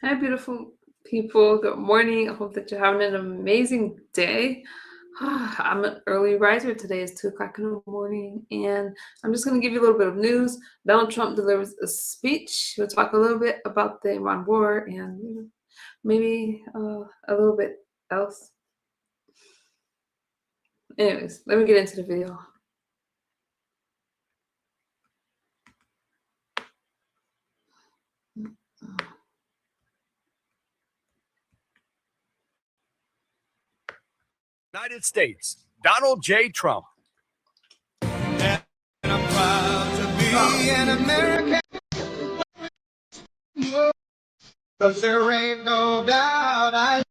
Hi, beautiful people. Good morning. I hope that you're having an amazing day. I'm an early riser. Today is 2 o'clock in the morning, and I'm just going to give you a little bit of news. Donald Trump delivers a speech. We'll talk a little bit about the Iran war and maybe a little bit else. Anyways, let me get into the video. United States, Donald J. Trump. And I'm proud to be an American. 'Cause there ain't no doubt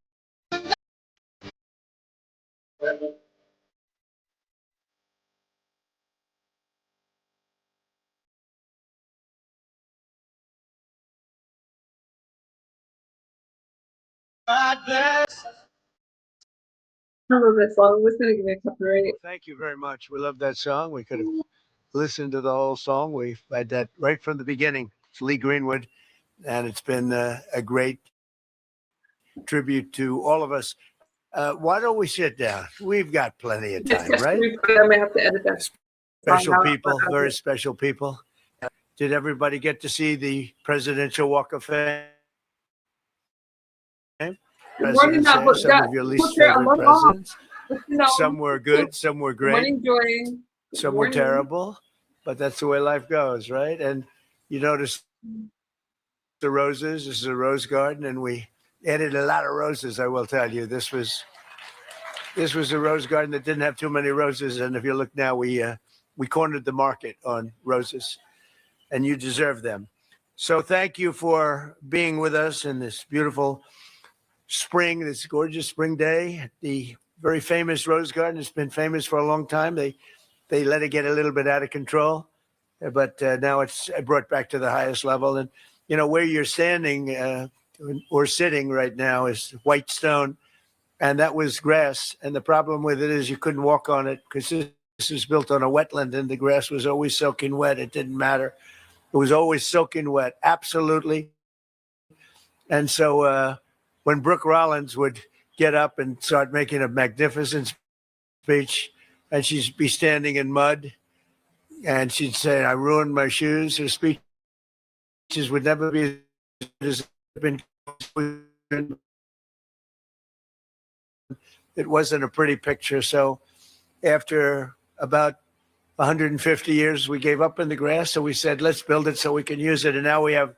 bless. I love that song. We're going to give it a copyright. Thank you very much. We love that song. We could have listened to the whole song. We had that right from the beginning. It's Lee Greenwood, and it's been a great tribute to all of us. Why don't we sit down? We've got plenty of time, right? I may have to edit that. Special people, very special people. Did everybody get to see the Presidential Walk of Fame? Presidents have some of your least favorite presidents. Some were good, some were great, some were terrible, but that's the way life goes, right? And you notice the roses. This is a rose garden, and we added a lot of roses. I will tell you, this was a rose garden that didn't have too many roses, and if you look now, we cornered the market on roses, and you deserve them. So thank you for being with us in this beautiful spring, this gorgeous spring day. The very famous rose garden has been famous for a long time. They let it get a little bit out of control, but now it's brought back to the highest level. And you know where you're standing or sitting right now is white stone, and that was grass. And the problem with it is you couldn't walk on it because this is built on a wetland, and the grass was always soaking wet. It didn't matter; it was always soaking wet, absolutely. And so when Brooke Rollins would get up and start making a magnificent speech, and she'd be standing in mud, and she'd say, "I ruined my shoes." Her speeches would never be as been. It wasn't a pretty picture. So after about 150 years, we gave up in the grass. So we said, let's build it so we can use it. And now we have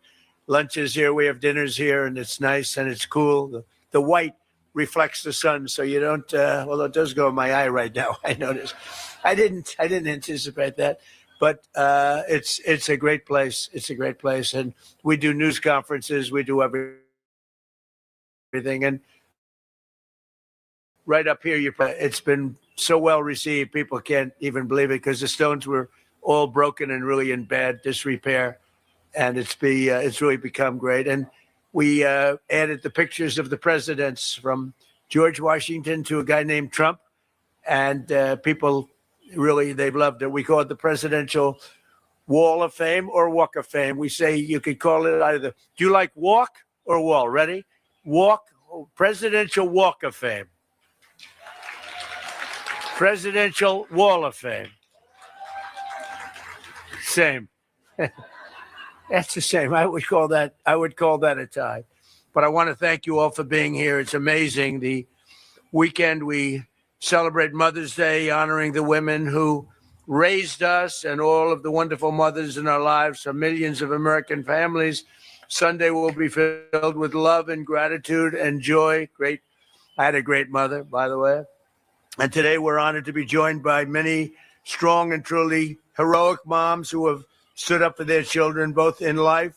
lunches here, we have dinners here, and it's nice and it's cool. The white reflects the sun, so you don't. Well, it does go in my eye right now. I noticed. I didn't anticipate that, but it's a great place. It's a great place, and we do news conferences. We do everything, and right up here, it's been so well received. People can't even believe it because the stones were all broken and really in bad disrepair, and it's really become great. And we added the pictures of the presidents from George Washington to a guy named Trump, and people really, they've loved it. We call it the Presidential Wall of Fame or Walk of Fame. We say you could call it either. Do you like walk or wall? Ready? Walk, Presidential Walk of Fame. Presidential Wall of Fame. Same. That's the same. I would call that a tie. But I want to thank you all for being here. It's amazing. The weekend we celebrate Mother's Day, honoring the women who raised us and all of the wonderful mothers in our lives for millions of American families. Sunday will be filled with love and gratitude and joy. Great. I had a great mother, by the way. And today we're honored to be joined by many strong and truly heroic moms who have stood up for their children, both in life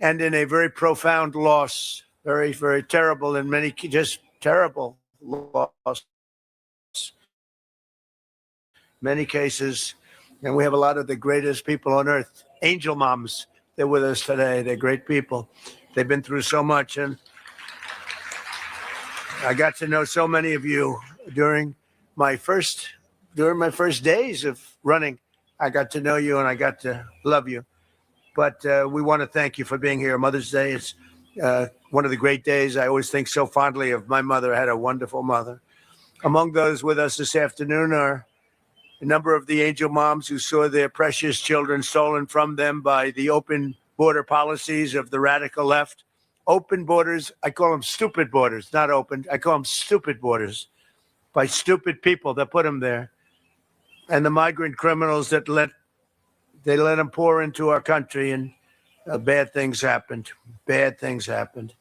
and in a very profound loss, very, very terrible in many, just terrible loss. Many cases, and we have a lot of the greatest people on earth, angel moms. They're with us today. They're great people. They've been through so much, and I got to know so many of you during my first days of running. I got to know you and I got to love you. But we want to thank you for being here. Mother's Day is one of the great days. I always think so fondly of my mother. I had a wonderful mother. Among those with us this afternoon are a number of the angel moms who saw their precious children stolen from them by the open border policies of the radical left. Open borders, I call them stupid borders, not open. I call them stupid borders by stupid people that put them there. And the migrant criminals that let them pour into our country, and bad things happened. Bad things happened.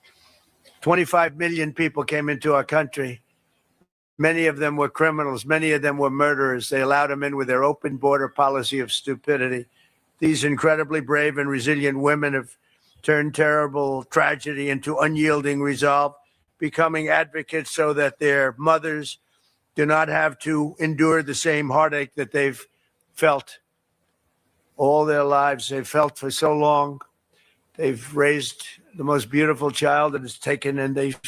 25 million people came into our country. Many of them were criminals. Many of them were murderers. They allowed them in with their open border policy of stupidity. These incredibly brave and resilient women have turned terrible tragedy into unyielding resolve, becoming advocates so that their mothers do not have to endure the same heartache that they've felt all their lives. They've felt for so long. They've raised the most beautiful child that is taken, and they've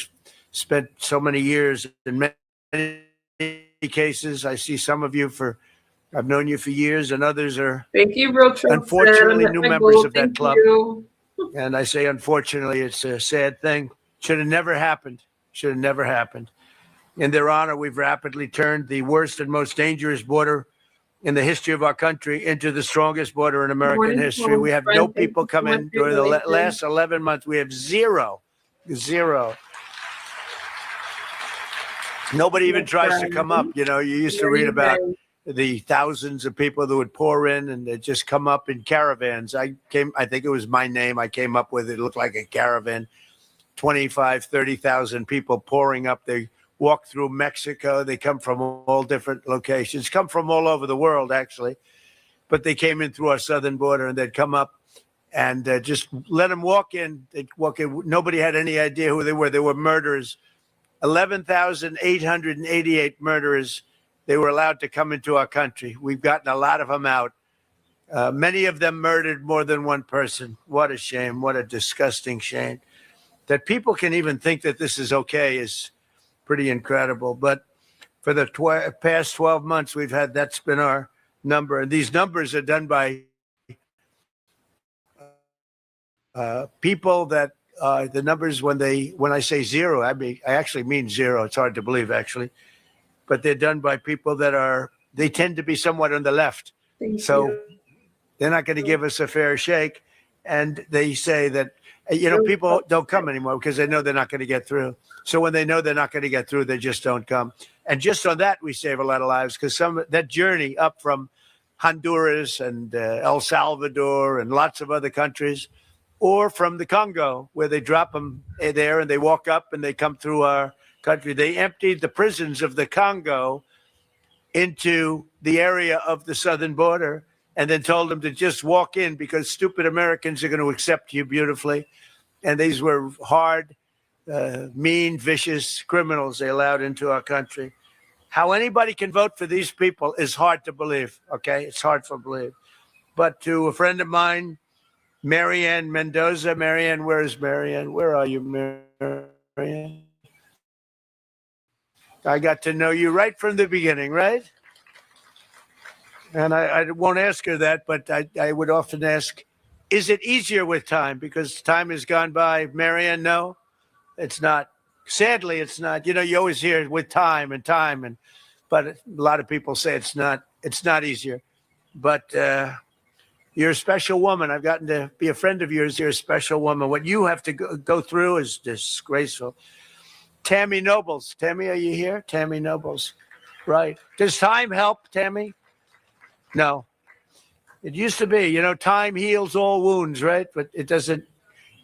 spent so many years. In many cases, I see some of you I've known you for years, and others are unfortunately new members of that club. And I say, unfortunately, it's a sad thing. Should have never happened. Should have never happened. In their honor, we've rapidly turned the worst and most dangerous border in the history of our country into the strongest border in American history. We have no people come in during the last 11 months. We have zero. Nobody even tries to come up. You know, you used to read about the thousands of people that would pour in, and they just come up in caravans. I think it was my name. I came up with it. It looked like a caravan. 25, 30,000 people pouring up. They walk through Mexico. They come from all different locations, come from all over the world, actually. But they came in through our southern border, and they'd come up and just let them walk in. They'd walk in. Nobody had any idea who they were. They were murderers. 11,888 murderers. They were allowed to come into our country. We've gotten a lot of them out. Many of them murdered more than one person. What a shame. What a disgusting shame. That people can even think that this is okay is pretty incredible. But for the past 12 months, that's been our number. And these numbers are done by people that the numbers, when I say zero, I actually mean zero. It's hard to believe, actually. But they're done by people they tend to be somewhat on the left. So they're not going to give us a fair shake. And they say that, people don't come anymore because they know they're not going to get through. So when they know they're not going to get through, they just don't come. And just on that, we save a lot of lives, because that journey up from Honduras and El Salvador and lots of other countries, or from the Congo, where they drop them there and they walk up and they come through our country. They emptied the prisons of the Congo into the area of the southern border, and then told them to just walk in because stupid Americans are going to accept you beautifully. And these were hard, mean, vicious criminals they allowed into our country. How anybody can vote for these people is hard to believe, okay? It's hard to believe. But to a friend of mine, Marianne Mendoza. Marianne, where is Marianne? Where are you, Marianne? I got to know you right from the beginning, right? And I won't ask her that, but I would often ask, is it easier with time? Because time has gone by. Marianne, no, it's not. Sadly, it's not. You always hear with time, but a lot of people say it's not easier. But you're a special woman. I've gotten to be a friend of yours. You're a special woman. What you have to go through is disgraceful. Tammy Nobles. Tammy, are you here? Tammy Nobles. Right. Does time help, Tammy? No. It used to be, time heals all wounds, right? But it doesn't,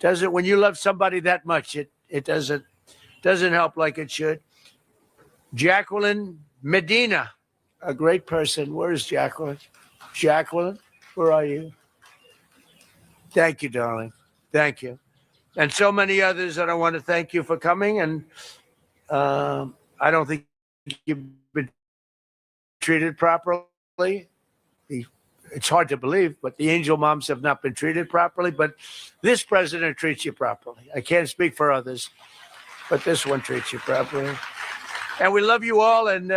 when you love somebody that much, it doesn't help like it should. Jacqueline Medina, a great person. Where is Jacqueline? Jacqueline, where are you? Thank you, darling. Thank you. And so many others that I want to thank you for coming. And I don't think you've been treated properly. It's hard to believe, but the angel moms have not been treated properly. But this president treats you properly. I can't speak for others, but this one treats you properly. And we love you all. And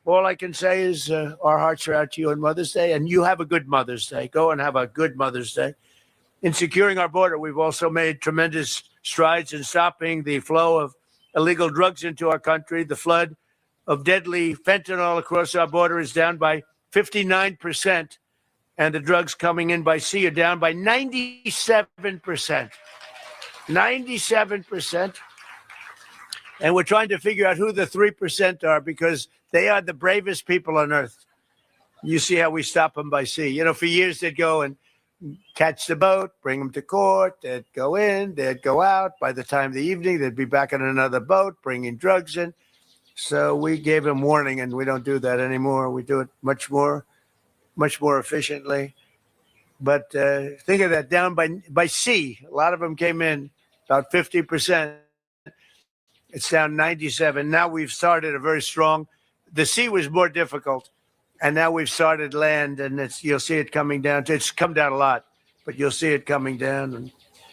all I can say is our hearts are out to you on Mother's Day. And you have a good Mother's Day. Go and have a good Mother's Day. In securing our border, we've also made tremendous strides in stopping the flow of illegal drugs into our country. The flood of deadly fentanyl across our border is down by 59%, and the drugs coming in by sea are down by 97%. 97%. And we're trying to figure out who the 3% are, because they are the bravest people on earth. You see how we stop them by sea. You know, for years they'd go and catch the boat, bring them to court, they'd go in, they'd go out. By the time of the evening, they'd be back on another boat, bringing drugs in. So we gave them warning, and we don't do that anymore. We do it much more efficiently. But think of that, down by sea. A lot of them came in, about 50%. It's down 97. Now we've started a very strong, the sea was more difficult, and now we've started land, and you'll see it coming down. It's come down a lot, but you'll see it coming down. And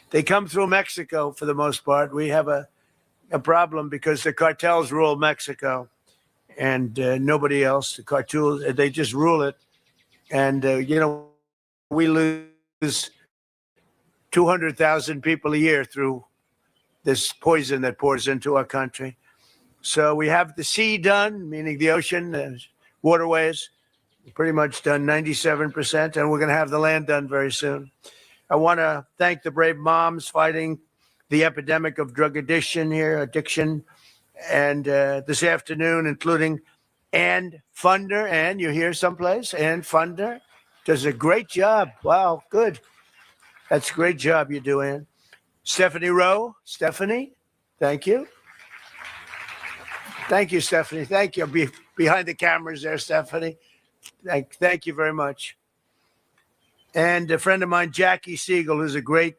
they come through Mexico for the most part. We have a problem because the cartels rule Mexico, and nobody else. The cartels, they just rule it. And, we lose 200,000 people a year through this poison that pours into our country. So we have the sea done, meaning the ocean, waterways, pretty much done 97%, and we're going to have the land done very soon. I want to thank the brave moms fighting the epidemic of drug addiction, and this afternoon, including Ann Funder. Ann, you here someplace? Ann Funder does a great job. Wow, good. That's a great job you do, Ann. Stephanie Rowe. Stephanie, thank you. Thank you, Stephanie. Thank you. Behind the cameras there, Stephanie. Thank you very much. And a friend of mine, Jackie Siegel, who's a great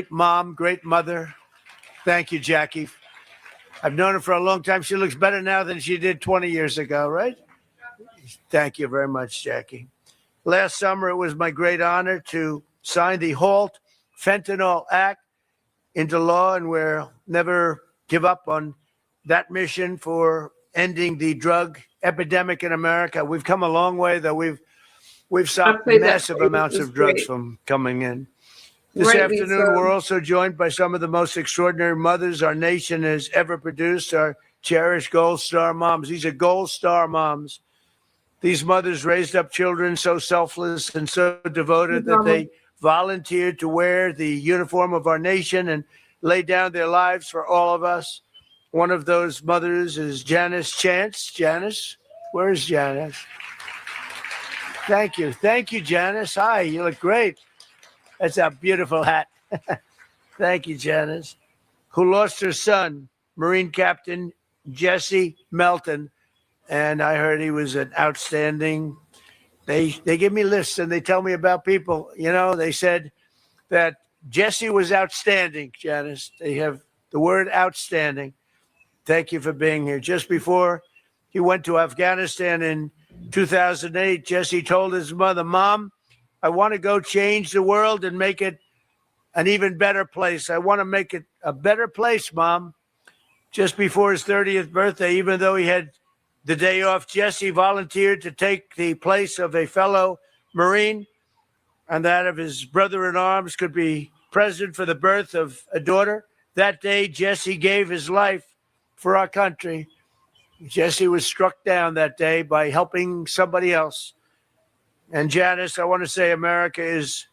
mom, great mother. Thank you, Jackie. I've known her for a long time. She looks better now than she did 20 years ago, right? Thank you very much, Jackie. Last summer, it was my great honor to sign the Halt Fentanyl Act into law, and we'll never give up on that mission for ending the drug epidemic in America. We've come a long way, though. We've stopped massive amounts of drugs from coming in. This afternoon, we're also joined by some of the most extraordinary mothers our nation has ever produced, our cherished Gold Star moms. These are Gold Star moms. These mothers raised up children so selfless and so devoted that they volunteered to wear the uniform of our nation and lay down their lives for all of us. One of those mothers is Janice Chance. Janice, where's Janice? Thank you. Thank you, Janice. Hi, you look great. That's a beautiful hat. Thank you, Janice. Who lost her son, Marine Captain Jesse Melton. And I heard he was an outstanding. They give me lists and they tell me about people. You know, they said that Jesse was outstanding, Janice. They have the word outstanding. Thank you for being here. Just before he went to Afghanistan in 2008, Jesse told his mother, "Mom, I want to go change the world and make it an even better place. I want to make it a better place, Mom." Just before his 30th birthday, even though he had the day off, Jesse volunteered to take the place of a fellow Marine, and that of his brother-in-arms could be present for the birth of a daughter. That day, Jesse gave his life for our country. Jesse was struck down that day by helping somebody else. And Janice, I want to say America is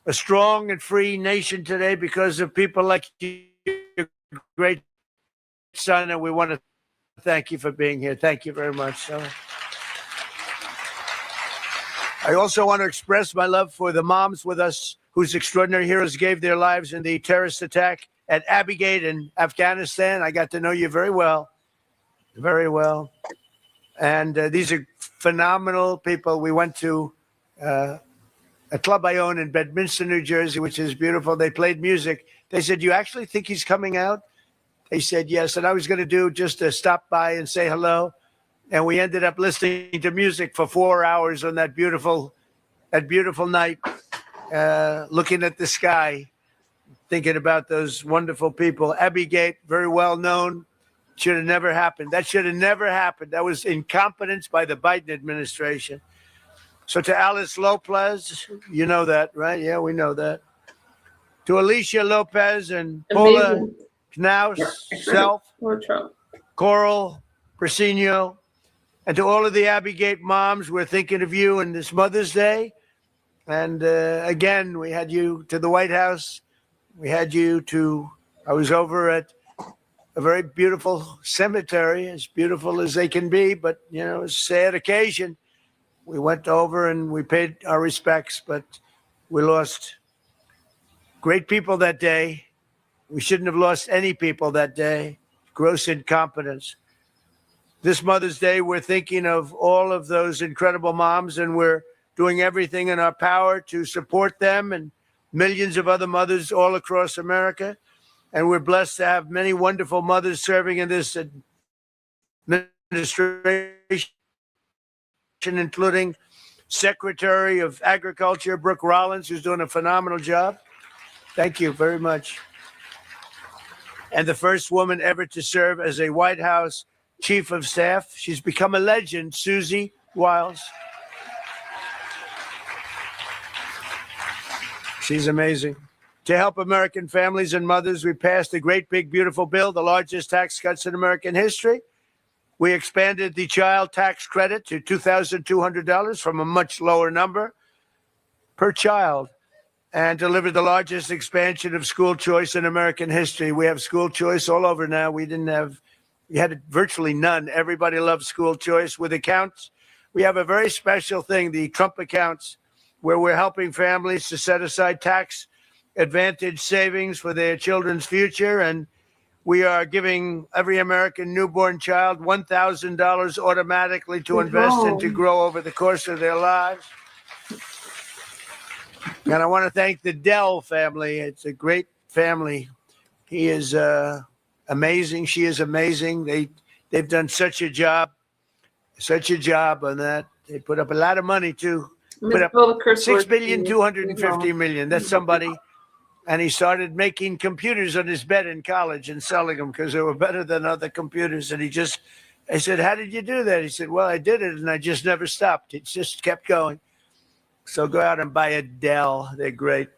a strong and free nation today because of people like you, your great son, and we want to thank you for being here. Thank you very much. I also want to express my love for the moms with us whose extraordinary heroes gave their lives in the terrorist attack at Abbey Gate in Afghanistan. I got to know you very well, very well. And these are phenomenal people. We went to a club I own in Bedminster, New Jersey, which is beautiful. They played music. They said, "You actually think he's coming out?" They said yes. And I was going to do just to stop by and say hello. And we ended up listening to music for 4 hours on that beautiful night, looking at the sky, thinking about those wonderful people. Abbey Gate, very well known. Should have never happened. That should have never happened. That was incompetence by the Biden administration. So to Alice Lopez, you know that, right? Yeah, we know that. to Alicia Lopez and Paula Knaus, Self, Coral, Persino, and to all of the Abbey Gate moms, we're thinking of you on this Mother's Day. And again, we had you to the White House. We had you to, I was over at a very beautiful cemetery, as beautiful as they can be, but, you know, it's a sad occasion. We went over and we paid our respects, but we lost great people that day. We shouldn't have lost any people that day. Gross incompetence. This Mother's Day, we're thinking of all of those incredible moms, and we're doing everything in our power to support them and millions of other mothers all across America. And we're blessed to have many wonderful mothers serving in this administration, including Secretary of Agriculture, Brooke Rollins, who's doing a phenomenal job. Thank you very much. And the first woman ever to serve as a White House Chief of Staff. She's become a legend, Susie Wiles. She's amazing. To help American families and mothers, we passed a great, big, beautiful bill, the largest tax cuts in American history. We expanded the child tax credit to $2,200 from a much lower number per child, and delivered the largest expansion of school choice in American history. We have school choice all over now. We had virtually none. Everybody loves school choice. With accounts, we have a very special thing, the Trump accounts, where we're helping families to set aside tax advantage savings for their children's future. And we are giving every American newborn child $1,000 automatically to invest and to grow over the course of their lives. And I want to thank the Dell family. It's a great family. He is amazing. She is amazing. They've done such a job on that. They put up a lot of money too. Put up $6,250,000,000. That's somebody. And he started making computers on his bed in college and selling them because they were better than other computers. And I said, how did you do that? He said, well, I did it and I just never stopped. It just kept going. So go out and buy a Dell. They're great.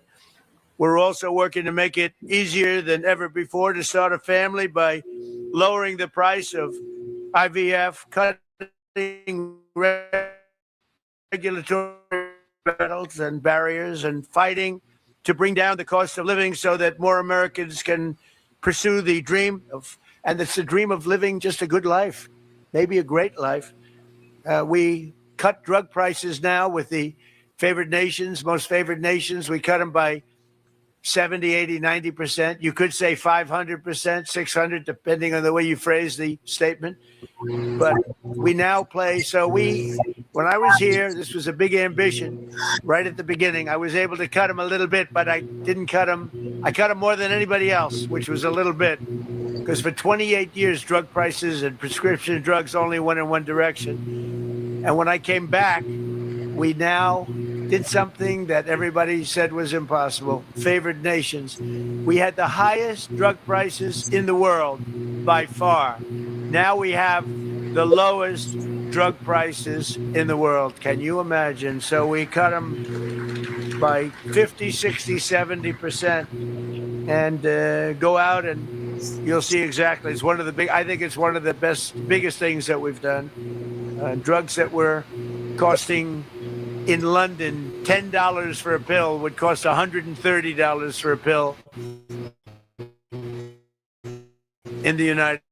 We're also working to make it easier than ever before to start a family by lowering the price of IVF, cutting regulatory battles and barriers, and fighting to bring down the cost of living so that more Americans can pursue the dream of, and it's the dream of living just a good life, maybe a great life. We cut drug prices now with the favored nations, most favored nations. We cut them by 70, 80, 90%. You could say 500%, 600, depending on the way you phrase the statement. But we now play. So when I was here, this was a big ambition right at the beginning. I was able to cut them a little bit, but I didn't cut them. I cut them more than anybody else, which was a little bit. Because for 28 years, drug prices and prescription drugs only went in one direction. And when I came back, we now did something that everybody said was impossible. Favored nations. We had the highest drug prices in the world by far. Now we have the lowest drug prices in the world. Can you imagine? So we cut them by 50, 60, 70%, and go out and you'll see exactly. It's one of the I think it's one of the biggest things that we've done. Drugs that were costing in London, $10 for a pill would cost $130 for a pill in the United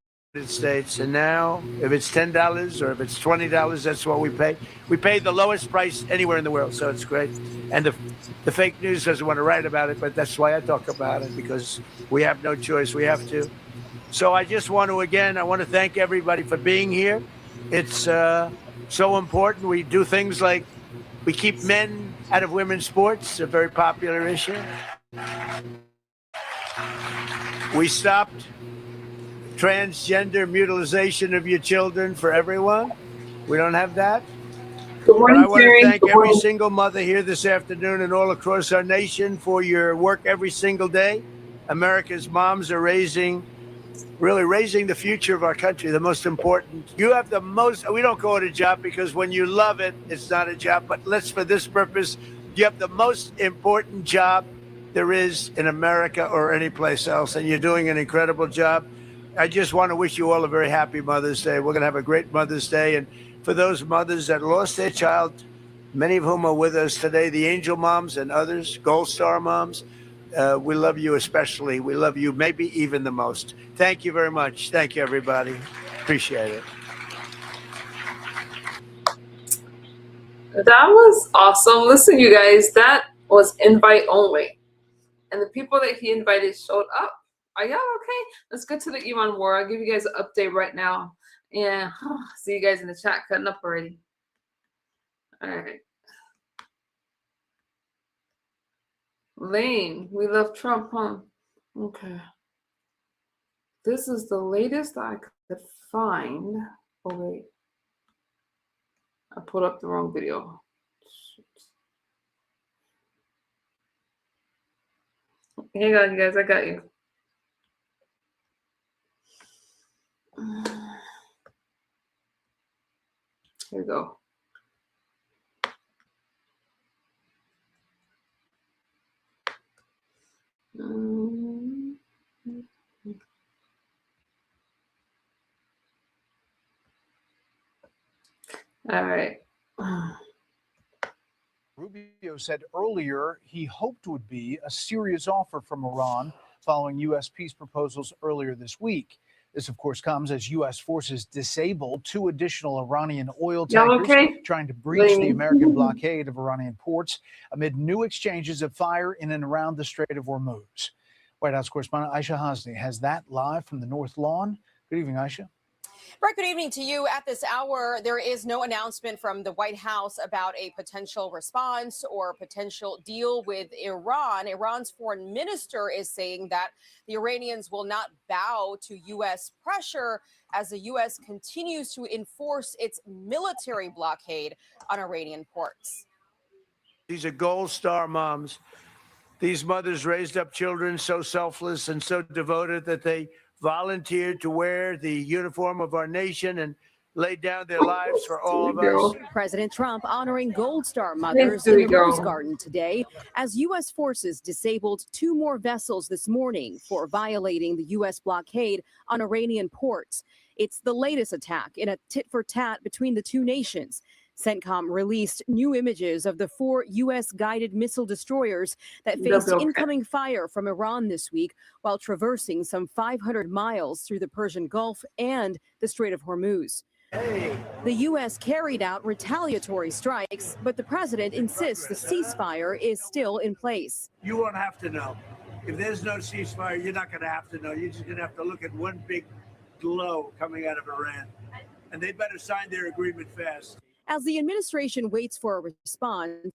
States. And now, if it's $10 or if it's $20, that's what we pay. We pay the lowest price anywhere in the world, so it's great. And the fake news doesn't want to write about it, but that's why I talk about it, because we have no choice. We have to. So I just want to, again, I want to thank everybody for being here. It's so important. We do things like we keep men out of women's sports, a very popular issue. We stopped transgender mutilization of your children for everyone. We don't have that. Good morning, but I want to thank every single mother here this afternoon and all across our nation for your work every single day. America's moms are really raising the future of our country, the most important. You have the most, we don't call it a job because when you love it, it's not a job, but for this purpose, you have the most important job there is in America or any place else, and you're doing an incredible job. I just want to wish you all a very happy Mother's Day. We're going to have a great Mother's Day. And for those mothers that lost their child, many of whom are with us today, the angel moms and others, Gold Star moms, we love you especially. We love you maybe even the most. Thank you very much. Thank you, everybody. Appreciate it. That was awesome. Listen, you guys, that was invite only. And the people that he invited showed up. Are y'all okay? Let's get to the Iran war. I'll give you guys an update right now. And see you guys in the chat cutting up already. All right. Lane, we love Trump, huh? Okay. This is the latest I could find. Oh, wait. I pulled up the wrong video. Hang on, you guys. I got you. Here we go. All right. Rubio said earlier he hoped would be a serious offer from Iran following U.S. peace proposals earlier this week. This, of course, comes as U.S. forces disable 2 additional Iranian oil tankers trying to breach the American blockade of Iranian ports amid new exchanges of fire in and around the Strait of Hormuz. White House correspondent Aisha Hasni has that live from the North Lawn. Good evening, Aisha. Brett, good evening to you. At this hour, there is no announcement from the White House about a potential response or potential deal with Iran. Iran's foreign minister is saying that the Iranians will not bow to U.S. pressure as the U.S. continues to enforce its military blockade on Iranian ports. These are Gold Star moms. These mothers raised up children so selfless and so devoted that they volunteered to wear the uniform of our nation and laid down their lives for all of us. President Trump honoring Gold Star mothers in the Rose Garden today as U.S. forces disabled 2 more vessels this morning for violating the U.S. blockade on Iranian ports. It's the latest attack in a tit-for-tat between the 2 nations. CENTCOM released new images of the 4 U.S. guided missile destroyers that faced incoming fire from Iran this week while traversing some 500 miles through the Persian Gulf and the Strait of Hormuz. The U.S. carried out retaliatory strikes, but the president insists the ceasefire is still in place. You won't have to know. If there's no ceasefire, you're not going to have to know. You're just going to have to look at one big glow coming out of Iran. And they better sign their agreement fast. As the administration waits for a response.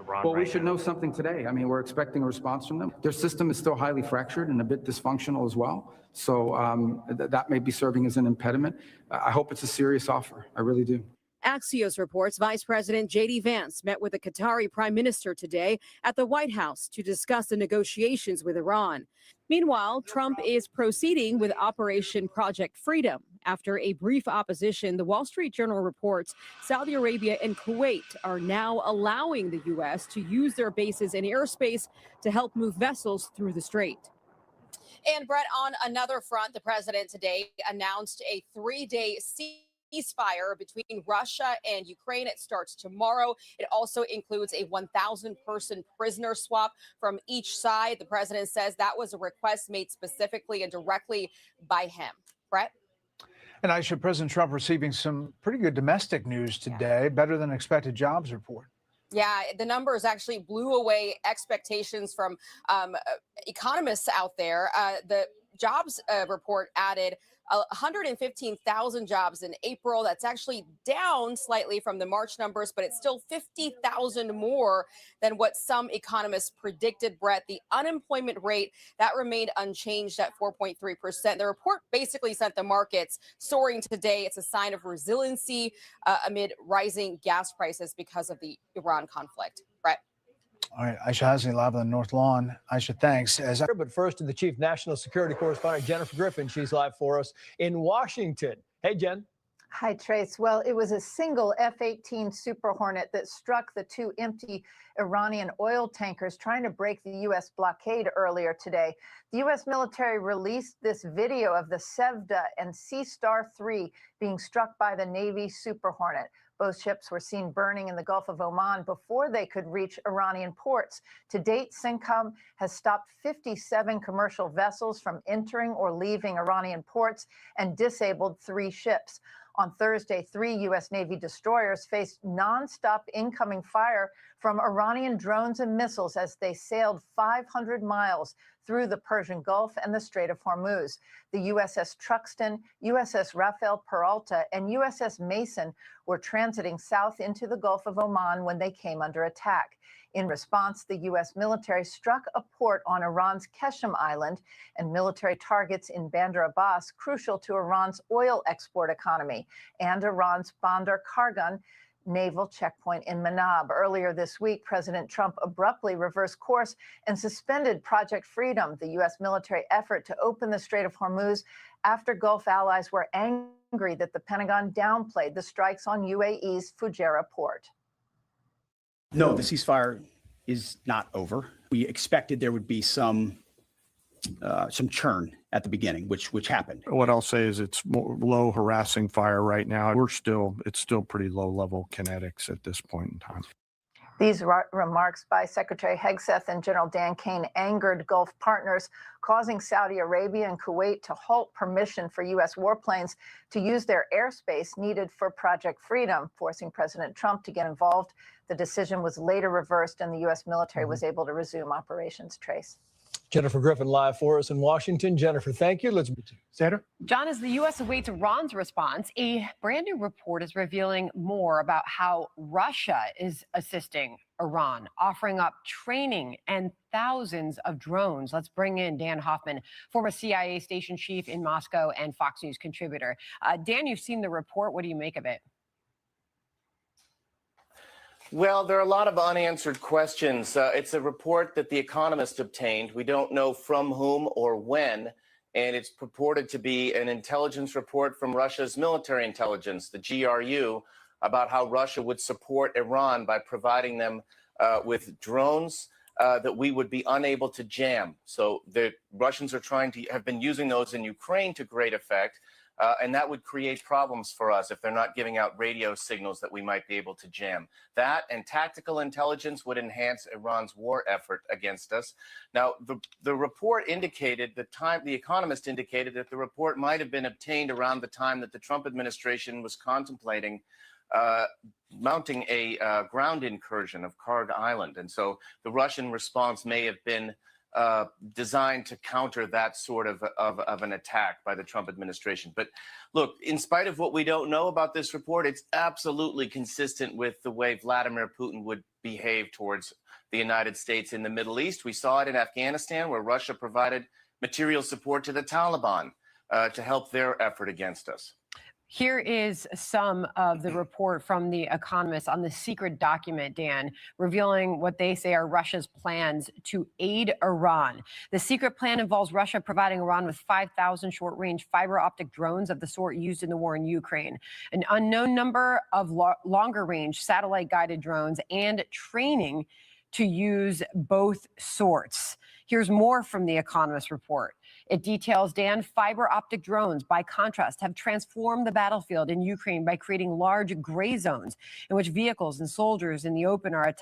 Well, we should know something today. I mean, we're expecting a response from them. Their system is still highly fractured and a bit dysfunctional as well. So that may be serving as an impediment. I hope it's a serious offer. I really do. Axios reports Vice President J.D. Vance met with the Qatari Prime Minister today at the White House to discuss the negotiations with Iran. Meanwhile, Trump is proceeding with Operation Project Freedom. After a brief opposition, the Wall Street Journal reports Saudi Arabia and Kuwait are now allowing the U.S. to use their bases and airspace to help move vessels through the strait. And Brett, on another front, the president today announced a 3-day ceasefire between Russia and Ukraine. It starts tomorrow. It also includes a 1,000-person prisoner swap from each side. The president says that was a request made specifically and directly by him. Brett? And Aisha, President Trump receiving some pretty good domestic news today, better than expected jobs report. Yeah, the numbers actually blew away expectations from economists out there. The jobs report added 115,000 jobs in April. That's actually down slightly from the March numbers, but it's still 50,000 more than what some economists predicted, Brett. The unemployment rate, that remained unchanged at 4.3%. The report basically sent the markets soaring today. It's a sign of resiliency amid rising gas prices because of the Iran conflict. Brett. All right, Aisha Hasni live on the North Lawn. Aisha, thanks. But first to the chief national security correspondent, Jennifer Griffin. She's live for us in Washington. Hey, Jen. Hi, Trace. Well, it was a single F-18 Super Hornet that struck the two empty Iranian oil tankers trying to break the U.S. blockade earlier today. The U.S. military released this video of the Sevda and Sea Star 3 being struck by the Navy Super Hornet. Both ships were seen burning in the Gulf of Oman before they could reach Iranian ports. To date, CENTCOM has stopped 57 commercial vessels from entering or leaving Iranian ports and disabled 3 ships. On Thursday, 3 U.S. Navy destroyers faced nonstop incoming fire from Iranian drones and missiles as they sailed 500 miles through the Persian Gulf and the Strait of Hormuz. The USS Truxtun, USS Rafael Peralta, and USS Mason were transiting south into the Gulf of Oman when they came under attack. In response, the U.S. military struck a port on Iran's Keshem Island and military targets in Bandar Abbas, crucial to Iran's oil export economy, and Iran's Bandar Kargan naval checkpoint in Manab. Earlier this week, President Trump abruptly reversed course and suspended Project Freedom, the U.S. military effort to open the Strait of Hormuz after Gulf allies were angry that the Pentagon downplayed the strikes on UAE's Fujairah port. No, the ceasefire is not over. We expected there would be some churn at the beginning, which happened. What I'll say is it's more low harassing fire right now. It's still pretty low level kinetics at this point in time. These remarks by Secretary Hegseth and General Dan Kane angered Gulf partners, causing Saudi Arabia and Kuwait to halt permission for U.S. warplanes to use their airspace needed for Project Freedom, forcing President Trump to get involved. The decision was later reversed and the U.S. military was able to resume operations. Trace. Jennifer Griffin live for us in Washington. Jennifer, thank you. Let's Sandra? John, as the U.S. awaits Iran's response, a brand new report is revealing more about how Russia is assisting Iran, offering up training and thousands of drones. Let's bring in Dan Hoffman, former CIA station chief in Moscow and Fox News contributor. Dan, you've seen the report. What do you make of it? Well, there are a lot of unanswered questions. It's a report that The Economist obtained. We don't know from whom or when, and it's purported to be an intelligence report from Russia's military intelligence, the GRU, about how Russia would support Iran by providing them with drones that we would be unable to jam. So the Russians have been using those in Ukraine to great effect. And that would create problems for us if they're not giving out radio signals that we might be able to jam. That and tactical intelligence would enhance Iran's war effort against us. Now, the report indicated, The Economist indicated that the report might have been obtained around the time that the Trump administration was contemplating mounting a ground incursion of Karg Island. And so the Russian response may have been designed to counter that sort of an attack by the Trump administration. But look, in spite of what we don't know about this report, it's absolutely consistent with the way Vladimir Putin would behave towards the United States in the Middle East. We saw it in Afghanistan, where Russia provided material support to the Taliban to help their effort against us. Here is some of the report from The Economist on the secret document, Dan, revealing what they say are Russia's plans to aid Iran. The secret plan involves Russia providing Iran with 5,000 short-range fiber optic drones of the sort used in the war in Ukraine, an unknown number of longer-range satellite-guided drones, and training to use both sorts. Here's more from The Economist report. It details, Dan, fiber optic drones, by contrast, have transformed the battlefield in Ukraine by creating large gray zones in which vehicles and soldiers in the open are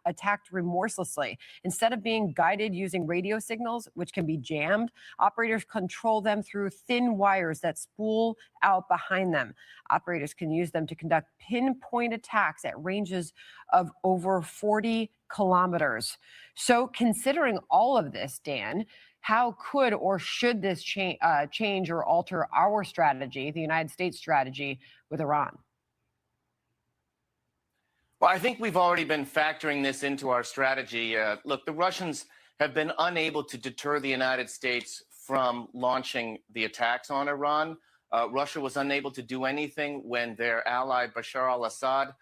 attacked remorselessly. Instead of being guided using radio signals, which can be jammed, operators control them through thin wires that spool out behind them. Operators can use them to conduct pinpoint attacks at ranges of over 40 kilometers. So considering all of this, Dan, how could or should this change or alter our strategy, the United States strategy with Iran? Well, I think we've already been factoring this into our strategy. Look, the Russians have been unable to deter the United States from launching the attacks on Iran. Russia was unable to do anything when their ally Bashar al-Assad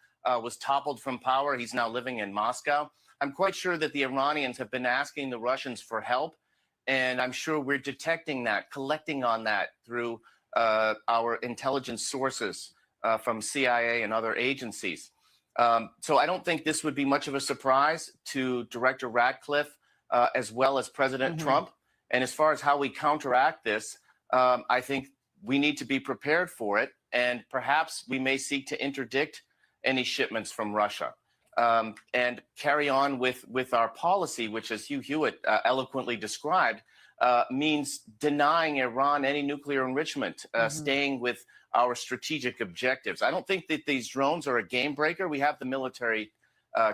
was toppled from power. He's now living in Moscow. I'm quite sure that the Iranians have been asking the Russians for help. And I'm sure we're detecting that, collecting on that through our intelligence sources from CIA and other agencies. So I don't think this would be much of a surprise to Director Ratcliffe as well as President Trump. And as far as how we counteract this, I think we need to be prepared for it. And perhaps we may seek to interdict any shipments from Russia and carry on with our policy, which, as Hugh Hewitt eloquently described, means denying Iran any nuclear enrichment, staying with our strategic objectives. I don't think that these drones are a game breaker. We have the military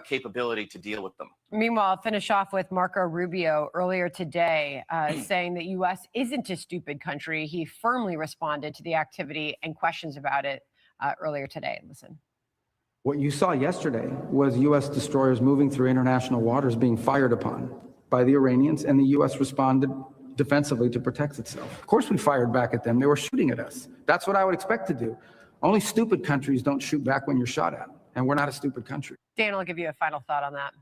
capability to deal with them. Meanwhile, I'll finish off with Marco Rubio earlier today saying that U.S. isn't a stupid country. He firmly responded to the activity and questions about it earlier today. Listen. What you saw yesterday was U.S. destroyers moving through international waters being fired upon by the Iranians, and the U.S. responded defensively to protect itself. Of course, we fired back at them. They were shooting at us. That's what I would expect to do. Only stupid countries don't shoot back when you're shot at, and we're not a stupid country. Dan, I'll give you a final thought on that.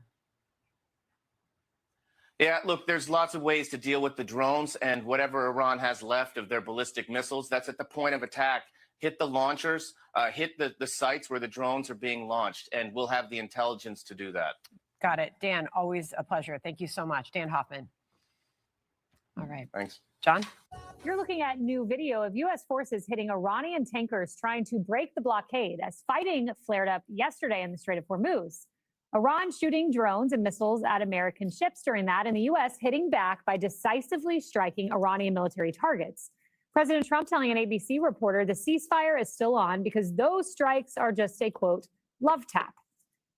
Yeah, look, there's lots of ways to deal with the drones, and whatever Iran has left of their ballistic missiles, that's at the point of attack. Hit the launchers, hit the sites where the drones are being launched, and we'll have the intelligence to do that. Got it. Dan, always a pleasure. Thank you so much. Dan Hoffman. All right. Thanks. John? You're looking at new video of U.S. forces hitting Iranian tankers trying to break the blockade as fighting flared up yesterday in the Strait of Hormuz. Iran shooting drones and missiles at American ships during that, and the U.S. hitting back by decisively striking Iranian military targets. President Trump telling an ABC reporter the ceasefire is still on because those strikes are just a, quote, love tap.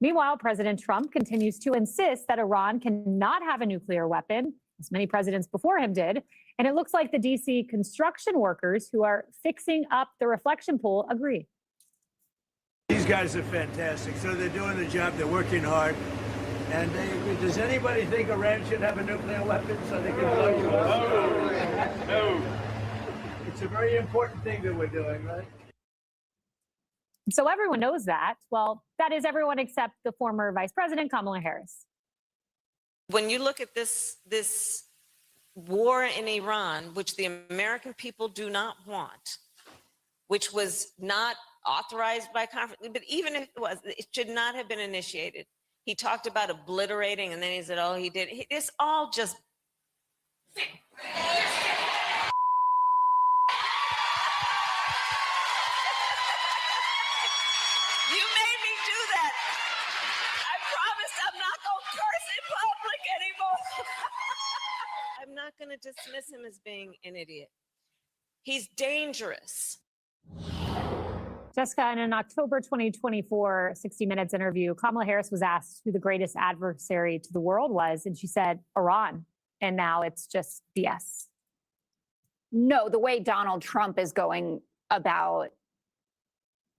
Meanwhile, President Trump continues to insist that Iran cannot have a nuclear weapon, as many presidents before him did. And it looks like the D.C. construction workers who are fixing up the reflection pool agree. These guys are fantastic. So they're doing the job. They're working hard. And does anybody think Iran should have a nuclear weapon so they can blow you up? No. It's a very important thing that we're doing, right? So everyone knows that. Well, that is everyone except the former Vice President Kamala Harris. When you look at this war in Iran, which the American people do not want, which was not authorized by conference, but even if it was, it should not have been initiated. He talked about obliterating, and then he said, oh, he did. It's all just... You made me do that. I promise I'm not going to curse in public anymore. I'm not going to dismiss him as being an idiot. He's dangerous. Jessica, in an October 2024 60 Minutes interview, Kamala Harris was asked who the greatest adversary to the world was, and she said, Iran. And now it's just BS. No, the way Donald Trump is going about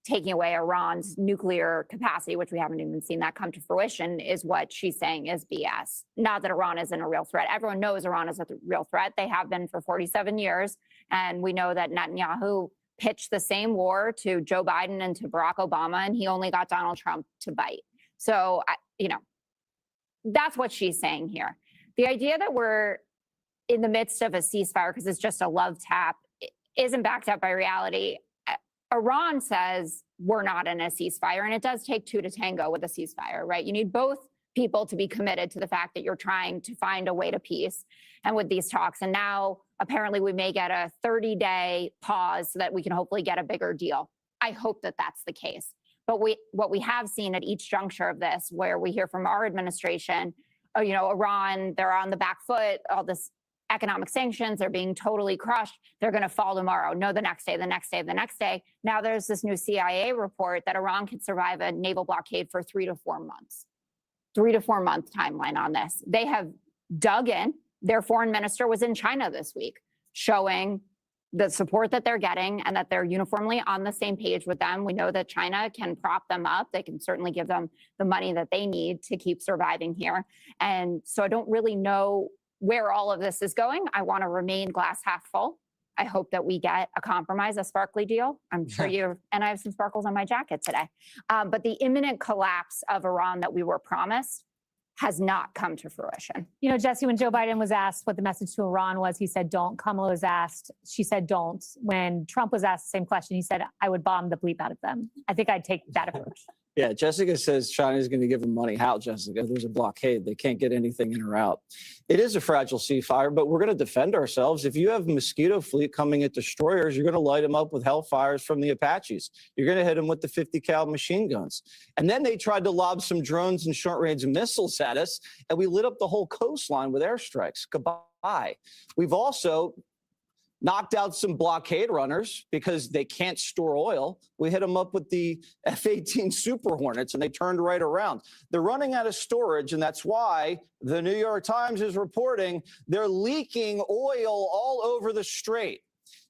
taking away Iran's nuclear capacity, which we haven't even seen that come to fruition, is what she's saying is BS. Not that Iran isn't a real threat. Everyone knows Iran is a real threat. They have been for 47 years. And we know that Netanyahu pitched the same war to Joe Biden and to Barack Obama, and he only got Donald Trump to bite. So, that's what she's saying here. The idea that we're in the midst of a ceasefire because it's just a love tap isn't backed up by reality. Iran says we're not in a ceasefire, and it does take two to tango with a ceasefire, right? You need both people to be committed to the fact that you're trying to find a way to peace and with these talks. And now apparently we may get a 30-day pause so that we can hopefully get a bigger deal. I hope that that's the case. But what we have seen at each juncture of this, where we hear from our administration, Iran, they're on the back foot, all this economic sanctions, they're being totally crushed. They're going to fall tomorrow. No, the next day, the next day, the next day. Now there's this new CIA report that Iran could survive a naval blockade for 3 to 4 months. 3 to 4 month timeline on this. They have dug in. Their foreign minister was in China this week, showing the support that they're getting and that they're uniformly on the same page with them. We know that China can prop them up. They can certainly give them the money that they need to keep surviving here. And so I don't really know where all of this is going. I want to remain glass half full. I hope that we get a compromise, a sparkly deal. I'm sure and I have some sparkles on my jacket today. But the imminent collapse of Iran that we were promised has not come to fruition. You know, Jesse, when Joe Biden was asked what the message to Iran was, he said, don't. Kamala was asked, she said, don't. When Trump was asked the same question, he said, I would bomb the bleep out of them. I think I'd take that approach. Yeah, Jessica says China's going to give them money. How, Jessica? There's a blockade. They can't get anything in or out. It is a fragile ceasefire, but we're going to defend ourselves. If you have a mosquito fleet coming at destroyers, you're going to light them up with hellfires from the Apaches. You're going to hit them with the 50 cal machine guns. And then they tried to lob some drones and short-range missiles at us, and we lit up the whole coastline with airstrikes. Goodbye. We've also knocked out some blockade runners because they can't store oil. We hit them up with the F-18 Super Hornets, and they turned right around. They're running out of storage, and that's why the New York Times is reporting they're leaking oil all over the strait.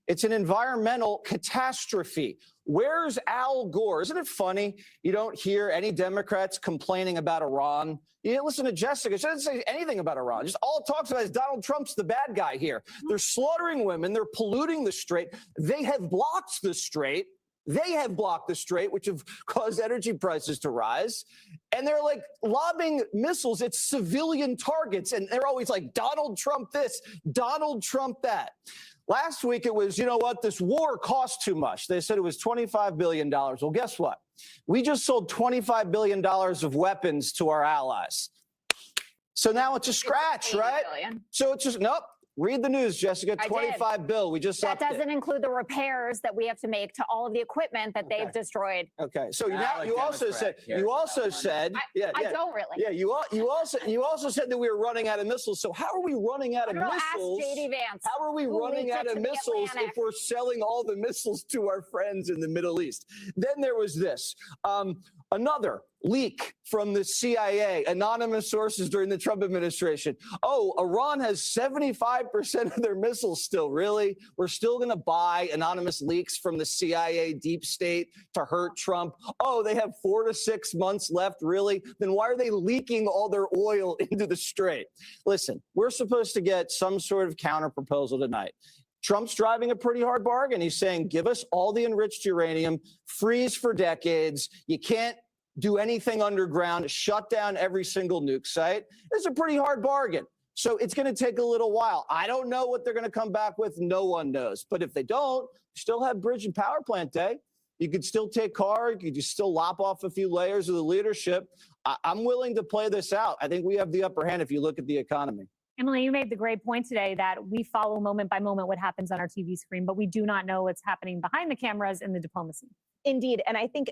It's an environmental catastrophe. Where's Al Gore? Isn't it funny? You don't hear any Democrats complaining about Iran. You listen to Jessica. She doesn't say anything about Iran. Just all it talks about is Donald Trump's the bad guy here. They're slaughtering women. They're polluting the strait. They have blocked the strait. They have blocked the strait, which have caused energy prices to rise. And they're like lobbing missiles at civilian targets. And they're always like, Donald Trump this, Donald Trump that. Last week, it was, you know what, this war cost too much. They said it was $25 billion. Well, guess what? We just sold $25 billion of weapons to our allies. So now it's a scratch, right? Billion. So it's just, nope. Read the news, Jessica. 25 bill. We just that doesn't include the repairs that we have to make to all of the equipment that they've destroyed. Okay, so now you also said I don't really. Yeah, you also said that we were running out of missiles. So how are we running out of missiles? Ask JD Vance. How are we running out of missiles if we're selling all the missiles to our friends in the Middle East? Then there was this. Another leak from the CIA, anonymous sources during the Trump administration. Oh, Iran has 75% of their missiles still. Really? We're still going to buy anonymous leaks from the CIA deep state to hurt Trump? Oh, they have 4 to 6 months left. Really? Then why are they leaking all their oil into the strait? Listen, we're supposed to get some sort of counter proposal tonight. Trump's driving a pretty hard bargain. He's saying, give us all the enriched uranium, freeze for decades. You can't do anything underground, shut down every single nuke site. It's a pretty hard bargain. So it's going to take a little while. I don't know what they're going to come back with. No one knows. But if they don't, still have bridge and power plant day. You could still take Carr. You could still lop off a few layers of the leadership. I'm willing to play this out. I think we have the upper hand if you look at the economy. Emily, you made the great point today that we follow moment by moment what happens on our TV screen, but we do not know what's happening behind the cameras in the diplomacy. Indeed. And I think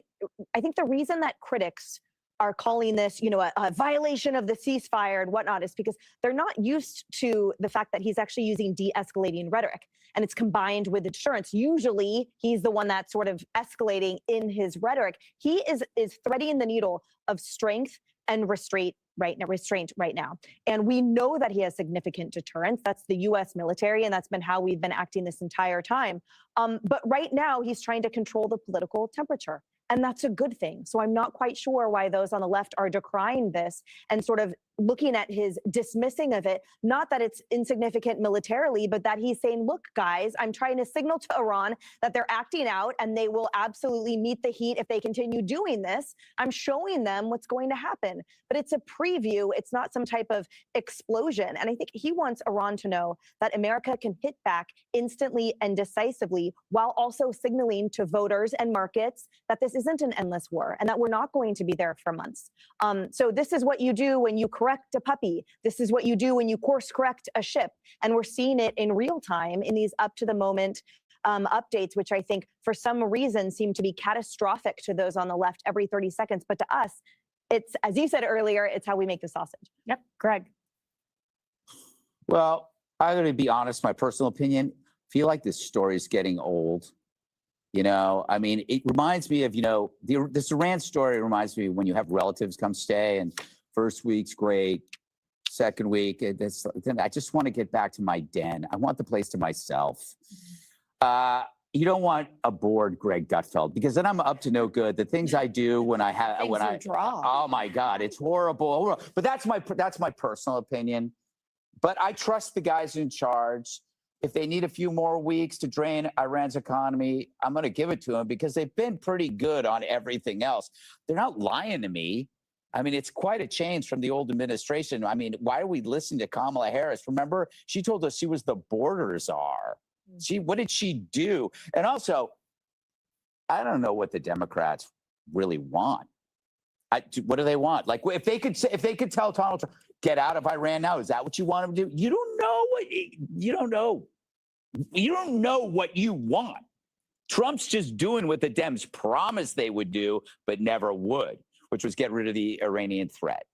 the reason that critics are calling this, a violation of the ceasefire and whatnot is because they're not used to the fact that he's actually using de-escalating rhetoric and it's combined with deterrence. Usually he's the one that's sort of escalating in his rhetoric. He is threading the needle of strength and restraint right now. And we know that he has significant deterrence. That's the U.S. military, and that's been how we've been acting this entire time. But right now, he's trying to control the political temperature. And that's a good thing. So I'm not quite sure why those on the left are decrying this and sort of looking at his dismissing of it. Not that it's insignificant militarily, but that he's saying, look, guys, I'm trying to signal to Iran that they're acting out and they will absolutely meet the heat if they continue doing this. I'm showing them what's going to happen. But it's a preview. It's not some type of explosion. And I think he wants Iran to know that America can hit back instantly and decisively while also signaling to voters and markets that this isn't an endless war and that we're not going to be there for months. So this is what you do when you correct a puppy. This is what you do when you course correct a ship. And we're seeing it in real time in these up to the moment updates, which I think for some reason seem to be catastrophic to those on the left every 30 seconds. But to us, it's, as you said earlier, it's how we make the sausage. Yep. Greg. Well, I'm going to be honest, my personal opinion, feel like this story is getting old. I mean, it reminds me of, this Iran story reminds me when you have relatives come stay and first week's great, second week, then I just want to get back to my den. I want the place to myself. You don't want a bored Greg Gutfeld because then I'm up to no good. The things I do when I have, oh my God, it's horrible. But that's my personal opinion. But I trust the guys in charge. If they need a few more weeks to drain Iran's economy, I'm going to give it to them because they've been pretty good on everything else. They're not lying to me. I mean, it's quite a change from the old administration. I mean, why are we listening to Kamala Harris? Remember, she told us she was the border czar. What did she do? And also, I don't know what the Democrats really want. What do they want? Like, if they could tell Donald Trump, get out of Iran now, is that what you want him to do? You don't know what you want. Trump's just doing what the Dems promised they would do, but never would, which was get rid of the Iranian threat.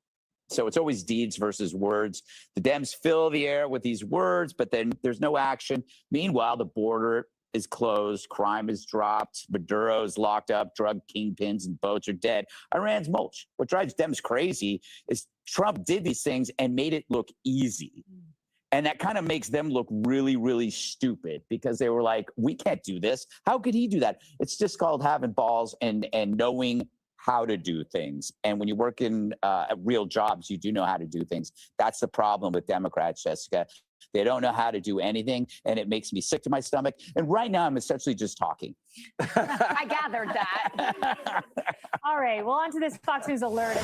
So it's always deeds versus words. The Dems fill the air with these words, but then there's no action. Meanwhile, the border is closed, crime is dropped, Maduro's locked up, drug kingpins and boats are dead. Iran's mulch. What drives Dems crazy is Trump did these things and made it look easy. And that kind of makes them look really, really stupid because they were like, we can't do this. How could he do that? It's just called having balls and knowing how to do things. And when you work in real jobs, you do know how to do things. That's the problem with Democrats, Jessica. They don't know how to do anything, and it makes me sick to my stomach. And right now, I'm essentially just talking. I gathered that. All right, well, on to this Fox News alert.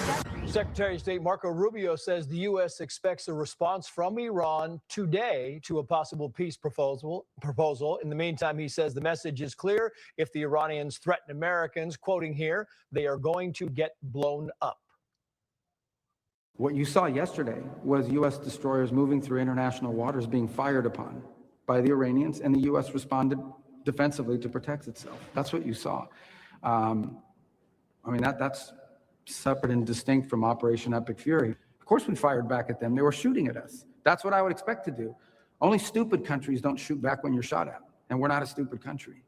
Secretary of State Marco Rubio says the U.S. expects a response from Iran today to a possible peace proposal. In the meantime, he says the message is clear. If the Iranians threaten Americans, quoting here, they are going to get blown up. What you saw yesterday was U.S. destroyers moving through international waters being fired upon by the Iranians, and the U.S. responded defensively to protect itself. That's what you saw. I mean, that's separate and distinct from Operation Epic Fury. Of course we fired back at them. They were shooting at us. That's what I would expect to do. Only stupid countries don't shoot back when you're shot at, and we're not a stupid country.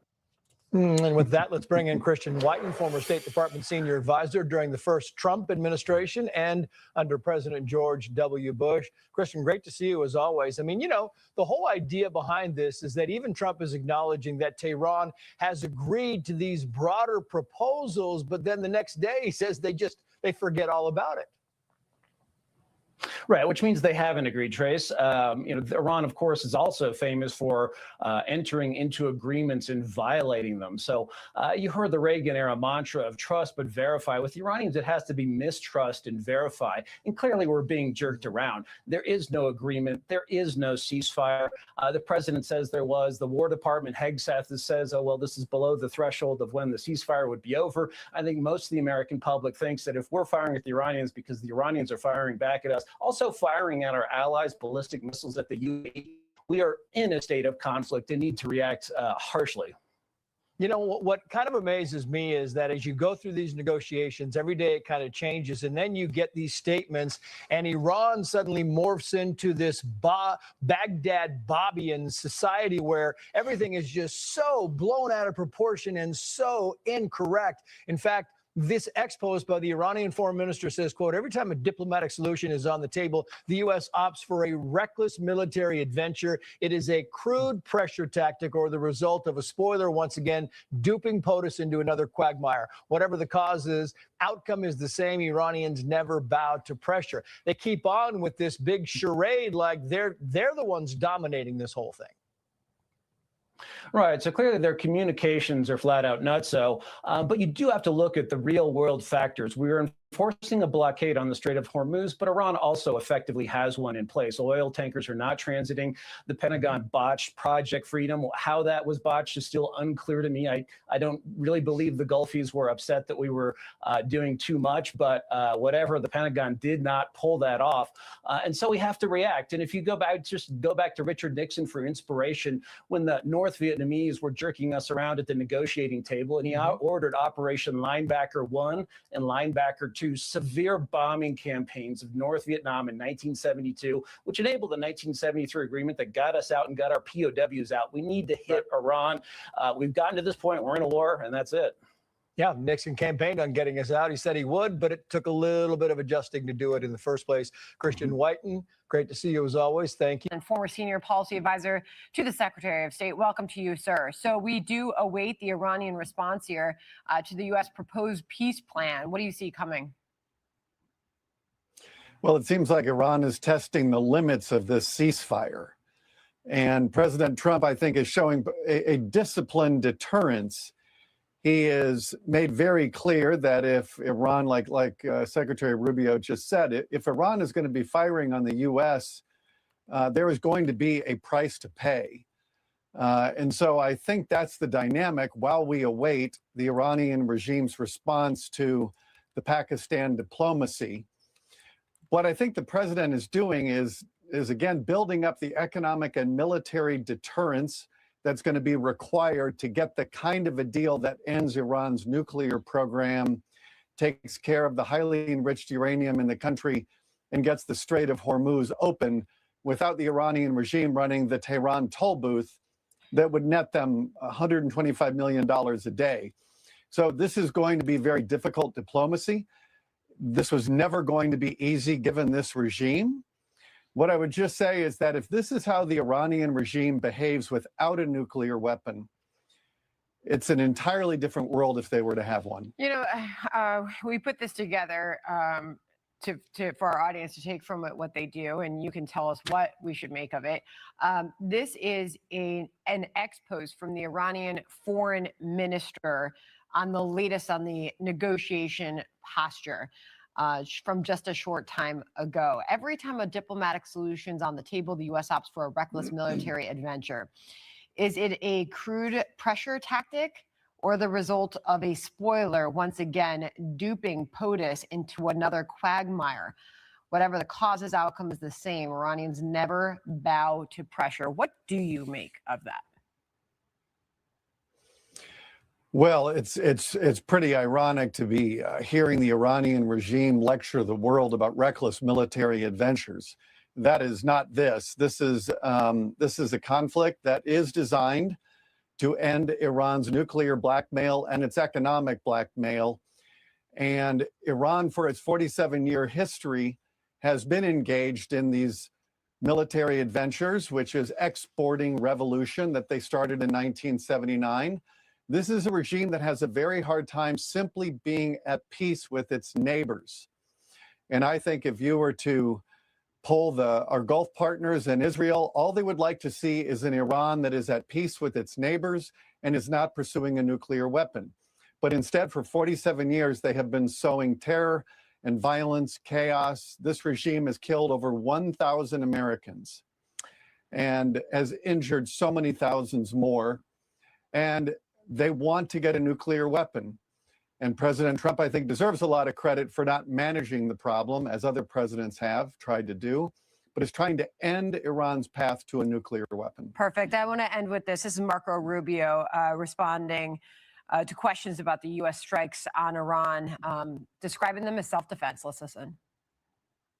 And with that, let's bring in Christian Whiten, former State Department senior advisor during the first Trump administration and under President George W. Bush. Christian, great to see you as always. I mean, you know, the whole idea behind this is that even Trump is acknowledging that Tehran has agreed to these broader proposals, but then the next day he says they forget all about it. Right, which means they haven't agreed, Trace. Iran, of course, is also famous for entering into agreements and violating them. So you heard the Reagan-era mantra of trust but verify. With the Iranians, it has to be mistrust and verify. And clearly, we're being jerked around. There is no agreement. There is no ceasefire. The president says there was. The War Department, Hegseth, says, oh, well, this is below the threshold of when the ceasefire would be over. I think most of the American public thinks that if we're firing at the Iranians because the Iranians are firing back at us, also firing at our allies ballistic missiles at the UAE, we are in a state of conflict and need to react harshly. You know, what kind of amazes me is that as you go through these negotiations, every day it kind of changes, and then you get these statements, and Iran suddenly morphs into this Baghdad Bobbian society where everything is just so blown out of proportion and so incorrect. In fact, this ex-post by the Iranian foreign minister says, quote, every time a diplomatic solution is on the table, the U.S. opts for a reckless military adventure. It is a crude pressure tactic or the result of a spoiler, once again, duping POTUS into another quagmire. Whatever the cause is, outcome is the same. Iranians never bow to pressure. They keep on with this big charade like they're the ones dominating this whole thing. Right. So clearly their communications are flat out nutso. But you do have to look at the real world factors. We're enforcing a blockade on the Strait of Hormuz, but Iran also effectively has one in place. Oil tankers are not transiting. The Pentagon botched Project Freedom. How that was botched is still unclear to me. I don't really believe the Gulfies were upset that we were doing too much, but whatever, the Pentagon did not pull that off. And so we have to react. And if you go back to Richard Nixon for inspiration, when the North Vietnamese were jerking us around at the negotiating table, and he ordered Operation Linebacker 1 and Linebacker 2, severe bombing campaigns of North Vietnam in 1972, which enabled the 1973 agreement that got us out and got our POWs out. We need to hit Iran. We've gotten to this point. We're in a war, and that's it. Yeah, Nixon campaigned on getting us out. He said he would, but it took a little bit of adjusting to do it in the first place. Christian Whiten, great to see you as always. Thank you. And former senior policy advisor to the Secretary of State. Welcome to you, sir. So we do await the Iranian response here to the U.S. proposed peace plan. What do you see coming? Well, it seems like Iran is testing the limits of this ceasefire. And President Trump, I think, is showing a disciplined deterrence. He has made very clear that if Iran, like Secretary Rubio just said, if Iran is going to be firing on the U.S., there is going to be a price to pay. And so I think that's the dynamic while we await the Iranian regime's response to the Pakistan diplomacy. What I think the president is doing is again, building up the economic and military deterrence that's going to be required to get the kind of a deal that ends Iran's nuclear program, takes care of the highly enriched uranium in the country, and gets the Strait of Hormuz open without the Iranian regime running the Tehran toll booth that would net them $125 million a day. So this is going to be very difficult diplomacy. This was never going to be easy given this regime. What I would just say is that if this is how the Iranian regime behaves without a nuclear weapon, it's an entirely different world if they were to have one. You know, we put this together for our audience to take from it what they do, and you can tell us what we should make of it. This is an expose from the Iranian foreign minister on the latest on the negotiation posture from just a short time ago. Every time a diplomatic solution's on the table, the U.S. opts for a reckless military adventure. Is it a crude pressure tactic or the result of a spoiler once again duping POTUS into another quagmire? Whatever the cause's outcome is the same. Iranians never bow to pressure. What do you make of that? Well, it's pretty ironic to be hearing the Iranian regime lecture the world about reckless military adventures. That is not this. This is a conflict that is designed to end Iran's nuclear blackmail and its economic blackmail. And Iran, for its 47-year history, has been engaged in these military adventures, which is exporting revolution that they started in 1979. This is a regime that has a very hard time simply being at peace with its neighbors. And I think if you were to poll our Gulf partners in Israel, all they would like to see is an Iran that is at peace with its neighbors and is not pursuing a nuclear weapon. But instead, for 47 years, they have been sowing terror and violence, chaos. This regime has killed over 1,000 Americans and has injured so many thousands more. And they want to get a nuclear weapon. And President Trump, I think, deserves a lot of credit for not managing the problem, as other presidents have tried to do, but is trying to end Iran's path to a nuclear weapon. Perfect. I want to end with this. This is Marco Rubio responding to questions about the U.S. strikes on Iran, describing them as self-defense. Let's listen.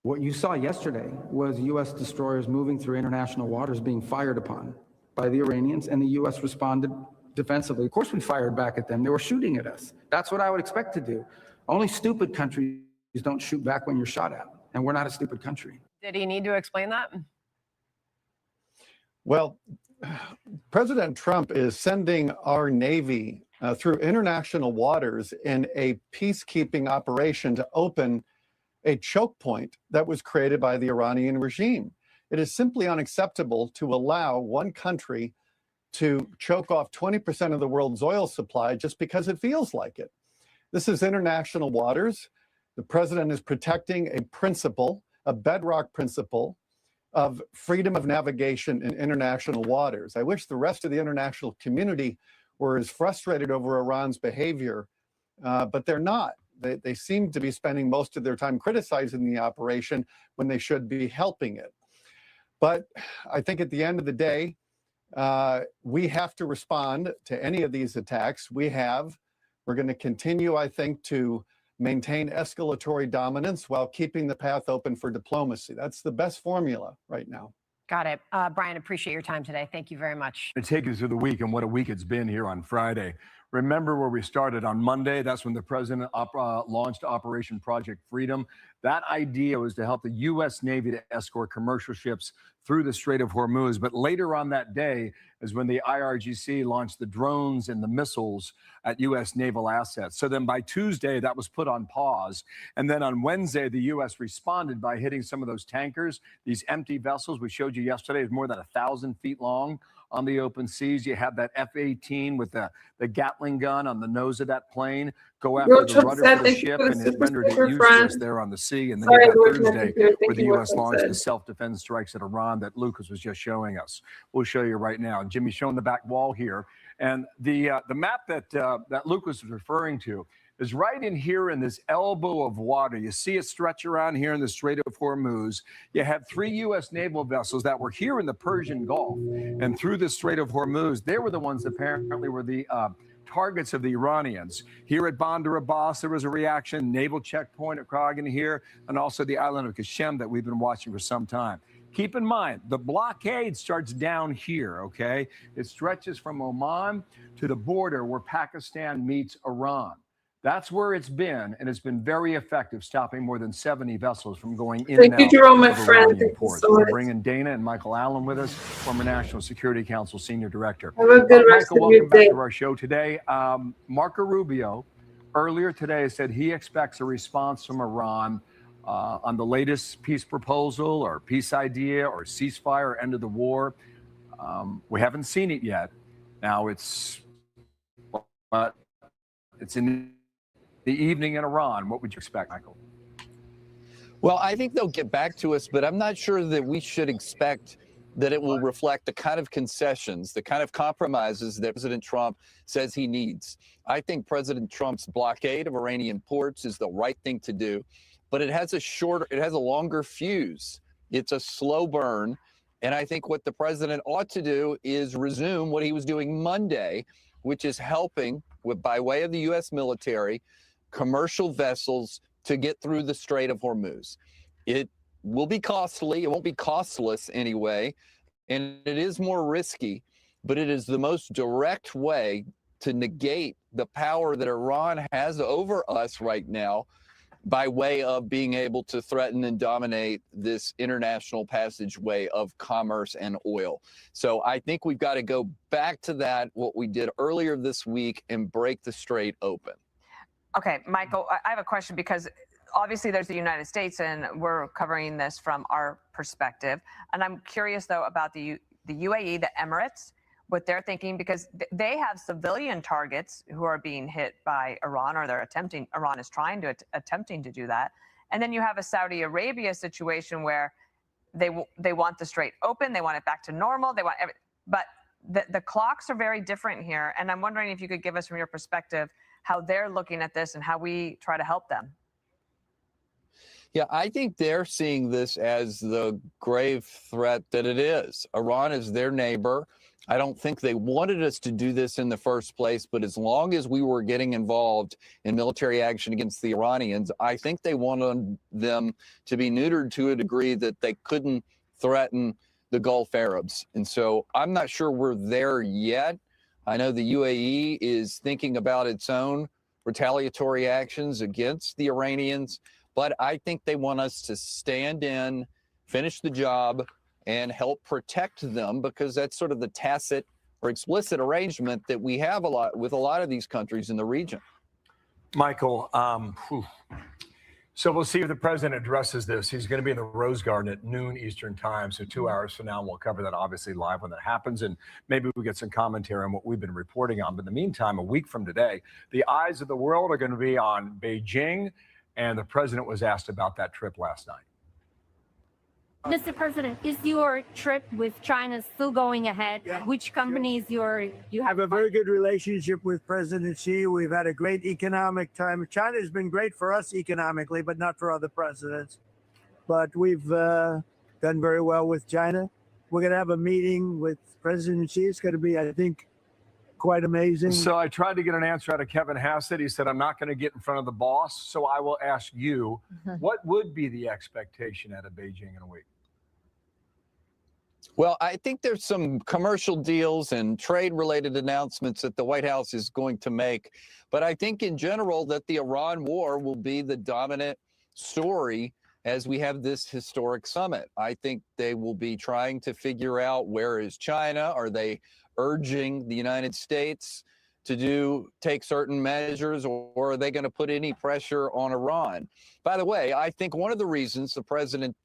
What you saw yesterday was U.S. destroyers moving through international waters being fired upon by the Iranians, and the U.S. responded defensively. Of course, we fired back at them. They were shooting at us. That's what I would expect to do. Only stupid countries don't shoot back when you're shot at, and we're not a stupid country. Did he need to explain that? Well, President Trump is sending our Navy through international waters in a peacekeeping operation to open a choke point that was created by the Iranian regime. It is simply unacceptable to allow one country to choke off 20% of the world's oil supply just because it feels like it. This is international waters. The president is protecting a principle, a bedrock principle of freedom of navigation in international waters. I wish the rest of the international community were as frustrated over Iran's behavior, but they're not. They seem to be spending most of their time criticizing the operation when they should be helping it. But I think at the end of the day, we have to respond to any of these attacks. We're going to continue, I think, to maintain escalatory dominance while keeping the path open for diplomacy. That's the best formula right now. Got it. Brian, appreciate your time today. Thank you very much. To take us through the week and what a week it's been here on Friday. Remember where we started on Monday? That's when the president launched Operation Project Freedom. That idea was to help the U.S. Navy to escort commercial ships through the Strait of Hormuz. But later on that day is when the IRGC launched the drones and the missiles at U.S. naval assets. So then by Tuesday, that was put on pause. And then on Wednesday, the U.S. responded by hitting some of those tankers, these empty vessels we showed you yesterday, is more than 1,000 feet long, on the open seas. You have that F-18 with the Gatling gun on the nose of that plane go after the rudder for the ship, and it rendered it useless there on the sea. And then you got Thursday, where the U.S. launched the self-defense strikes at Iran that Lucas was just showing us. We'll show you right now. Jimmy's showing the back wall here. And the map that Lucas was referring to is right in here in this elbow of water. You see it stretch around here in the Strait of Hormuz. You have 3 U.S. naval vessels that were here in the Persian Gulf and through the Strait of Hormuz. They were the ones that apparently were the targets of the Iranians. Here at Bandar Abbas, there was a reaction, naval checkpoint at Kragan here, and also the island of Qashem that we've been watching for some time. Keep in mind, the blockade starts down here, okay? It stretches from Oman to the border where Pakistan meets Iran. That's where it's been, and it's been very effective, stopping more than 70 vessels from going in and out Jerome, my of friend. Iranian ports. We're bringing Dana and Michael Allen with us, former National Security Council Senior Director. Have a good rest Michael, of your welcome back day. to our show today. Marco Rubio earlier today said he expects a response from Iran on the latest peace proposal or peace idea or ceasefire, end of the war. We haven't seen it yet. Now it's in the evening in Iran. What would you expect, Michael? Well, I think they'll get back to us, but I'm not sure that we should expect that it will reflect the kind of concessions, the kind of compromises that President Trump says he needs. I think President Trump's blockade of Iranian ports is the right thing to do, but it has a longer fuse. It's a slow burn. And I think what the president ought to do is resume what he was doing Monday, which is helping by way of the U.S. military, commercial vessels to get through the Strait of Hormuz. It will be costly. It won't be costless anyway. And it is more risky, but it is the most direct way to negate the power that Iran has over us right now by way of being able to threaten and dominate this international passageway of commerce and oil. So I think we've got to go back to that, what we did earlier this week, and break the strait open. Okay, Michael, I have a question because obviously there's the United States and we're covering this from our perspective. And I'm curious, though, about the UAE, the Emirates, what they're thinking, because they have civilian targets who are being hit by Iran, or Iran is attempting to do that. And then you have a Saudi Arabia situation where they want the strait open, they want it back to normal, but the clocks are very different here. And I'm wondering if you could give us, from your perspective, how they're looking at this and how we try to help them. Yeah, I think they're seeing this as the grave threat that it is. Iran is their neighbor. I don't think they wanted us to do this in the first place, but as long as we were getting involved in military action against the Iranians, I think they wanted them to be neutered to a degree that they couldn't threaten the Gulf Arabs. And so I'm not sure we're there yet. I know the UAE is thinking about its own retaliatory actions against the Iranians, but I think they want us to stand in, finish the job, and help protect them, because that's sort of the tacit or explicit arrangement that we have with a lot of these countries in the region. Michael, so we'll see if the president addresses this. He's going to be in the Rose Garden at noon Eastern time. So 2 hours from now, we'll cover that obviously live when that happens. And maybe we'll get some commentary on what we've been reporting on. But in the meantime, a week from today, the eyes of the world are going to be on Beijing. And the president was asked about that trip last night. Mr. President, is your trip with China still going ahead? Yeah. Which companies you have a very good relationship with President Xi. We've had a great economic time. China has been great for us economically, but not for other presidents. But we've done very well with China. We're going to have a meeting with President Xi. It's going to be, I think, quite amazing. So I tried to get an answer out of Kevin Hassett. He said, I'm not going to get in front of the boss. So I will ask you, what would be the expectation out of Beijing in a week? Well, I think there's some commercial deals and trade-related announcements that the White House is going to make. But I think in general that the Iran war will be the dominant story as we have this historic summit. I think they will be trying to figure out, where is China? Are they urging the United States to take certain measures, or are they going to put any pressure on Iran? By the way, I think one of the reasons the president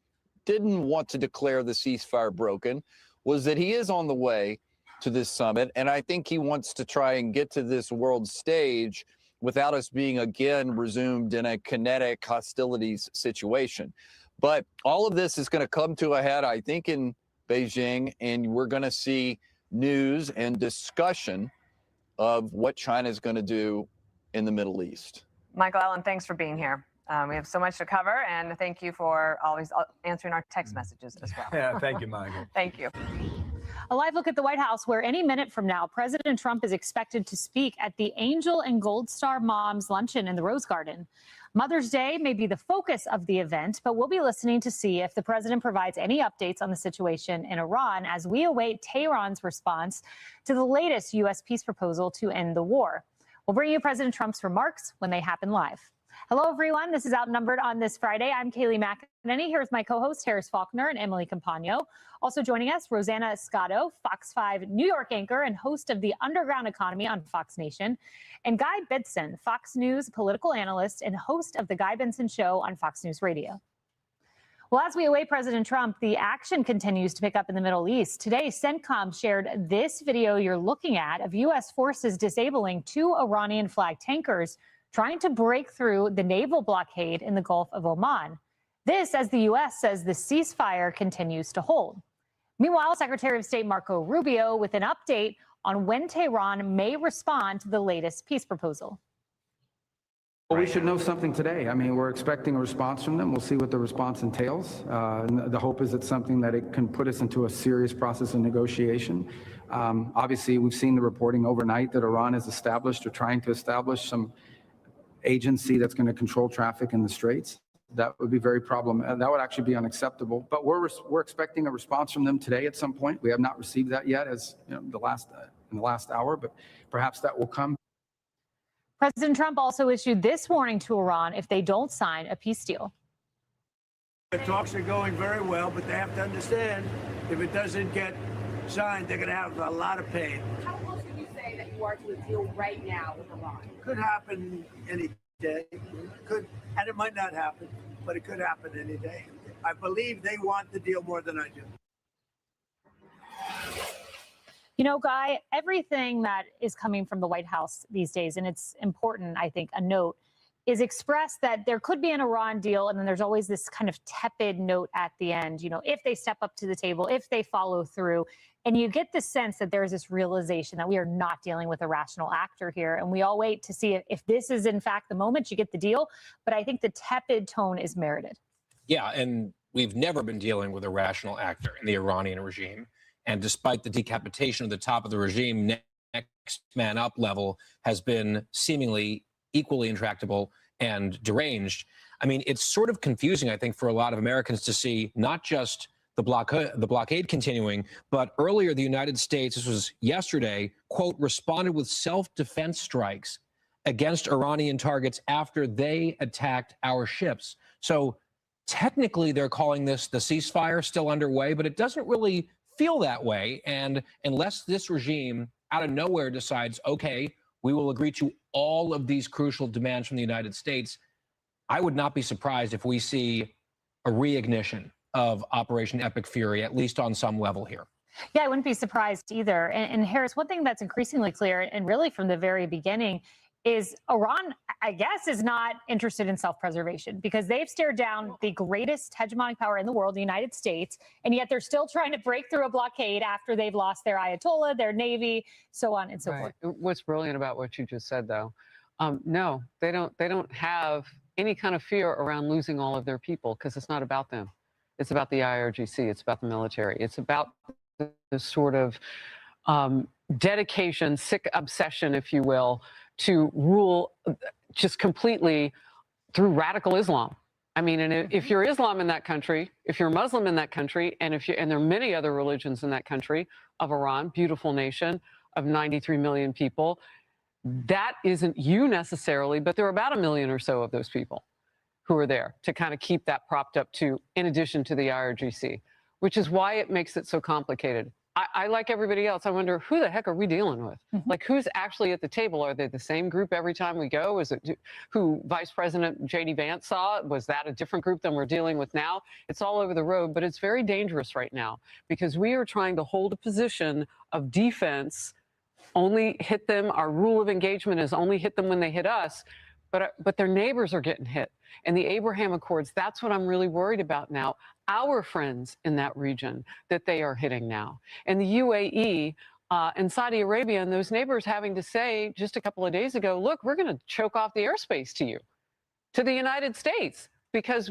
didn't want to declare the ceasefire broken was that he is on the way to this summit. And I think he wants to try and get to this world stage without us being again resumed in a kinetic hostilities situation. But all of this is going to come to a head, I think, in Beijing, and we're going to see news and discussion of what China is going to do in the Middle East. Michael Allen, thanks for being here. We have so much to cover, and thank you for always answering our text messages as well. Yeah, thank you, Michael. Thank you. A live look at the White House, where any minute from now, President Trump is expected to speak at the Angel and Gold Star Moms Luncheon in the Rose Garden. Mother's Day may be the focus of the event, but we'll be listening to see if the president provides any updates on the situation in Iran as we await Tehran's response to the latest U.S. peace proposal to end the war. We'll bring you President Trump's remarks when they happen live. Hello, everyone. This is Outnumbered on this Friday. I'm Kaylee McEnany. Here's my co-hosts, Harris Faulkner and Emily Campagno. Also joining us, Rosanna Escato, Fox 5 New York anchor and host of The Underground Economy on Fox Nation, and Guy Benson, Fox News political analyst and host of The Guy Benson Show on Fox News Radio. Well, as we await President Trump, the action continues to pick up in the Middle East. Today, CENTCOM shared this video you're looking at of U.S. forces disabling 2 Iranian-flagged tankers trying to break through the naval blockade in the Gulf of Oman. This, as the U.S. says the ceasefire continues to hold. Meanwhile, Secretary of State Marco Rubio with an update on when Tehran may respond to the latest peace proposal. Well, we should know something today. I mean, we're expecting a response from them. We'll see what the response entails. And the hope is it's something that it can put us into a serious process of negotiation. Obviously, we've seen the reporting overnight that Iran has established or trying to establish some agency that's going to control traffic in the Straits. That would be very problematic. That would actually be unacceptable. But we're expecting a response from them today at some point. We have not received that yet, as you know, in the last hour, but perhaps that will come. President Trump also issued this warning to Iran if they don't sign a peace deal. The talks are going very well, but they have to understand if it doesn't get signed, they're going to have a lot of pain. How close would you say that you are to a deal right now with Iran? Could happen any day. Could, and it might not happen, but it could happen any day. I believe they want the deal more than I do. You know, Guy, everything that is coming from the White House these days, and it's important, I think, a note, is expressed that there could be an Iran deal, and then there's always this kind of tepid note at the end, you know, if they step up to the table, if they follow through. And you get the sense that there's this realization that we are not dealing with a rational actor here. And we all wait to see if this is, in fact, the moment you get the deal. But I think the tepid tone is merited. Yeah, and we've never been dealing with a rational actor in the Iranian regime. And despite the decapitation of the top of the regime, next man up level has been seemingly equally intractable and deranged. I mean, it's sort of confusing, I think, for a lot of Americans to see not just the blockade continuing, but earlier the United States, this was yesterday, quote, responded with self-defense strikes against Iranian targets after they attacked our ships. So technically they're calling this the ceasefire still underway, but it doesn't really feel that way. And unless this regime out of nowhere decides, okay, we will agree to all of these crucial demands from the United States, I would not be surprised if we see a reignition of Operation Epic Fury, at least on some level here. Yeah, I wouldn't be surprised either. And Harris, one thing that's increasingly clear, and really from the very beginning, is Iran, I guess, is not interested in self-preservation because they've stared down the greatest hegemonic power in the world, the United States, and yet they're still trying to break through a blockade after they've lost their Ayatollah, their Navy, so on and so forth. What's brilliant about what you just said, though, no, they don't have any kind of fear around losing all of their people because it's not about them. It's about the IRGC. It's about the military. It's about the sort of dedication, sick obsession, if you will, to rule just completely through radical Islam. I mean, and if you're Islam in that country, if you're Muslim in that country, and there are many other religions in that country of Iran, beautiful nation of 93 million people, that isn't you necessarily, but there are about 1 million or so of those people who are there to kind of keep that propped up too, in addition to the IRGC, which is why it makes it so complicated. I like everybody else, I wonder, who the heck are we dealing with? Like, who's actually at the table? Are they the same group every time we go? Is it who Vice President J.D. Vance saw? Was that a different group than we're dealing with now? It's all over the road, but it's very dangerous right now because we are trying to hold a position of defense, only hit them. Our rule of engagement is only hit them when they hit us, but their neighbors are getting hit. And the Abraham Accords, that's what I'm really worried about now. Our friends in that region that they are hitting now. And the UAE and Saudi Arabia and those neighbors having to say just a couple of days ago, look, we're going to choke off the airspace to you, to the United States, because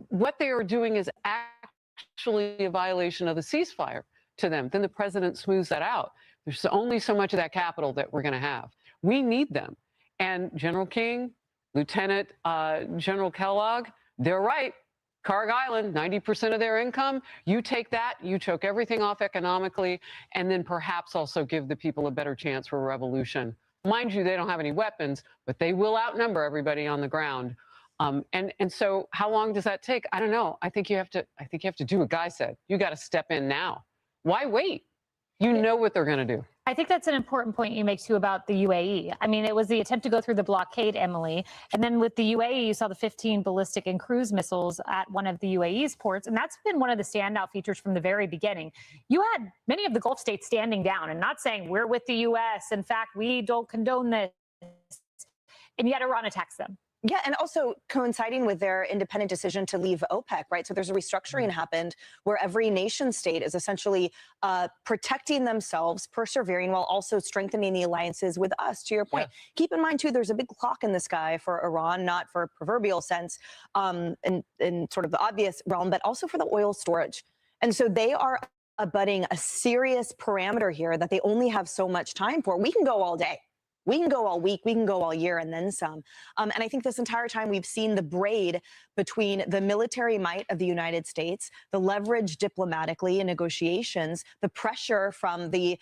what they are doing is actually a violation of the ceasefire to them. Then the president smooths that out. There's only so much of that capital that we're going to have. We need them. And General King, Lieutenant General Kellogg, they're right. Carg Island, 90% of their income, you take that, you choke everything off economically, and then perhaps also give the people a better chance for a revolution. Mind you, they don't have any weapons, but they will outnumber everybody on the ground. And so how long does that take? I don't know. I think you have to do what Guy said. You got to step in now. Why wait? You know what they're going to do. I think that's an important point you make, too, about the UAE. I mean, it was the attempt to go through the blockade, Emily. And then with the UAE, you saw the 15 ballistic and cruise missiles at one of the UAE's ports. And that's been one of the standout features from the very beginning. You had many of the Gulf states standing down and not saying, we're with the U.S. In fact, we don't condone this. And yet Iran attacks them. Yeah, and also coinciding with their independent decision to leave OPEC, right? So there's a restructuring happened where every nation state is essentially protecting themselves, persevering, while also strengthening the alliances with us, to your point. Yeah. Keep in mind, too, there's a big clock in the sky for Iran, not for a proverbial sense in sort of the obvious realm, but also for the oil storage. And so they are abutting a serious parameter here that they only have so much time for. We can go all day. We can go all week, we can go all year, and then some. And I think this entire time we've seen the braid between the military might of the United States, the leverage diplomatically in negotiations, the pressure from the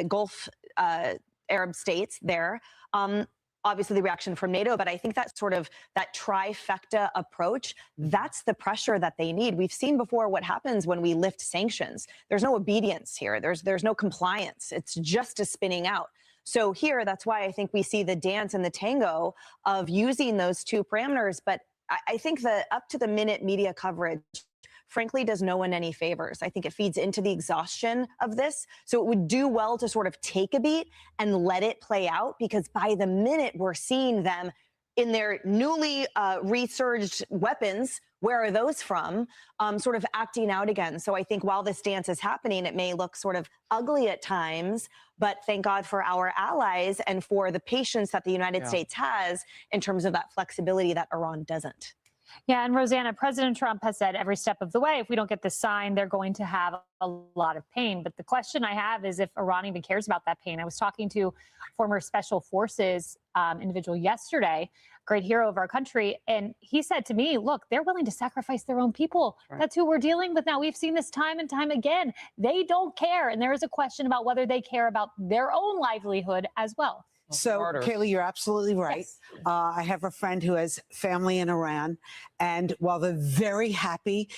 Gulf Arab states there, obviously the reaction from NATO, but I think that sort of that trifecta approach, that's the pressure that they need. We've seen before what happens when we lift sanctions. There's no obedience here. There's no compliance. It's just a spinning out. So here, that's why I think we see the dance and the tango of using those two parameters. But I think the up-to-the-minute media coverage, frankly, does no one any favors. I think it feeds into the exhaustion of this. So it would do well to sort of take a beat and let it play out, because by the minute we're seeing them in their newly resurged weapons, where are those from, sort of acting out again. So I think while this dance is happening, it may look sort of ugly at times, but thank God for our allies and for the patience that the United States has in terms of that flexibility that Iran doesn't. Yeah, and Rosanna, President Trump has said every step of the way, if we don't get this signed, they're going to have a lot of pain. But the question I have is if Iran even cares about that pain. I was talking to former Special Forces individual yesterday, great hero of our country, and he said to me, look, they're willing to sacrifice their own people. Right. That's who we're dealing with now. We've seen this time and time again. They don't care. And there is a question about whether they care about their own livelihood as well. So, Kaylee, you're absolutely right. Yes. I have a friend who has family in Iran, and while they're very happy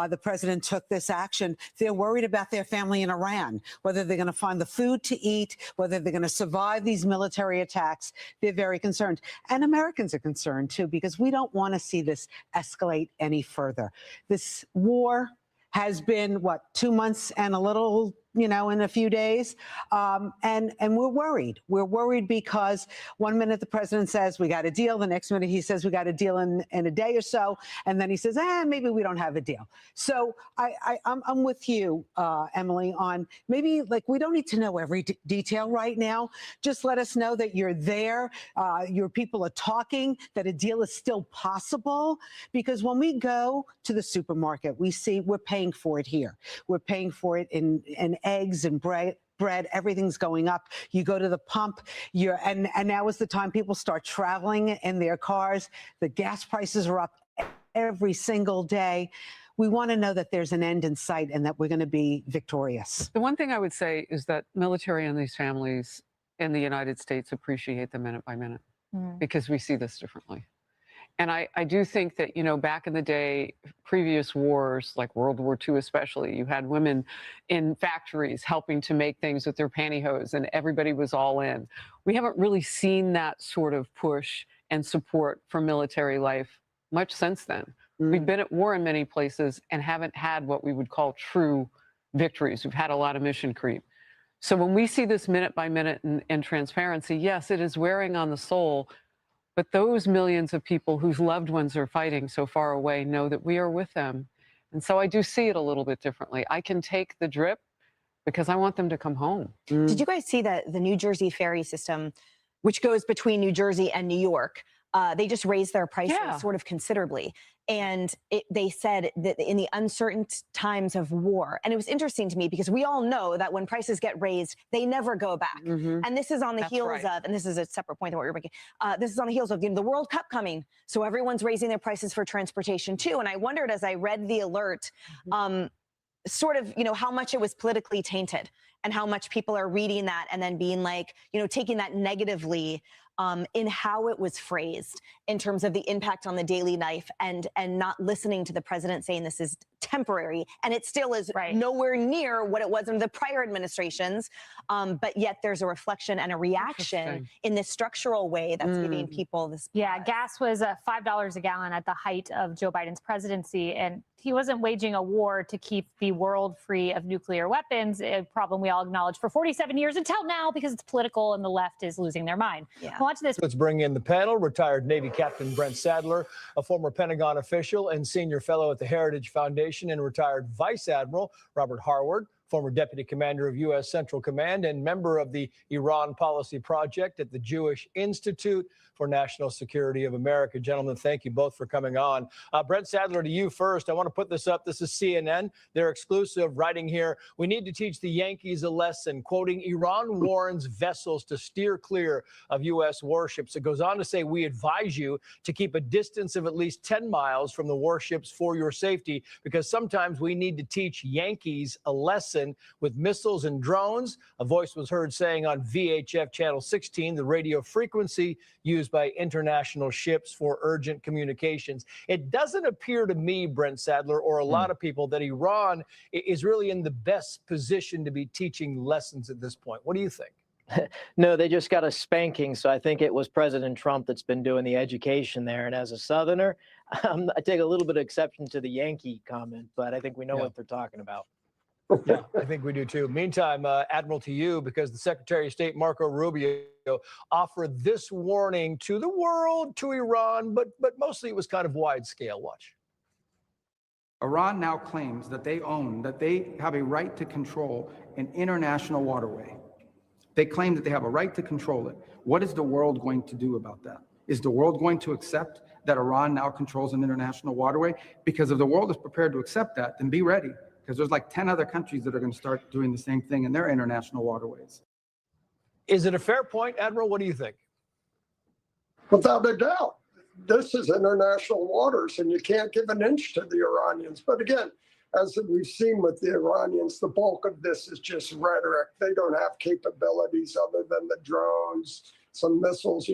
the president took this action, they're worried about their family in Iran, whether they're going to find the food to eat, whether they're going to survive these military attacks. They're very concerned. And Americans are concerned, too, because we don't want to see this escalate any further. This war has been, 2 months and a little, in a few days. And we're worried. We're worried because one minute the president says we got a deal. The next minute he says we got a deal in a day or so. And then he says, maybe we don't have a deal. So I'm with you, Emily, on maybe we don't need to know every detail right now. Just let us know that you're there. Your people are talking, that a deal is still possible. Because when we go to the supermarket, we see we're paying for it here. We're paying for it in eggs and bread, everything's going up. You go to the pump, and now is the time people start traveling in their cars. The gas prices are up every single day. We want to know that there's an end in sight and that we're going to be victorious. The one thing I would say is that military and these families in the United States appreciate the minute by minute because we see this differently. And I do think that, back in the day, previous wars, like World War II especially, you had women in factories helping to make things with their pantyhose, and everybody was all in. We haven't really seen that sort of push and support for military life much since then. We've been at war in many places and haven't had what we would call true victories. We've had a lot of mission creep. So when we see this minute by minute and transparency, yes, it is wearing on the soul. But those millions of people whose loved ones are fighting so far away know that we are with them. And so I do see it a little bit differently. I can take the drip because I want them to come home. Did you guys see that the New Jersey ferry system, which goes between New Jersey and New York, they just raised their prices sort of considerably. And they said that in the uncertain times of war, and it was interesting to me because we all know that when prices get raised, they never go back. And this is on the heels of, and this is a separate point than what you're making, this is on the heels of the World Cup coming. So everyone's raising their prices for transportation too. And I wondered as I read the alert, sort of, how much it was politically tainted and how much people are reading that and then being like, taking that negatively in how it was phrased in terms of the impact on the daily life and not listening to the president saying this is temporary. And it still is nowhere near what it was in the prior administrations. But yet there's a reflection and a reaction in this structural way that's giving people this. Yeah, gas was $5 a gallon at the height of Joe Biden's presidency. And he wasn't waging a war to keep the world free of nuclear weapons, a problem we all acknowledge for 47 years until now because it's political and the left is losing their mind. Watch this. Let's bring in the panel. Retired Navy Captain Brent Sadler, a former Pentagon official and senior fellow at the Heritage Foundation, and retired Vice Admiral Robert Harward, former deputy commander of U.S. Central Command and member of the Iran Policy Project at the Jewish Institute for National Security of America. Gentlemen, thank you both for coming on. Brent Sadler, to you first. I want to put this up. This is CNN. They're exclusive, writing here, "We need to teach the Yankees a lesson," quoting, "Iran warns vessels to steer clear of U.S. warships." It goes on to say, "We advise you to keep a distance of at least 10 miles from the warships for your safety, because sometimes we need to teach Yankees a lesson with missiles and drones." A voice was heard saying on VHF Channel 16, the radio frequency used by international ships for urgent communications. It doesn't appear to me, Brent Sadler, or a lot of people, that Iran is really in the best position to be teaching lessons at this point. What do you think? No, they just got a spanking. So I think it was President Trump that's been doing the education there. And as a Southerner, I take a little bit of exception to the Yankee comment, but I think we know what they're talking about. Yeah, I think we do too. Meantime, Admiral, to you, because the Secretary of State, Marco Rubio, offered this warning to the world, to Iran, but mostly it was kind of wide scale. Watch. Iran now claims that they have a right to control an international waterway. They claim that they have a right to control it. What is the world going to do about that? Is the world going to accept that Iran now controls an international waterway? Because if the world is prepared to accept that, then be ready, because there's like 10 other countries that are going to start doing the same thing in their international waterways. Is it a fair point, Admiral? What do you think? Without a doubt. This is international waters, and you can't give an inch to the Iranians. But again, as we've seen with the Iranians, the bulk of this is just rhetoric. They don't have capabilities other than the drones, some missiles,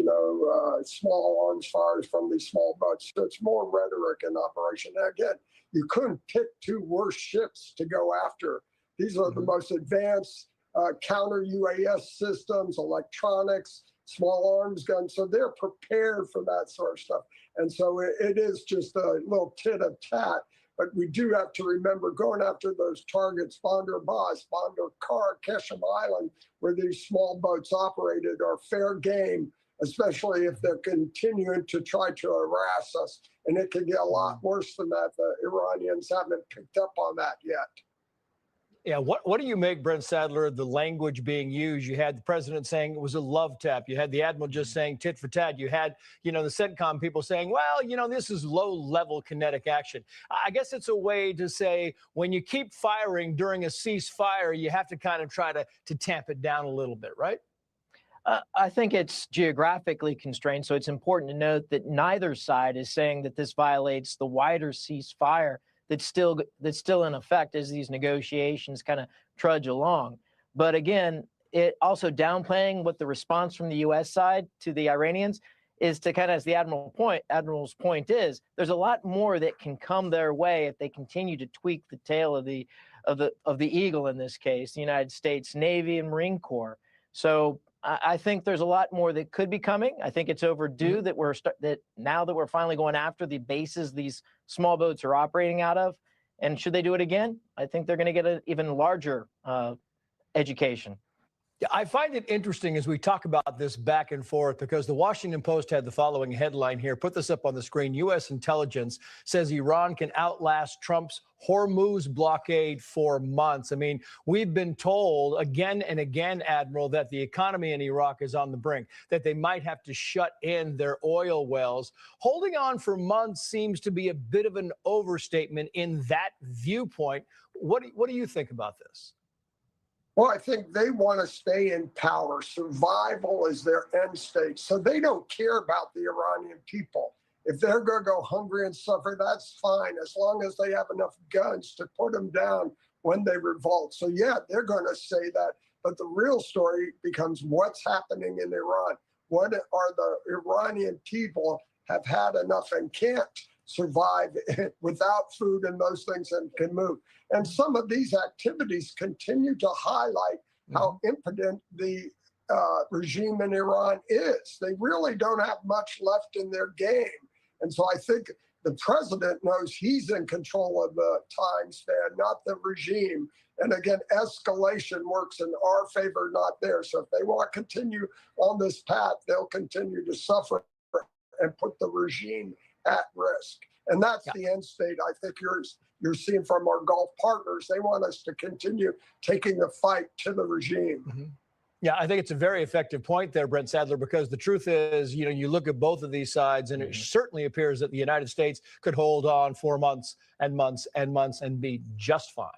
small arms fires from these small boats. So it's more rhetoric in operation. And again, you couldn't pick two worse ships to go after. These are the most advanced counter UAS systems, electronics, small arms guns. So they're prepared for that sort of stuff. And so it is just a little tit of tat. But we do have to remember going after those targets, Bandar Abbas, Bandar Kar, Keshem Island, where these small boats operated, are fair game, especially if they're continuing to try to harass us. And it can get a lot worse than that. The Iranians haven't picked up on that yet. Yeah, what do you make, Brent Sadler, of the language being used? You had the president saying it was a love tap. You had the admiral just saying tit for tat. You had, the CENTCOM people saying, well, this is low-level kinetic action. I guess it's a way to say when you keep firing during a ceasefire, you have to kind of try to tamp it down a little bit, right? I think it's geographically constrained, so it's important to note that neither side is saying that this violates the wider ceasefire that's still in effect as these negotiations kind of trudge along. But again, it also downplaying what the response from the U.S. side to the Iranians is to kind of, as the admiral's point is, there's a lot more that can come their way if they continue to tweak the tail of the eagle, in this case, the United States Navy and Marine Corps. So I think there's a lot more that could be coming. I think it's overdue that now that we're finally going after the bases these small boats are operating out of. And should they do it again, I think they're going to get an even larger education. Yeah, I find it interesting as we talk about this back and forth, because the Washington Post had the following headline here. Put this up on the screen. U.S. intelligence says Iran can outlast Trump's Hormuz blockade for months. I mean, we've been told again and again, Admiral, that the economy in Iraq is on the brink, that they might have to shut in their oil wells. Holding on for months seems to be a bit of an overstatement in that viewpoint. What do you think about this? Well, I think they want to stay in power. Survival is their end state. So they don't care about the Iranian people. If they're going to go hungry and suffer, that's fine, as long as they have enough guns to put them down when they revolt. So, yeah, they're going to say that. But the real story becomes what's happening in Iran. What are the Iranian people have had enough and can't survive without food and those things and can move. And some of these activities continue to highlight how impotent the regime in Iran is. They really don't have much left in their game. And so I think the president knows he's in control of the time span, not the regime. And again, escalation works in our favor, not theirs. So if they want to continue on this path, they'll continue to suffer and put the regime at risk. And that's the end state I think you're seeing from our Gulf partners. They want us to continue taking the fight to the regime. Yeah, I think it's a very effective point there, Brent Sadler, because the truth is, you look at both of these sides, and it certainly appears that the United States could hold on for months and months and months and be just fine.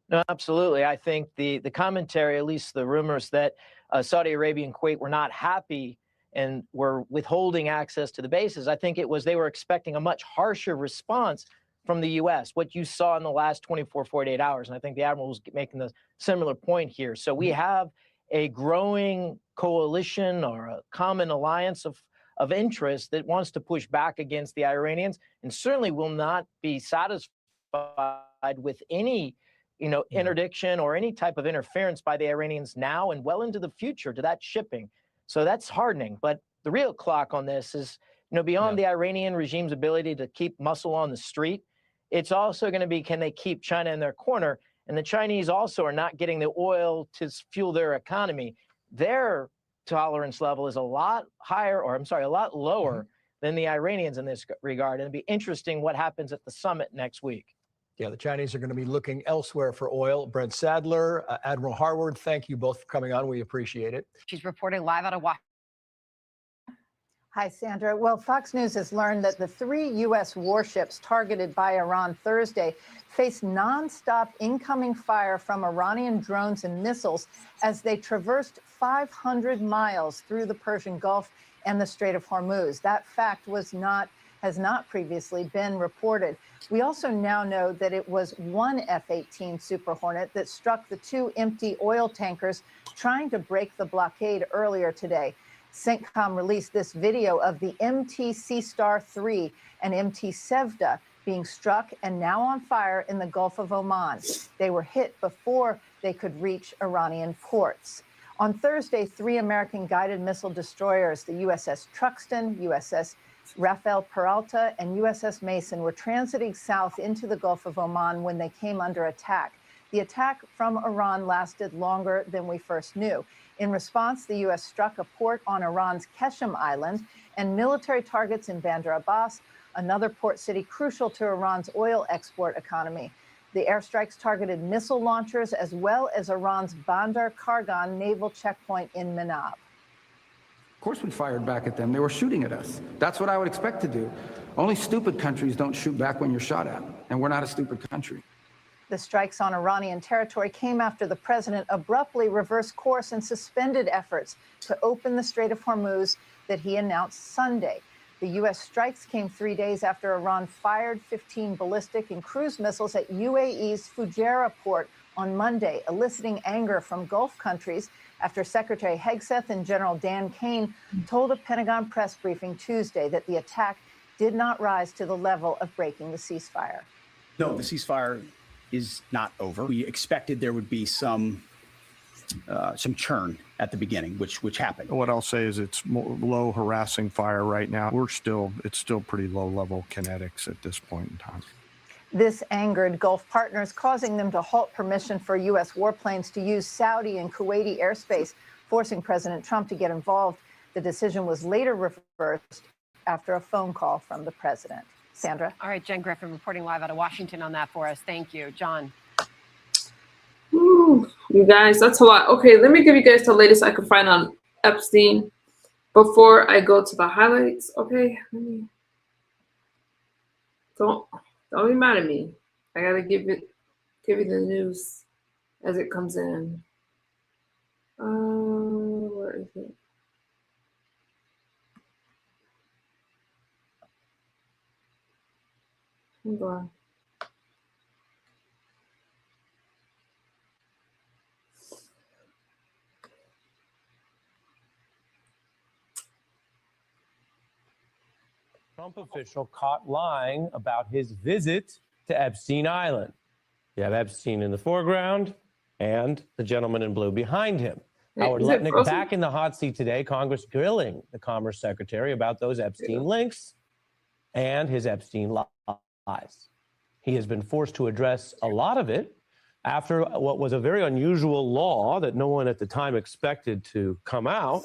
No, absolutely. I think the commentary, at least the rumors that Saudi Arabia and Kuwait were not happy and were withholding access to the bases, I think it was they were expecting a much harsher response from the U.S., what you saw in the last 24, 48 hours. And I think the Admiral was making the similar point here. So we have a growing coalition or a common alliance of interest that wants to push back against the Iranians, and certainly will not be satisfied with any interdiction or any type of interference by the Iranians now and well into the future to that shipping. So that's hardening. But the real clock on this is, beyond the Iranian regime's ability to keep muscle on the street, it's also going to be, can they keep China in their corner? And the Chinese also are not getting the oil to fuel their economy. Their tolerance level is a lot higher, or I'm sorry, a lot lower than the Iranians in this regard. And it'll be interesting what happens at the summit next week. Yeah, the Chinese are going to be looking elsewhere for oil. Brent Sadler, Admiral Harward, thank you both for coming on. We appreciate it. She's reporting live out of Washington. Hi, Sandra. Well, Fox News has learned that the 3 U.S. warships targeted by Iran Thursday faced nonstop incoming fire from Iranian drones and missiles as they traversed 500 miles through the Persian Gulf and the Strait of Hormuz. That fact has not previously been reported. We also now know that it was one F-18 Super Hornet that struck the 2 empty oil tankers trying to break the blockade earlier today. CENTCOM released this video of the MT Sea Star 3 and MT Sevda being struck and now on fire in the Gulf of Oman. They were hit before they could reach Iranian ports. On Thursday, 3 American guided missile destroyers, the USS Truxtun, USS Rafael Peralta, and USS Mason, were transiting south into the Gulf of Oman when they came under attack. The attack from Iran lasted longer than we first knew. In response, the U.S. struck a port on Iran's Keshem Island and military targets in Bandar Abbas, another port city crucial to Iran's oil export economy. The airstrikes targeted missile launchers as well as Iran's Bandar Kargan naval checkpoint in Manab. Of course we fired back at them. They were shooting at us. That's what I would expect to do. Only stupid countries don't shoot back when you're shot at, and we're not a stupid country. The strikes on Iranian territory came after the president abruptly reversed course and suspended efforts to open the Strait of Hormuz that he announced Sunday. The U.S. strikes came 3 days after Iran fired 15 ballistic and cruise missiles at UAE's Fujairah port on Monday, eliciting anger from Gulf countries after Secretary Hegseth and General Dan Kane told a Pentagon press briefing Tuesday that the attack did not rise to the level of breaking the ceasefire. No, the ceasefire is not over. We expected there would be some churn at the beginning, which happened. What I'll say is it's low harassing fire right now. It's still pretty low level kinetics at this point in time. This angered Gulf partners, causing them to halt permission for U.S. warplanes to use Saudi and Kuwaiti airspace, forcing President Trump to get involved. The decision was later reversed after a phone call from the president. Sandra? All right, Jen Griffin reporting live out of Washington on that for us. Thank you. John? Ooh, you guys, that's a lot. Okay, let me give you guys the latest I could find on Epstein before I go to the highlights. Okay, don't be mad at me. I gotta give you the news as it comes in. Where is it? Hold on. Trump official caught lying about his visit to Epstein Island. You have Epstein in the foreground and the gentleman in blue behind him. Howard Lutnick back in the hot seat today, Congress grilling the Commerce Secretary about those Epstein links and his Epstein lies. He has been forced to address a lot of it after what was a very unusual law that no one at the time expected to come out,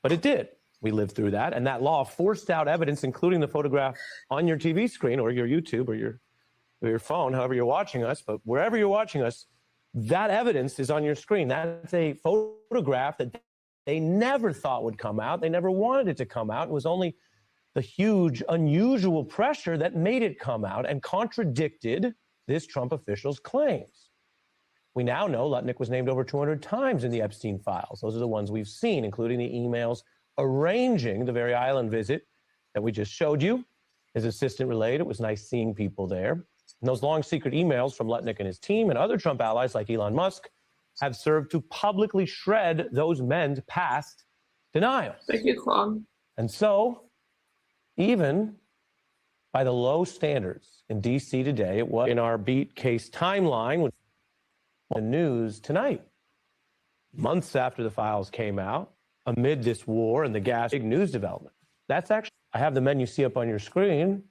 but it did. We lived through that, and that law forced out evidence, including the photograph on your TV screen or your YouTube or your phone, however you're watching us. But wherever you're watching us, that evidence is on your screen. That's a photograph that they never thought would come out. They never wanted it to come out. It was only the huge, unusual pressure that made it come out and contradicted this Trump official's claims. We now know Lutnick was named over 200 times in the Epstein files. Those are the ones we've seen, including the emails arranging the very island visit that we just showed you. His assistant relayed it was nice seeing people there. And those long secret emails from Lutnick and his team and other Trump allies like Elon Musk have served to publicly shred those men's past denials. Thank you, Claude. And so, even by the low standards in D.C. today, it was in our beat case timeline with the news tonight. Months after the files came out, amid this war and the big news development. That's actually, I have the men you see up on your screen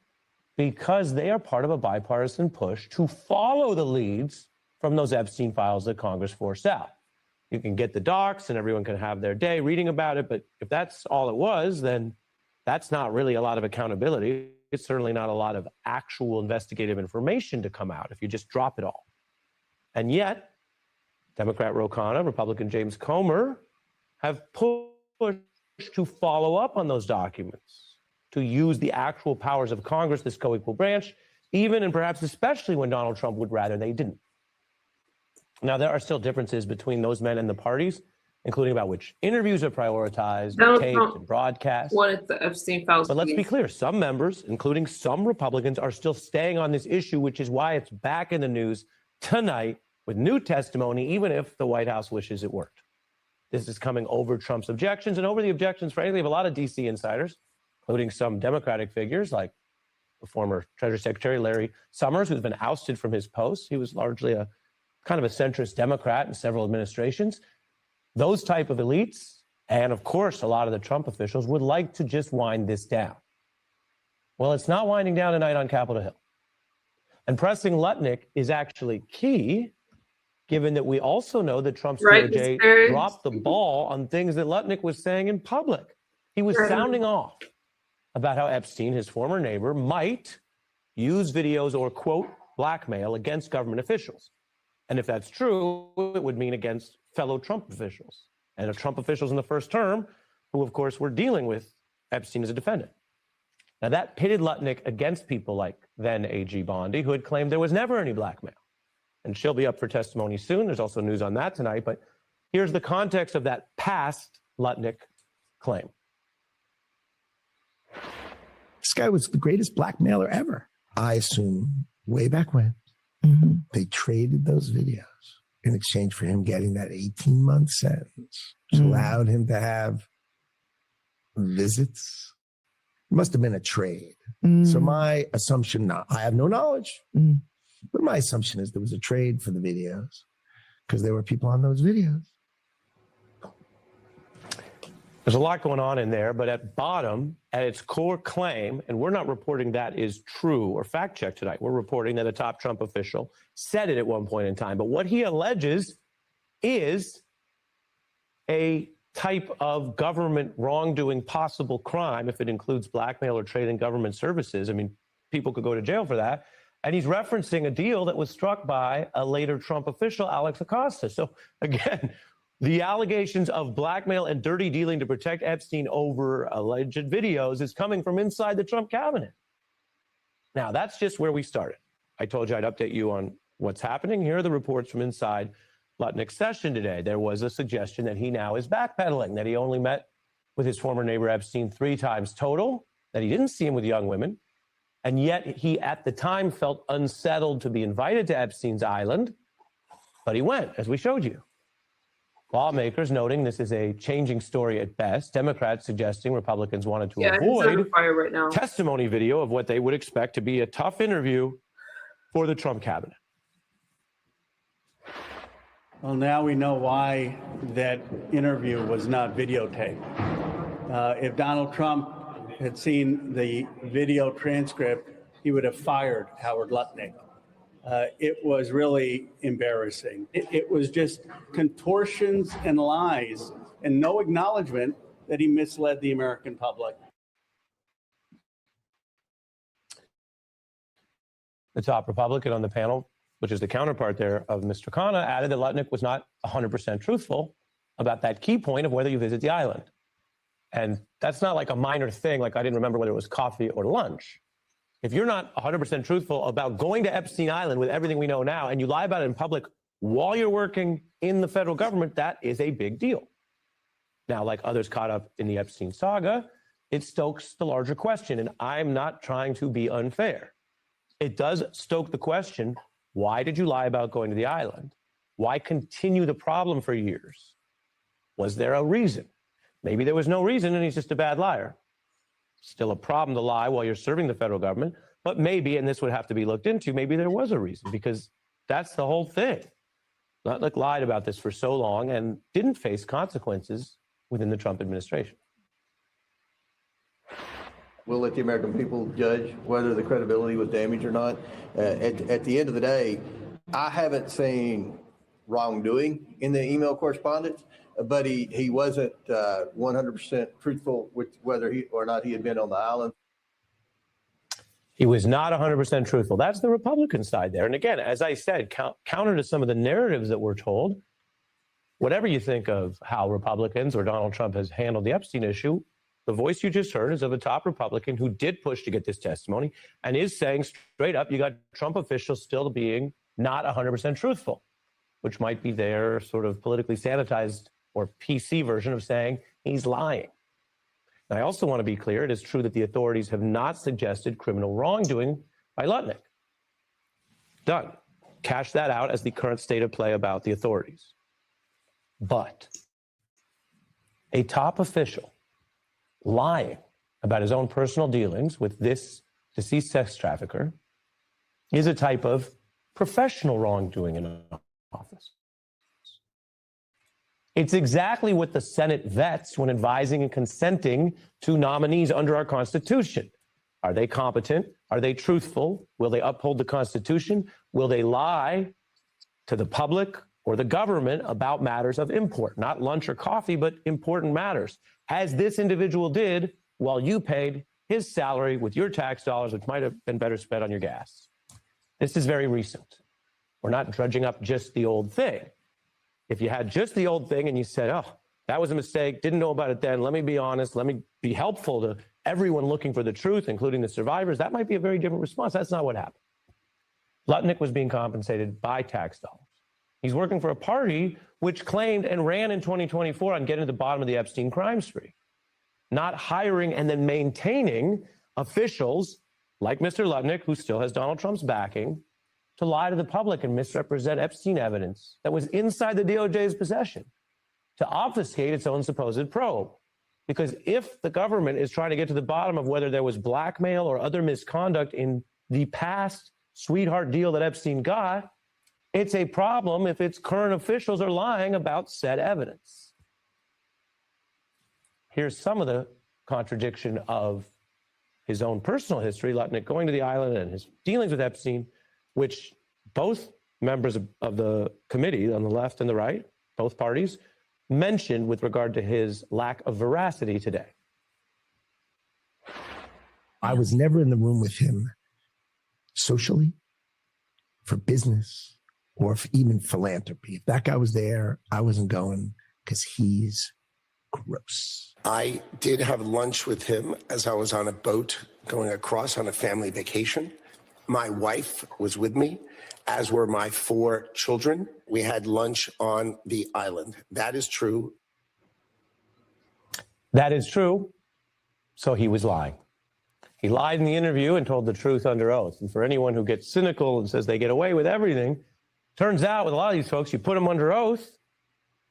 because they are part of a bipartisan push to follow the leads from those Epstein files that Congress forced out. You can get the docs and everyone can have their day reading about it, but if that's all it was, then that's not really a lot of accountability. It's certainly not a lot of actual investigative information to come out if you just drop it all. And yet, Democrat Ro Khanna, Republican James Comer, have pushed to follow up on those documents, to use the actual powers of Congress, this co-equal branch, even and perhaps especially when Donald Trump would rather they didn't. Now, there are still differences between those men and the parties, including about which interviews are prioritized, taped, and broadcast. Wanted the Epstein files. But let's be clear, some members, including some Republicans, are still staying on this issue, which is why it's back in the news tonight with new testimony, even if the White House wishes it weren't. This is coming over Trump's objections and over the objections, frankly, of a lot of D.C. insiders, including some Democratic figures like the former Treasury Secretary Larry Summers, who's been ousted from his post. He was largely a kind of a centrist Democrat in several administrations. Those type of elites, and of course, a lot of the Trump officials would like to just wind this down. Well, it's not winding down tonight on Capitol Hill. And pressing Lutnick is actually key, given that we also know that Trump's DOJ dropped the ball on things that Lutnick was saying in public. He was sounding off about how Epstein, his former neighbor, might use videos or, quote, blackmail against government officials. And if that's true, it would mean against fellow Trump officials and Trump officials in the first term, who, of course, were dealing with Epstein as a defendant. Now, that pitted Lutnick against people like then AG Bondi, who had claimed there was never any blackmail. And she'll be up for testimony soon. There's also news on that tonight. But here's the context of that past Lutnick claim. This guy was the greatest blackmailer ever. I assume way back when they traded those videos in exchange for him getting that 18-month sentence, which allowed him to have visits. It must have been a trade. So my assumption, I have no knowledge, but my assumption is there was a trade for the videos because there were people on those videos. There's a lot going on in there, but at bottom, at its core claim, and we're not reporting that is true or fact-checked tonight. We're reporting that a top Trump official said it at one point in time. But what he alleges is a type of government wrongdoing, possible crime, if it includes blackmail or trade in government services. I mean, people could go to jail for that. And he's referencing a deal that was struck by a later Trump official, Alex Acosta. So again, the allegations of blackmail and dirty dealing to protect Epstein over alleged videos is coming from inside the Trump cabinet. Now, that's just where we started. I told you I'd update you on what's happening. Here are the reports from inside Lutnick's session today. There was a suggestion that he now is backpedaling, that he only met with his former neighbor Epstein 3 times total, that he didn't see him with young women, and yet he at the time felt unsettled to be invited to Epstein's island, but he went, as we showed you. Lawmakers noting this is a changing story at best. Democrats suggesting Republicans wanted to avoid testimony video of what they would expect to be a tough interview for the Trump cabinet. Well, now we know why that interview was not videotaped. If Donald Trump had seen the video transcript, he would have fired Howard Lutnick. It was really embarrassing. It was just contortions and lies and no acknowledgement that he misled the American public. The top Republican on the panel, which is the counterpart there of Mr. Khanna, added that Lutnick was not 100% truthful about that key point of whether you visit the island. And that's not like a minor thing, like I didn't remember whether it was coffee or lunch. If you're not 100% truthful about going to Epstein Island with everything we know now, and you lie about it in public while you're working in the federal government, that is a big deal. Now, like others caught up in the Epstein saga, it stokes the larger question, and I'm not trying to be unfair. It does stoke the question, why did you lie about going to the island? Why continue the problem for years? Was there a reason? Maybe there was no reason and he's just a bad liar. Still a problem to lie while you're serving the federal government, but maybe, and this would have to be looked into, maybe there was a reason, because that's the whole thing. Lutnick lied about this for so long and didn't face consequences within the Trump administration. We'll let the American people judge whether the credibility was damaged or not. At the end of the day, I haven't seen wrongdoing in the email correspondence, but he wasn't 100% truthful with whether he or not he had been on the island. He was not 100% truthful. That's the Republican side there. And again, as I said, counter to some of the narratives that we're told, whatever you think of how Republicans or Donald Trump has handled the Epstein issue, the voice you just heard is of a top Republican who did push to get this testimony and is saying straight up, you got Trump officials still being not 100% truthful, which might be their sort of politically sanitized or PC version of saying he's lying. And I also want to be clear, it is true that the authorities have not suggested criminal wrongdoing by Lutnick. Done. Cash that out as the current state of play about the authorities. But a top official lying about his own personal dealings with this deceased sex trafficker is a type of professional wrongdoing in office. It's exactly what the Senate vets when advising and consenting to nominees under our Constitution. Are they competent? Are they truthful? Will they uphold the Constitution? Will they lie to the public or the government about matters of import? Not lunch or coffee, but important matters, as this individual did while you paid his salary with your tax dollars, which might have been better spent on your gas. This is very recent. We're not drudging up just the old thing. If you had just the old thing and you said, oh, that was a mistake, didn't know about it then, let me be honest, let me be helpful to everyone looking for the truth, including the survivors, that might be a very different response. That's not what happened. Lutnick was being compensated by tax dollars. He's working for a party which claimed and ran in 2024 on getting to the bottom of the Epstein crime spree, not hiring and then maintaining officials like Mr. Lutnick, who still has Donald Trump's backing, to lie to the public and misrepresent Epstein evidence that was inside the DOJ's possession to obfuscate its own supposed probe. Because if the government is trying to get to the bottom of whether there was blackmail or other misconduct in the past sweetheart deal that Epstein got, it's a problem if its current officials are lying about said evidence. Here's some of the contradiction of his own personal history, Lutnick going to the island and his dealings with Epstein, which both members of the committee on the left and the right, both parties, mentioned with regard to his lack of veracity today. I was never in the room with him socially, for business, or for even philanthropy. If that guy was there, I wasn't going because he's gross. I did have lunch with him as I was on a boat going across on a family vacation. My wife was with me, as were my 4 children. We had lunch on the island. That is true. That is true. So he was lying. He lied in the interview and told the truth under oath. And for anyone who gets cynical and says they get away with everything, turns out with a lot of these folks, you put them under oath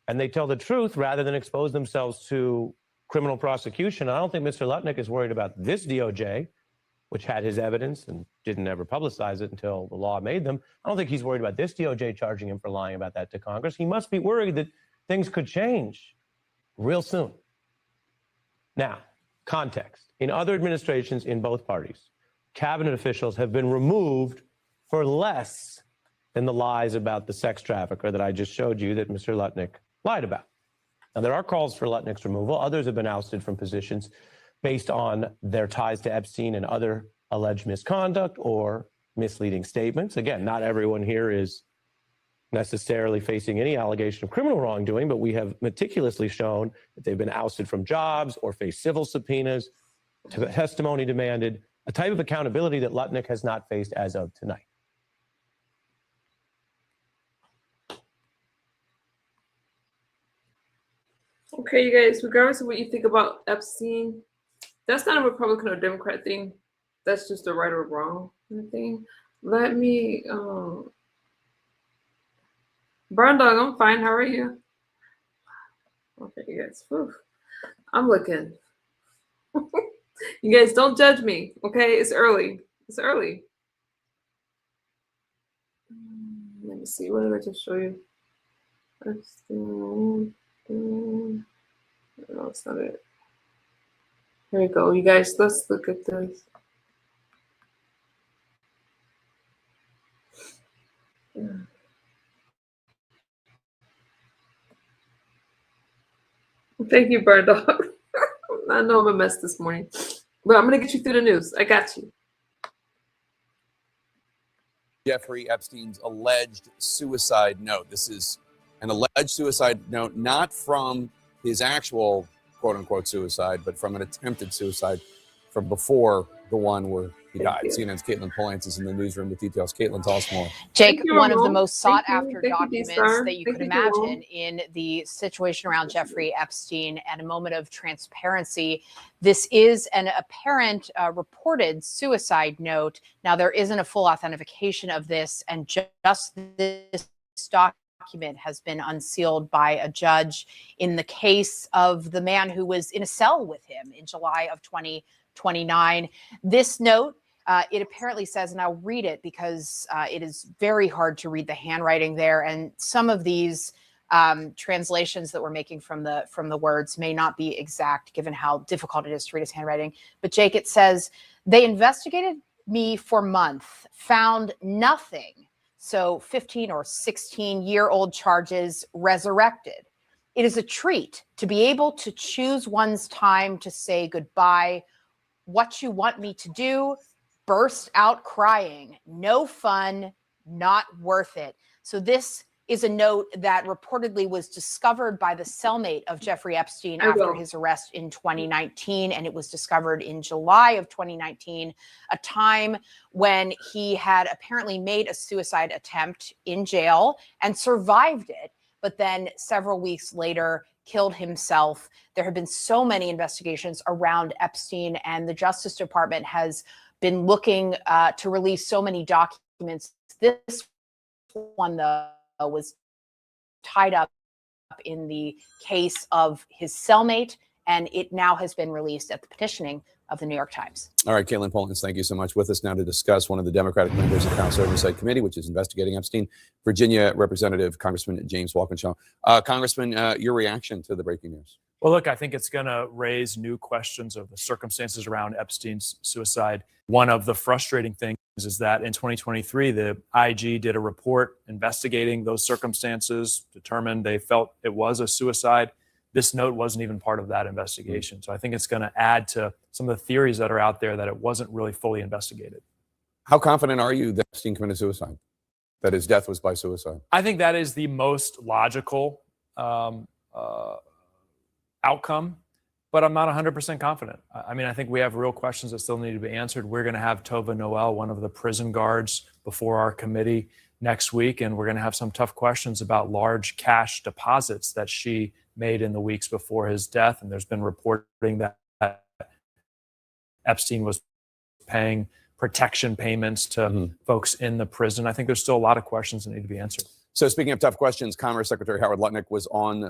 and they tell the truth rather than expose themselves to criminal prosecution. I don't think Mr. Lutnick is worried about this DOJ, which had his evidence and didn't ever publicize it until the law made them. I don't think he's worried about this DOJ charging him for lying about that to Congress. He must be worried that things could change real soon. Now, context. In other administrations in both parties, cabinet officials have been removed for less than the lies about the sex trafficker that I just showed you that Mr. Lutnick lied about. Now, there are calls for Lutnick's removal. Others have been ousted from positions based on their ties to Epstein and other alleged misconduct or misleading statements. Again, not everyone here is necessarily facing any allegation of criminal wrongdoing, but we have meticulously shown that they've been ousted from jobs or face civil subpoenas, testimony demanded, a type of accountability that Lutnick has not faced as of tonight. Okay, you guys, regardless of what you think about Epstein, that's not a Republican or Democrat thing. That's just a right or wrong thing. Let me, Burn Dog, I'm fine. How are you? Okay, you guys. Whew. I'm looking. You guys don't judge me, okay? It's early. It's early. Let me see. What did I just show you? No, it's not it. Here we go. You guys, let's look at this. Thank you, Bird Dog. I know I'm a mess this morning, but I'm going to get you through the news. I got you. Jeffrey Epstein's alleged suicide note. This is an alleged suicide note, not from his actual quote-unquote suicide, but from an attempted suicide from before the one where he died. CNN's Caitlin Polance is in the newsroom with details. Caitlin, tell us more. Jake, you, one of the Ramon. most Thank sought you. after Thank you, documents D-Star. that you Thank could you, Ramon. imagine in the situation around Jeffrey Epstein, and a moment of transparency. This is an apparent reported suicide note. Now, there isn't a full authentication of this, and just this document has been unsealed by a judge in the case of the man who was in a cell with him in July of 2029. This note, it apparently says, and I'll read it because it is very hard to read the handwriting there, and some of these translations that we're making from the words may not be exact given how difficult it is to read his handwriting. But Jake, it says, they investigated me for months, found nothing. So 15 or 16-year-old charges resurrected. It is a treat to be able to choose one's time to say goodbye. What you want me to do? Burst out crying. No fun, not worth it. So this is a note that reportedly was discovered by the cellmate of Jeffrey Epstein after his arrest in 2019. And it was discovered in July of 2019, a time when he had apparently made a suicide attempt in jail and survived it, but then several weeks later killed himself. There have been so many investigations around Epstein, and the Justice Department has been looking to release so many documents documents. This one, though, was tied up in the case of his cellmate, and it now has been released at the petitioning of the New York Times. All right, Caitlin Polkins, thank you so much. With us now to discuss one of the Democratic members of the House Oversight Committee, which is investigating Epstein, Virginia Representative Congressman James Walkinshaw. Congressman, your reaction to the breaking news? Well, look, I think it's going to raise new questions of the circumstances around Epstein's suicide. One of the frustrating things is that in 2023, the IG did a report investigating those circumstances, determined they felt it was a suicide. This note wasn't even part of that investigation. So I think it's going to add to some of the theories that are out there that it wasn't really fully investigated. How confident are you that Epstein committed suicide, that his death was by suicide? I think that is the most logical outcome, but I'm not 100% confident. I mean, I think we have real questions that still need to be answered. We're going to have Tova Noel, one of the prison guards, before our committee next week, and we're going to have some tough questions about large cash deposits that she made in the weeks before his death. And there's been reporting that Epstein was paying protection payments to folks in the prison. I think there's still a lot of questions that need to be answered. So speaking of tough questions, Commerce Secretary Howard Lutnick was on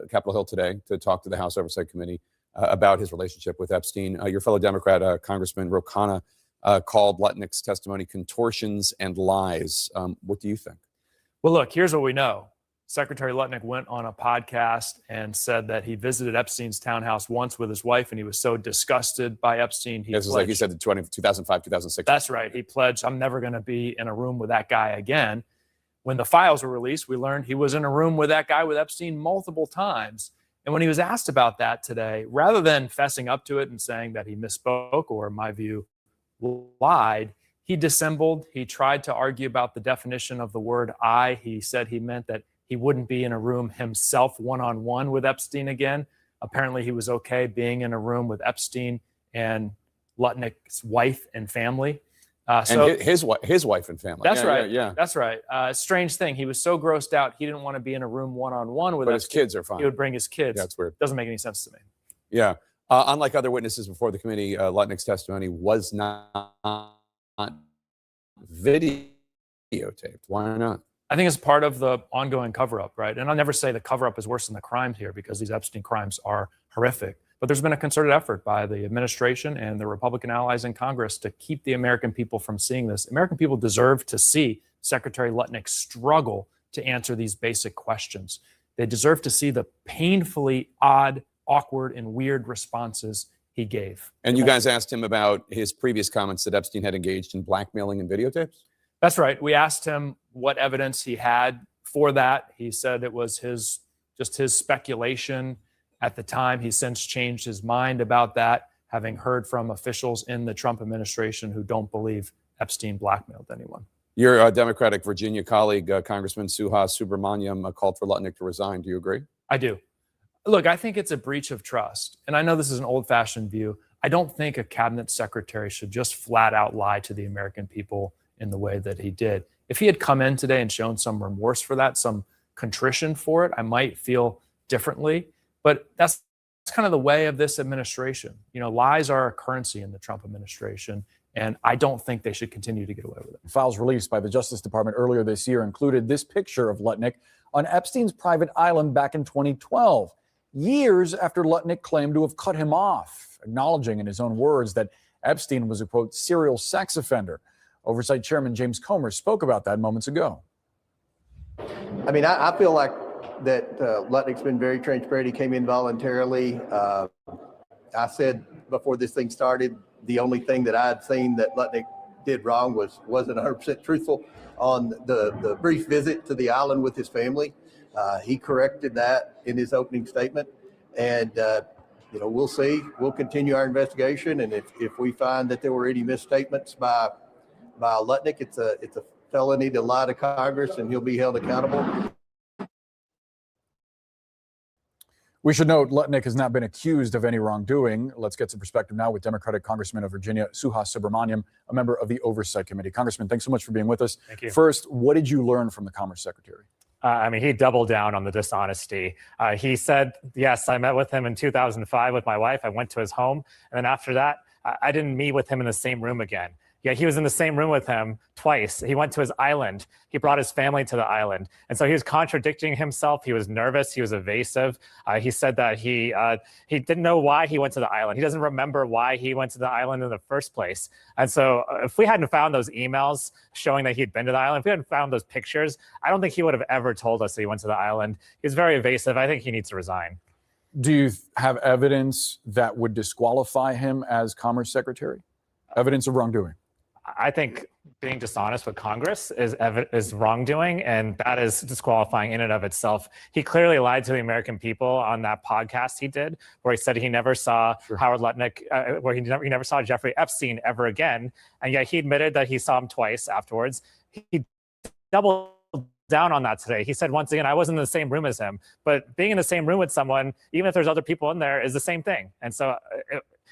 Capitol Hill today to talk to the House Oversight Committee about his relationship with Epstein. Your fellow Democrat, Congressman Ro Khanna, called Lutnick's testimony contortions and lies. What do you think? Well, look, here's what we know. Secretary Lutnick went on a podcast and said that he visited Epstein's townhouse once with his wife, and he was so disgusted by Epstein. This is like he said in 2005, 2006. That's right. He pledged, I'm never going to be in a room with that guy again. When the files were released, we learned he was in a room with that guy, with Epstein, multiple times. And when he was asked about that today, rather than fessing up to it and saying that he misspoke or, in my view, lied, he dissembled. He tried to argue about the definition of the word I. He said he meant that he wouldn't be in a room himself one-on-one with Epstein again. Apparently, he was okay being in a room with Epstein and Lutnick's wife and family. And his wife and family. That's right. Yeah. That's right. Strange thing. He was so grossed out, he didn't want to be in a room one-on-one with But Epstein. his kids are fine. He would bring his kids. That's weird. Doesn't make any sense to me. Yeah. Unlike other witnesses before the committee, Lutnick's testimony was not videotaped. Why not? I think it's part of the ongoing cover-up, right? And I'll never say the cover-up is worse than the crimes here, because these Epstein crimes are horrific. But there's been a concerted effort by the administration and the Republican allies in Congress to keep the American people from seeing this. American people deserve to see Secretary Lutnick struggle to answer these basic questions. They deserve to see the painfully odd, awkward, and weird responses he gave. And you guys asked him about his previous comments that Epstein had engaged in blackmailing and videotapes? That's right. We asked him what evidence he had for that. He said it was his speculation at the time. He's since changed his mind about that, having heard from officials in the Trump administration who don't believe Epstein blackmailed anyone. Your Democratic Virginia colleague, Congressman Suhas Subramaniam, called for Lutnick to resign. Do you agree? I do. Look, I think it's a breach of trust. And I know this is an old-fashioned view. I don't think a cabinet secretary should just flat out lie to the American people in the way that he did. If he had come in today and shown some remorse for that, some contrition for it, I might feel differently. But that's kind of the way of this administration. You know, lies are a currency in the Trump administration, and I don't think they should continue to get away with it. Files released by the Justice Department earlier this year included this picture of Lutnick on Epstein's private island back in 2012, years after Lutnick claimed to have cut him off, acknowledging in his own words that Epstein was a, quote, serial sex offender. Oversight Chairman James Comer spoke about that moments ago. I mean, I feel like that Lutnick's been very transparent. He came in voluntarily. I said before this thing started, the only thing that I'd seen that Lutnick did wrong wasn't 100% truthful on the brief visit to the island with his family. He corrected that in his opening statement. And, you know, we'll see. We'll continue our investigation. And if we find that there were any misstatements by Lutnick, it's a felony to lie to Congress, and he'll be held accountable. We should note Lutnick has not been accused of any wrongdoing. Let's get some perspective now with Democratic Congressman of Virginia, Suhas Subramaniam, a member of the Oversight Committee. Congressman, thanks so much for being with us. Thank you. First, what did you learn from the Commerce Secretary? I mean, he doubled down on the dishonesty. He said, yes, I met with him in 2005 with my wife. I went to his home. And then after that, I didn't meet with him in the same room again. Yeah, he was in the same room with him twice. He went to his island. He brought his family to the island. And so he was contradicting himself. He was nervous. He was evasive. He said that he didn't know why he went to the island. He doesn't remember why he went to the island in the first place. And so if we hadn't found those emails showing that he'd been to the island, if we hadn't found those pictures, I don't think he would have ever told us that he went to the island. He was very evasive. I think he needs to resign. Do you have evidence that would disqualify him as Commerce Secretary? Evidence of wrongdoing? I think being dishonest with Congress is wrongdoing, and that is disqualifying in and of itself. He clearly lied to the American people on that podcast he did, where he said he never saw Howard Lutnick, where he never saw Jeffrey Epstein ever again, and yet he admitted that he saw him twice afterwards. He doubled down on that today. He said, once again, I wasn't in the same room as him, but being in the same room with someone, even if there's other people in there, is the same thing. And so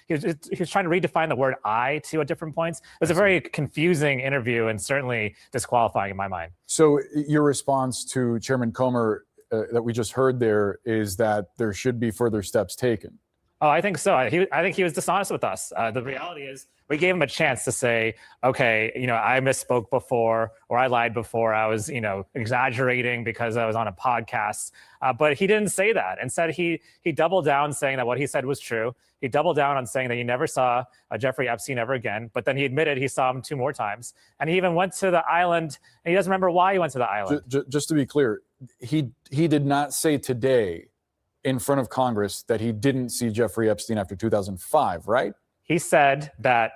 he was trying to redefine the word I to at different points. It was a very confusing interview and certainly disqualifying in my mind. So your response to Chairman Comer that we just heard there is that there should be further steps taken. Oh, I think so. I think he was dishonest with us. The reality is we gave him a chance to say, okay, I misspoke before, or I lied before. I was, exaggerating because I was on a podcast. But he didn't say that. Instead, he doubled down saying that what he said was true. He doubled down on saying that he never saw Jeffrey Epstein ever again. But then he admitted he saw him 2 more times. And he even went to the island, and he doesn't remember why he went to the island. Just to be clear, he did not say today in front of Congress that he didn't see Jeffrey Epstein after 2005, right? He said that,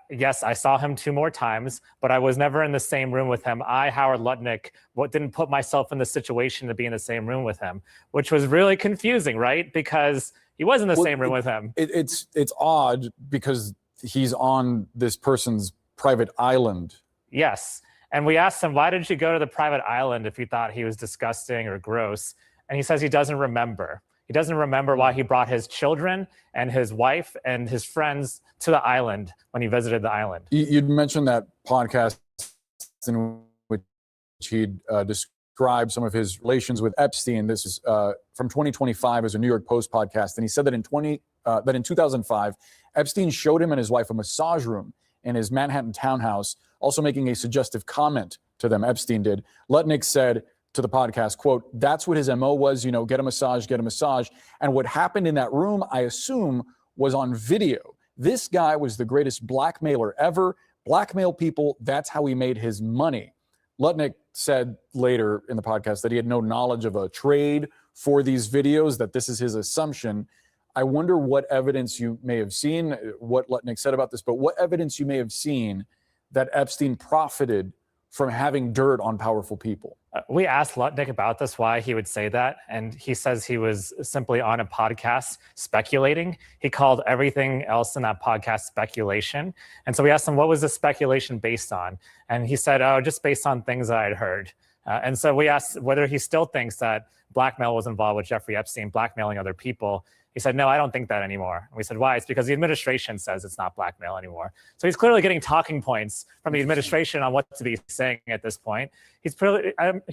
yes, I saw him 2 more times, but I was never in the same room with him. I, Howard Lutnick, didn't put myself in the situation to be in the same room with him, which was really confusing, right? Because he was in the same room with him. It's odd because he's on this person's private island. Yes. And we asked him, why did you go to the private island if you thought he was disgusting or gross? And he says he doesn't remember. He doesn't remember why he brought his children and his wife and his friends to the island when he visited the island. You'd mentioned that podcast in which he'd described some of his relations with Epstein. This is from 2025 as a New York Post podcast. And he said that in 2005, Epstein showed him and his wife a massage room in his Manhattan townhouse, also making a suggestive comment to them. Epstein did. Lutnick said to the podcast, quote, that's what his MO was, get a massage, get a massage. And what happened in that room, I assume, was on video. This guy was the greatest blackmailer ever. Blackmail people, that's how he made his money. Lutnick said later in the podcast that he had no knowledge of a trade for these videos, that this is his assumption. I wonder what evidence you may have seen, what Lutnick said about this, but what evidence you may have seen that Epstein profited from having dirt on powerful people. We asked Lutnick about this, why he would say that, and he says he was simply on a podcast speculating. He called everything else in that podcast speculation. And so we asked him, what was the speculation based on? And he said, oh, just based on things that I'd heard. And so we asked whether he still thinks that blackmail was involved with Jeffrey Epstein, blackmailing other people. He said, no, I don't think that anymore. And we said, why? It's because the administration says it's not blackmail anymore. So he's clearly getting talking points from the administration on what to be saying at this point. He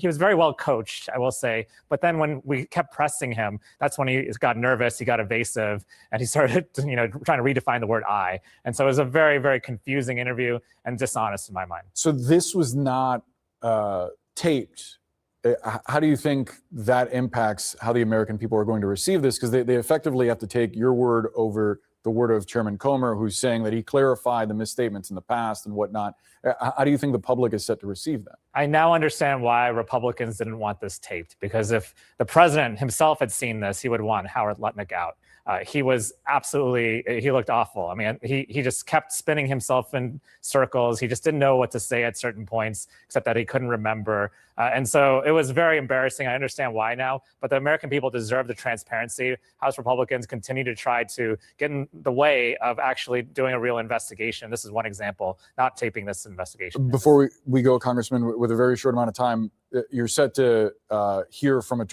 was very well coached, I will say. But then when we kept pressing him, that's when he got nervous, he got evasive, and he started trying to redefine the word I. And so it was a very, very confusing interview and dishonest in my mind. So this was not taped. How do you think that impacts how the American people are going to receive this? Because they effectively have to take your word over the word of Chairman Comer, who's saying that he clarified the misstatements in the past and whatnot. How do you think the public is set to receive that? I now understand why Republicans didn't want this taped, because if the president himself had seen this, he would want Howard Lutnick out. He was absolutely, he looked awful. I mean, he just kept spinning himself in circles. He just didn't know what to say at certain points, except that he couldn't remember. And so it was very embarrassing. I understand why now, but the American people deserve the transparency. House Republicans continue to try to get in the way of actually doing a real investigation. This is one example, not taping this investigation. Before we go, Congressman, with a very short amount of time, you're set to hear from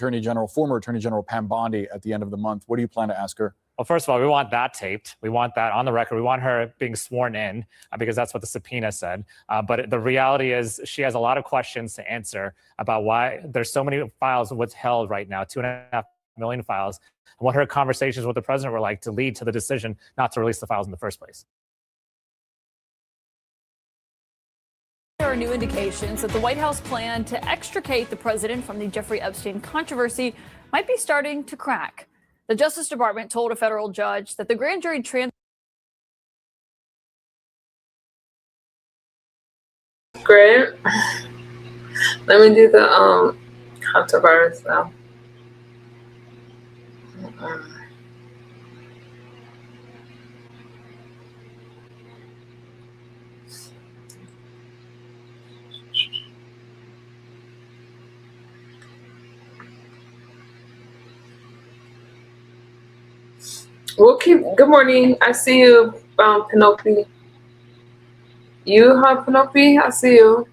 former Attorney General Pam Bondi at the end of the month. What do you plan to ask her? Well, first of all, we want that taped. We want that on the record. We want her being sworn in because that's what the subpoena said. But the reality is she has a lot of questions to answer about why there's so many files withheld right now, 2.5 million files, and what her conversations with the president were like to lead to the decision not to release the files in the first place. are new indications that the White House plan to extricate the president from the Jeffrey Epstein controversy might be starting to crack. The Justice Department told a federal judge that the grand jury Great. Let me do the hantavirus now. We'll keep. Good morning. I see you, Penelope. Penelope. I see you.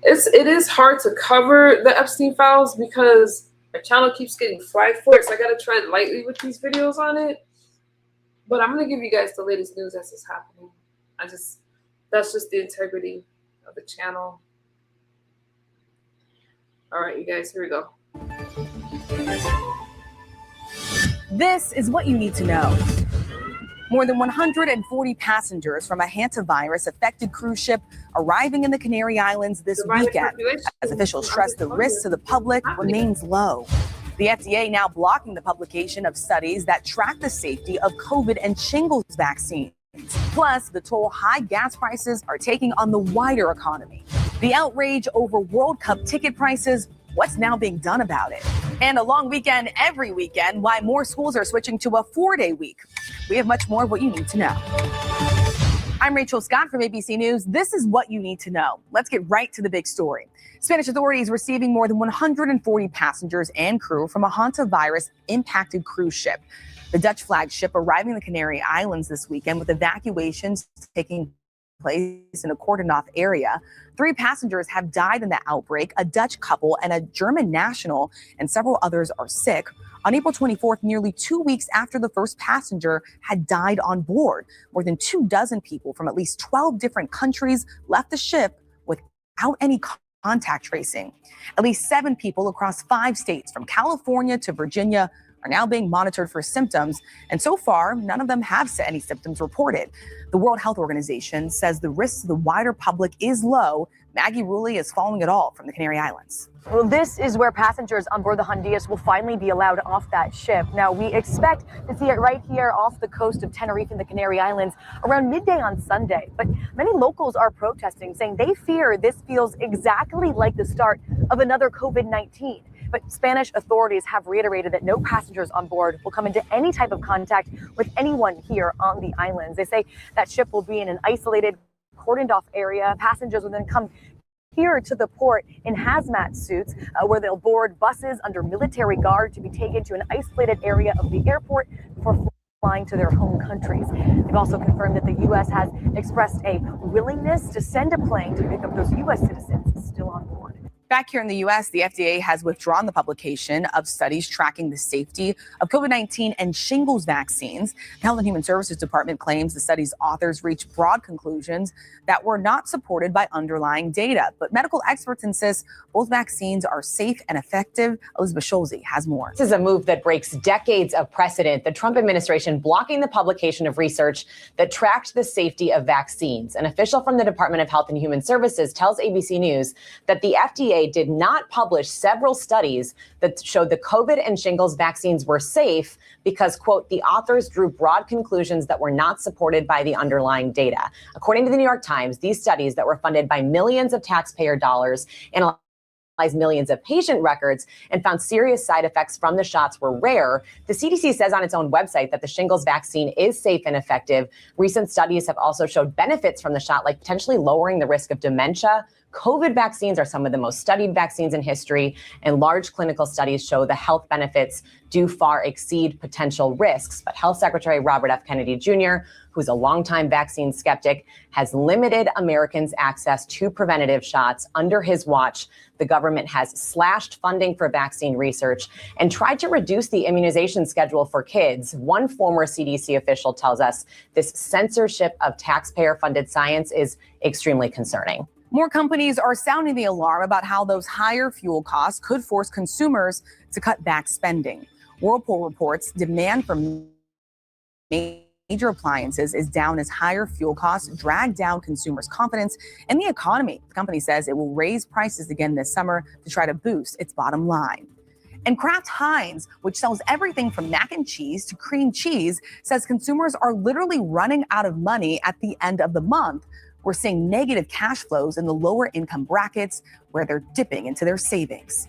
It is hard to cover the Epstein files because my channel keeps getting flagged for it, so I gotta tread lightly with these videos on it. But I'm gonna give you guys the latest news as it's happening. That's just the integrity of the channel. All right, you guys, here we go. This is what you need to know. More than 140 passengers from a hantavirus-affected cruise ship arriving in the Canary Islands this weekend, as officials stress the risk to the public remains low. The FDA now blocking the publication of studies that track the safety of COVID and shingles vaccines. Plus, the toll high gas prices are taking on the wider economy. The outrage over World Cup ticket prices, what's now being done about it? And a long weekend every weekend, why more schools are switching to a 4-day week. We have much more of what you need to know. I'm Rachel Scott from ABC News. This is what you need to know. Let's get right to the big story. Spanish authorities receiving more than 140 passengers and crew from a hantavirus-impacted cruise ship. The Dutch flagship arriving in the Canary Islands this weekend with evacuations taking place in a cordoned-off area. 3 passengers have died in the outbreak, a Dutch couple and a German national, and several others are sick. On April 24th, nearly 2 weeks after the first passenger had died on board, more than 24 people from at least 12 different countries left the ship without any contact tracing. At least 7 people across 5 states, from California to Virginia, are now being monitored for symptoms, and so far, none of them have any symptoms reported. The World Health Organization says the risk to the wider public is low. Maggie Rulli is following it all from the Canary Islands. Well, this is where passengers on board the Hondias will finally be allowed off that ship. Now, we expect to see it right here off the coast of Tenerife in the Canary Islands around midday on Sunday. But many locals are protesting, saying they fear this feels exactly like the start of another COVID-19. But Spanish authorities have reiterated that no passengers on board will come into any type of contact with anyone here on the islands. They say that ship will be in an isolated, cordoned-off area. Passengers will then come here to the port in hazmat suits, where they'll board buses under military guard to be taken to an isolated area of the airport before flying to their home countries. They've also confirmed that the U.S. has expressed a willingness to send a plane to pick up those U.S. citizens still on board. Back here in the U.S., the FDA has withdrawn the publication of studies tracking the safety of COVID-19 and shingles vaccines. The Health and Human Services Department claims the study's authors reached broad conclusions that were not supported by underlying data. But medical experts insist both vaccines are safe and effective. Elizabeth Schulze has more. This is a move that breaks decades of precedent. The Trump administration blocking the publication of research that tracked the safety of vaccines. An official from the Department of Health and Human Services tells ABC News that the FDA did not publish several studies that showed the COVID and shingles vaccines were safe because, quote, the authors drew broad conclusions that were not supported by the underlying data. According to the New York Times, these studies that were funded by millions of taxpayer dollars analyzed millions of patient records and found serious side effects from the shots were rare. The CDC says on its own website that the shingles vaccine is safe and effective. Recent studies have also showed benefits from the shot, like potentially lowering the risk of dementia. COVID vaccines are some of the most studied vaccines in history, and large clinical studies show the health benefits do far exceed potential risks. But Health Secretary Robert F. Kennedy Jr., who's a longtime vaccine skeptic, has limited Americans' access to preventative shots. Under his watch, the government has slashed funding for vaccine research and tried to reduce the immunization schedule for kids. One former CDC official tells us this censorship of taxpayer-funded science is extremely concerning. More companies are sounding the alarm about how those higher fuel costs could force consumers to cut back spending. Whirlpool reports demand for major appliances is down as higher fuel costs drag down consumers' confidence in the economy. The company says it will raise prices again this summer to try to boost its bottom line. And Kraft Heinz, which sells everything from mac and cheese to cream cheese, says consumers are literally running out of money at the end of the month. We're seeing negative cash flows in the lower income brackets where they're dipping into their savings.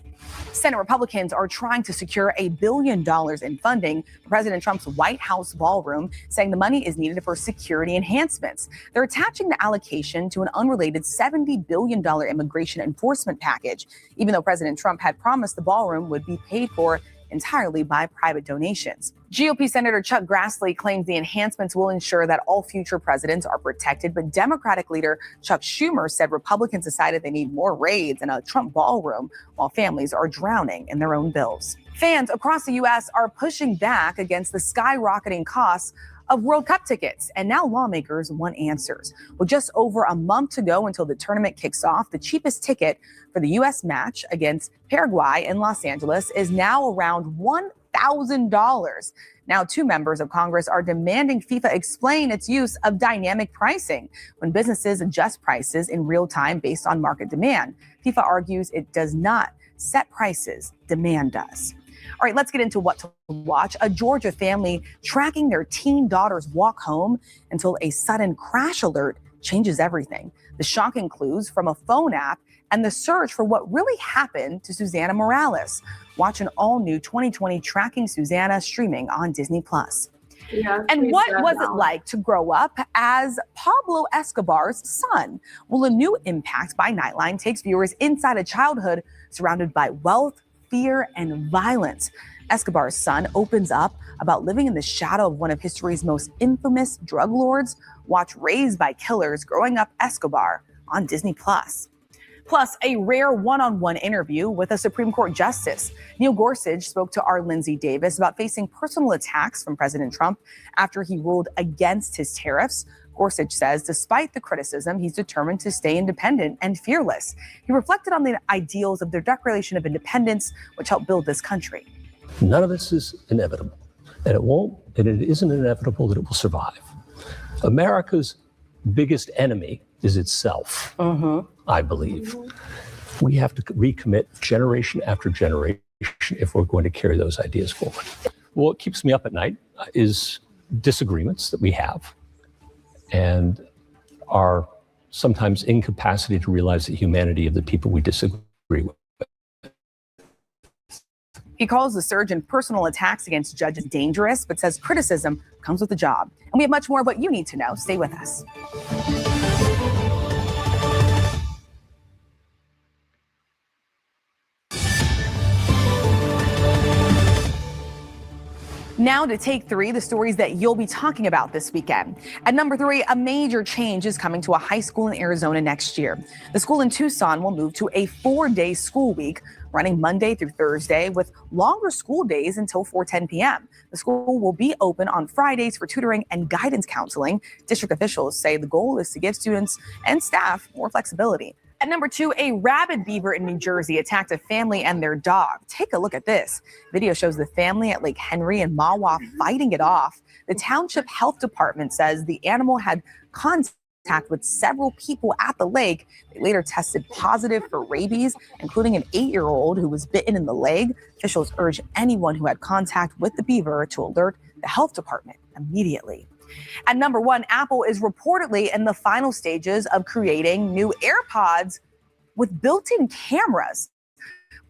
Senate Republicans are trying to secure $1 billion in funding for President Trump's White House ballroom, saying the money is needed for security enhancements. They're attaching the allocation to an unrelated $70 billion immigration enforcement package, even though President Trump had promised the ballroom would be paid for entirely by private donations. GOP Senator Chuck Grassley claims the enhancements will ensure that all future presidents are protected, but Democratic leader Chuck Schumer said Republicans decided they need more raids in a Trump ballroom while families are drowning in their own bills. Fans across the U.S. are pushing back against the skyrocketing costs of World Cup tickets, and now lawmakers want answers. With just over a month to go until the tournament kicks off, the cheapest ticket for the U.S. match against Paraguay in Los Angeles is now around $1,000. Now, 2 members of Congress are demanding FIFA explain its use of dynamic pricing when businesses adjust prices in real time based on market demand. FIFA argues it does not set prices, demand does. All right, let's get into what to watch. A Georgia family tracking their teen daughter's walk home until a sudden crash alert changes everything. The shocking clues from a phone app and the search for what really happened to Susanna Morales. Watch an all-new 2020 Tracking Susanna streaming on Disney+. Yeah, and what was it like to grow up as Pablo Escobar's son? Well, a new Impact by Nightline takes viewers inside a childhood surrounded by wealth, fear, and violence. Escobar's son opens up about living in the shadow of one of history's most infamous drug lords. Watch Raised by Killers, Growing Up Escobar on Disney+. Plus, a rare one-on-one interview with a Supreme Court justice. Neil Gorsuch spoke to our Lindsay Davis about facing personal attacks from President Trump after he ruled against his tariffs. Gorsuch says despite the criticism, he's determined to stay independent and fearless. He reflected on the ideals of the Declaration of Independence, which helped build this country. None of this is inevitable, and it won't, and it isn't inevitable that it will survive. America's biggest enemy is itself, I believe. We have to recommit generation after generation if we're going to carry those ideas forward. What keeps me up at night is disagreements that we have and our sometimes incapacity to realize the humanity of the people we disagree with. He calls the surge in personal attacks against judges dangerous, but says criticism comes with the job. And we have much more of what you need to know. Stay with us. Now to Take 3, the stories that you'll be talking about this weekend. At number 3, a major change is coming to a high school in Arizona next year. The school in Tucson will move to a 4-day school week, running Monday through Thursday with longer school days until 4:10 p.m. The school will be open on Fridays for tutoring and guidance counseling. District officials say the goal is to give students and staff more flexibility. At number 2, a rabid beaver in New Jersey attacked a family and their dog. Take a look at this. Video shows the family at Lake Henry and Mawa fighting it off. The township health department says the animal had contact with several people at the lake. They later tested positive for rabies, including an 8-year-old who was bitten in the leg. Officials urge anyone who had contact with the beaver to alert the health department immediately. At number 1, Apple is reportedly in the final stages of creating new AirPods with built-in cameras.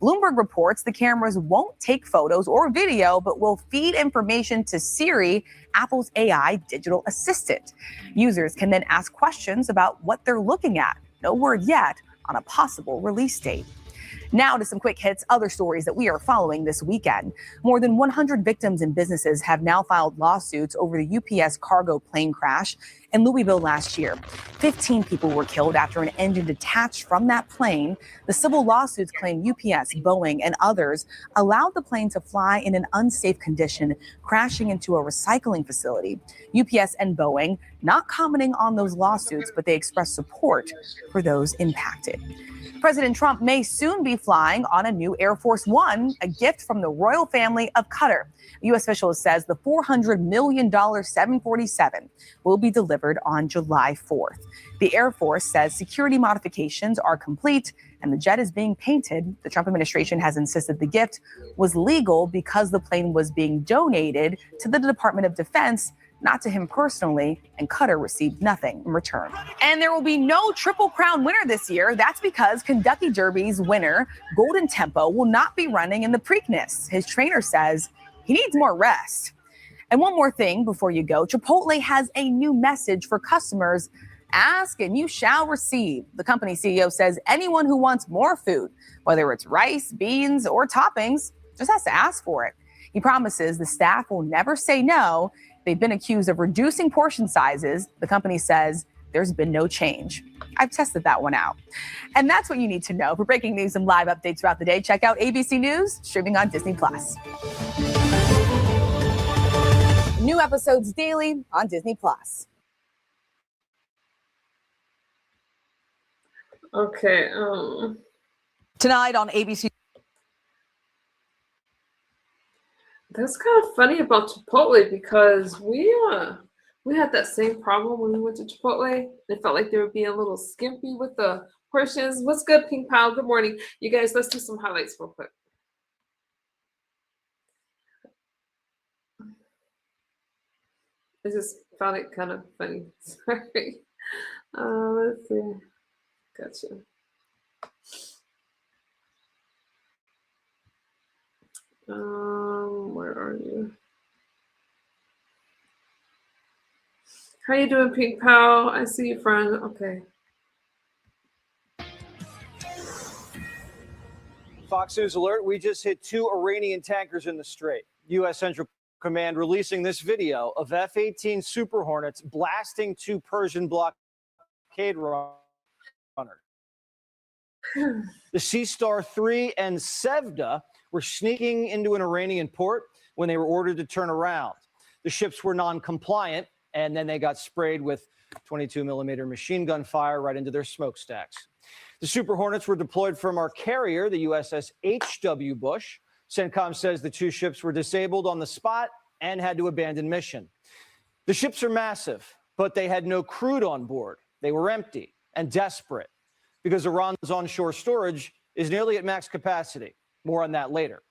Bloomberg reports the cameras won't take photos or video, but will feed information to Siri, Apple's AI digital assistant. Users can then ask questions about what they're looking at. No word yet on a possible release date. Now to some quick hits, other stories that we are following this weekend. More than 100 victims and businesses have now filed lawsuits over the UPS cargo plane crash. in Louisville last year. 15 people were killed after an engine detached from that plane. The civil lawsuits claim UPS, Boeing, and others allowed the plane to fly in an unsafe condition, crashing into a recycling facility. UPS and Boeing not commenting on those lawsuits, but they expressed support for those impacted. President Trump may soon be flying on a new Air Force One, a gift from the royal family of Qatar. A U.S. official says the $400 million 747 will be delivered on July 4th. The Air Force says security modifications are complete and the jet is being painted. The Trump administration has insisted the gift was legal because the plane was being donated to the Department of Defense, not to him personally, and Qatar received nothing in return. And there will be no Triple Crown winner this year. That's because Kentucky Derby's winner, Golden Tempo, will not be running in the Preakness. His trainer says he needs more rest. And one more thing before you go, Chipotle has a new message for customers. Ask and you shall receive. The company CEO says anyone who wants more food, whether it's rice, beans, or toppings, just has to ask for it. He promises the staff will never say no. They've been accused of reducing portion sizes. The company says there's been no change. I've tested that one out. And that's what you need to know. For breaking news and live updates throughout the day, check out ABC News, streaming on Disney+. New episodes daily on Disney+. Okay. Tonight on ABC. That's kind of funny about Chipotle because we had that same problem when we went to Chipotle. It felt like they were being a little skimpy with the portions. What's good, Pink Pal? Good morning. You guys, let's do some highlights real quick. I just found it kind of funny. Sorry. Let's see. Gotcha. Where are you? How you doing, Pink Pal? I see you, friend. Okay. Fox News alert. We just hit 2 Iranian tankers in the Strait. U.S. Central Command releasing this video of F-18 Super Hornets blasting 2 Persian blockade runners. The Sea Star 3 and Sevda were sneaking into an Iranian port when they were ordered to turn around. The ships were non-compliant, and then they got sprayed with 22-millimeter machine gun fire right into their smokestacks. The Super Hornets were deployed from our carrier, the USS H.W. Bush. CENTCOM says the 2 ships were disabled on the spot and had to abandon mission. The ships are massive, but they had no crude on board. They were empty and desperate because Iran's onshore storage is nearly at max capacity. More on that later.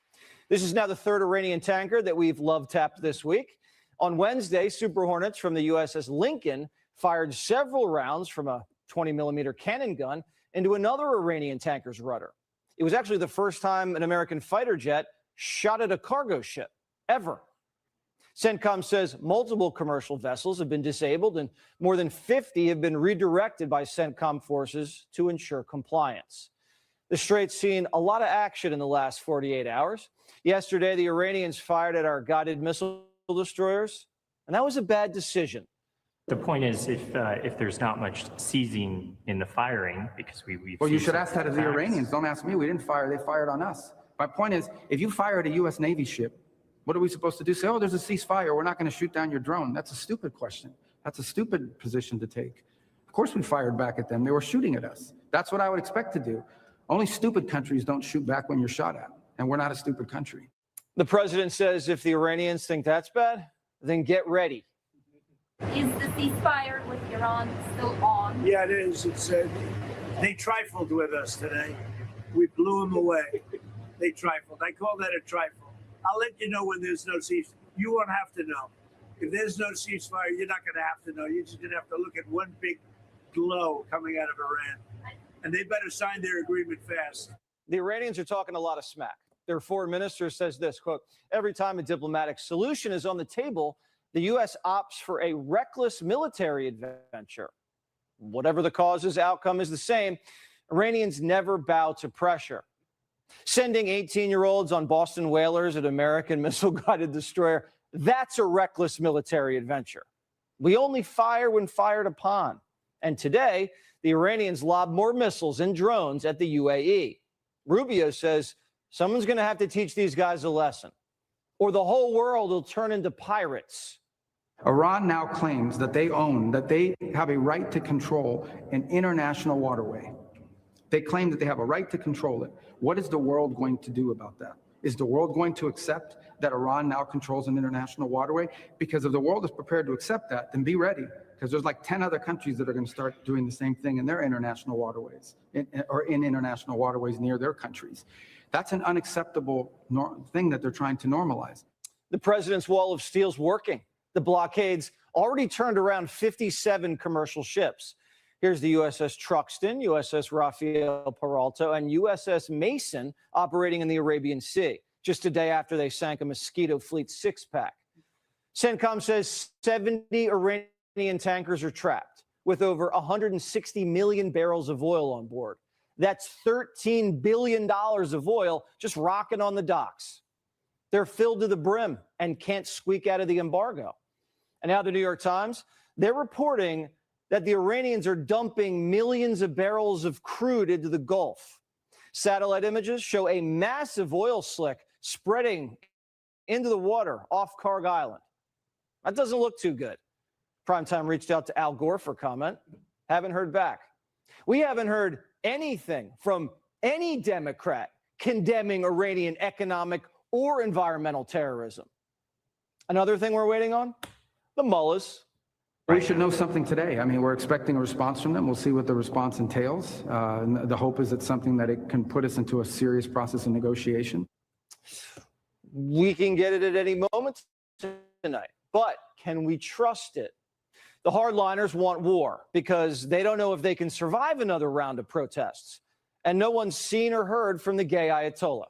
This is now the 3rd Iranian tanker that we've love-tapped this week. On Wednesday, Super Hornets from the USS Lincoln fired several rounds from a 20-millimeter cannon gun into another Iranian tanker's rudder. It was actually the first time an American fighter jet shot at a cargo ship, ever. CENTCOM says multiple commercial vessels have been disabled and more than 50 have been redirected by CENTCOM forces to ensure compliance. The Strait's seen a lot of action in the last 48 hours. Yesterday, the Iranians fired at our guided missile destroyers, and that was a bad decision. The point is, if there's not much seizing in the firing, because we've Well, you seen should some ask that of the attacks. Iranians. Don't ask me. We didn't fire. They fired on us. My point is, if you fire at a U.S. Navy ship, what are we supposed to do? Say, oh, there's a ceasefire. We're not going to shoot down your drone. That's a stupid question. That's a stupid position to take. Of course we fired back at them. They were shooting at us. That's what I would expect to do. Only stupid countries don't shoot back when you're shot at, and we're not a stupid country. The president says if the Iranians think that's bad, then get ready. Is the ceasefire with Iran still on? Yeah, it is. It's they trifled with us today. We blew them away. They trifled. I call that a trifle. I'll let you know when there's no ceasefire. You won't have to know. If there's no ceasefire, you're not going to have to know. You're just going to have to look at one big glow coming out of Iran. And they better sign their agreement fast. The Iranians are talking a lot of smack. Their foreign minister says this, quote, every time a diplomatic solution is on the table, the U.S. opts for a reckless military adventure. Whatever the cause's outcome is the same, Iranians never bow to pressure. Sending 18-year-olds on Boston whalers at American missile-guided destroyer, that's a reckless military adventure. We only fire when fired upon. And today, the Iranians lobbed more missiles and drones at the UAE. Rubio says someone's going to have to teach these guys a lesson, or the whole world will turn into pirates. Iran now claims that they have a right to control an international waterway. They claim that they have a right to control it. What is the world going to do about that? Is the world going to accept that Iran now controls an international waterway? Because if the world is prepared to accept that, then be ready, because there's like 10 other countries that are going to start doing the same thing in their international waterways, or in international waterways near their countries. That's an unacceptable thing that they're trying to normalize. The president's wall of steel's working. The blockades already turned around 57 commercial ships. Here's the USS Truxtun, USS Rafael Peralta, and USS Mason operating in the Arabian Sea, just a day after they sank a Mosquito Fleet six-pack. CENTCOM says 70 Iranian tankers are trapped, with over 160 million barrels of oil on board. That's $13 billion of oil just rocking on the docks. They're filled to the brim and can't squeak out of the embargo. And now the New York Times, they're reporting that the Iranians are dumping millions of barrels of crude into the Gulf. Satellite images show a massive oil slick spreading into the water off Karg Island. That doesn't look too good. Primetime reached out to Al Gore for comment. Haven't heard back. We haven't heard anything from any Democrat condemning Iranian economic or environmental terrorism. Another thing we're waiting on, the mullahs. We should know something today. I mean, we're expecting a response from them. We'll see what the response entails. And the hope is it's something that it can put us into a serious process of negotiation. We can get it at any moment tonight, but can we trust it? The hardliners want war because they don't know if they can survive another round of protests. And no one's seen or heard from the gay Ayatollah.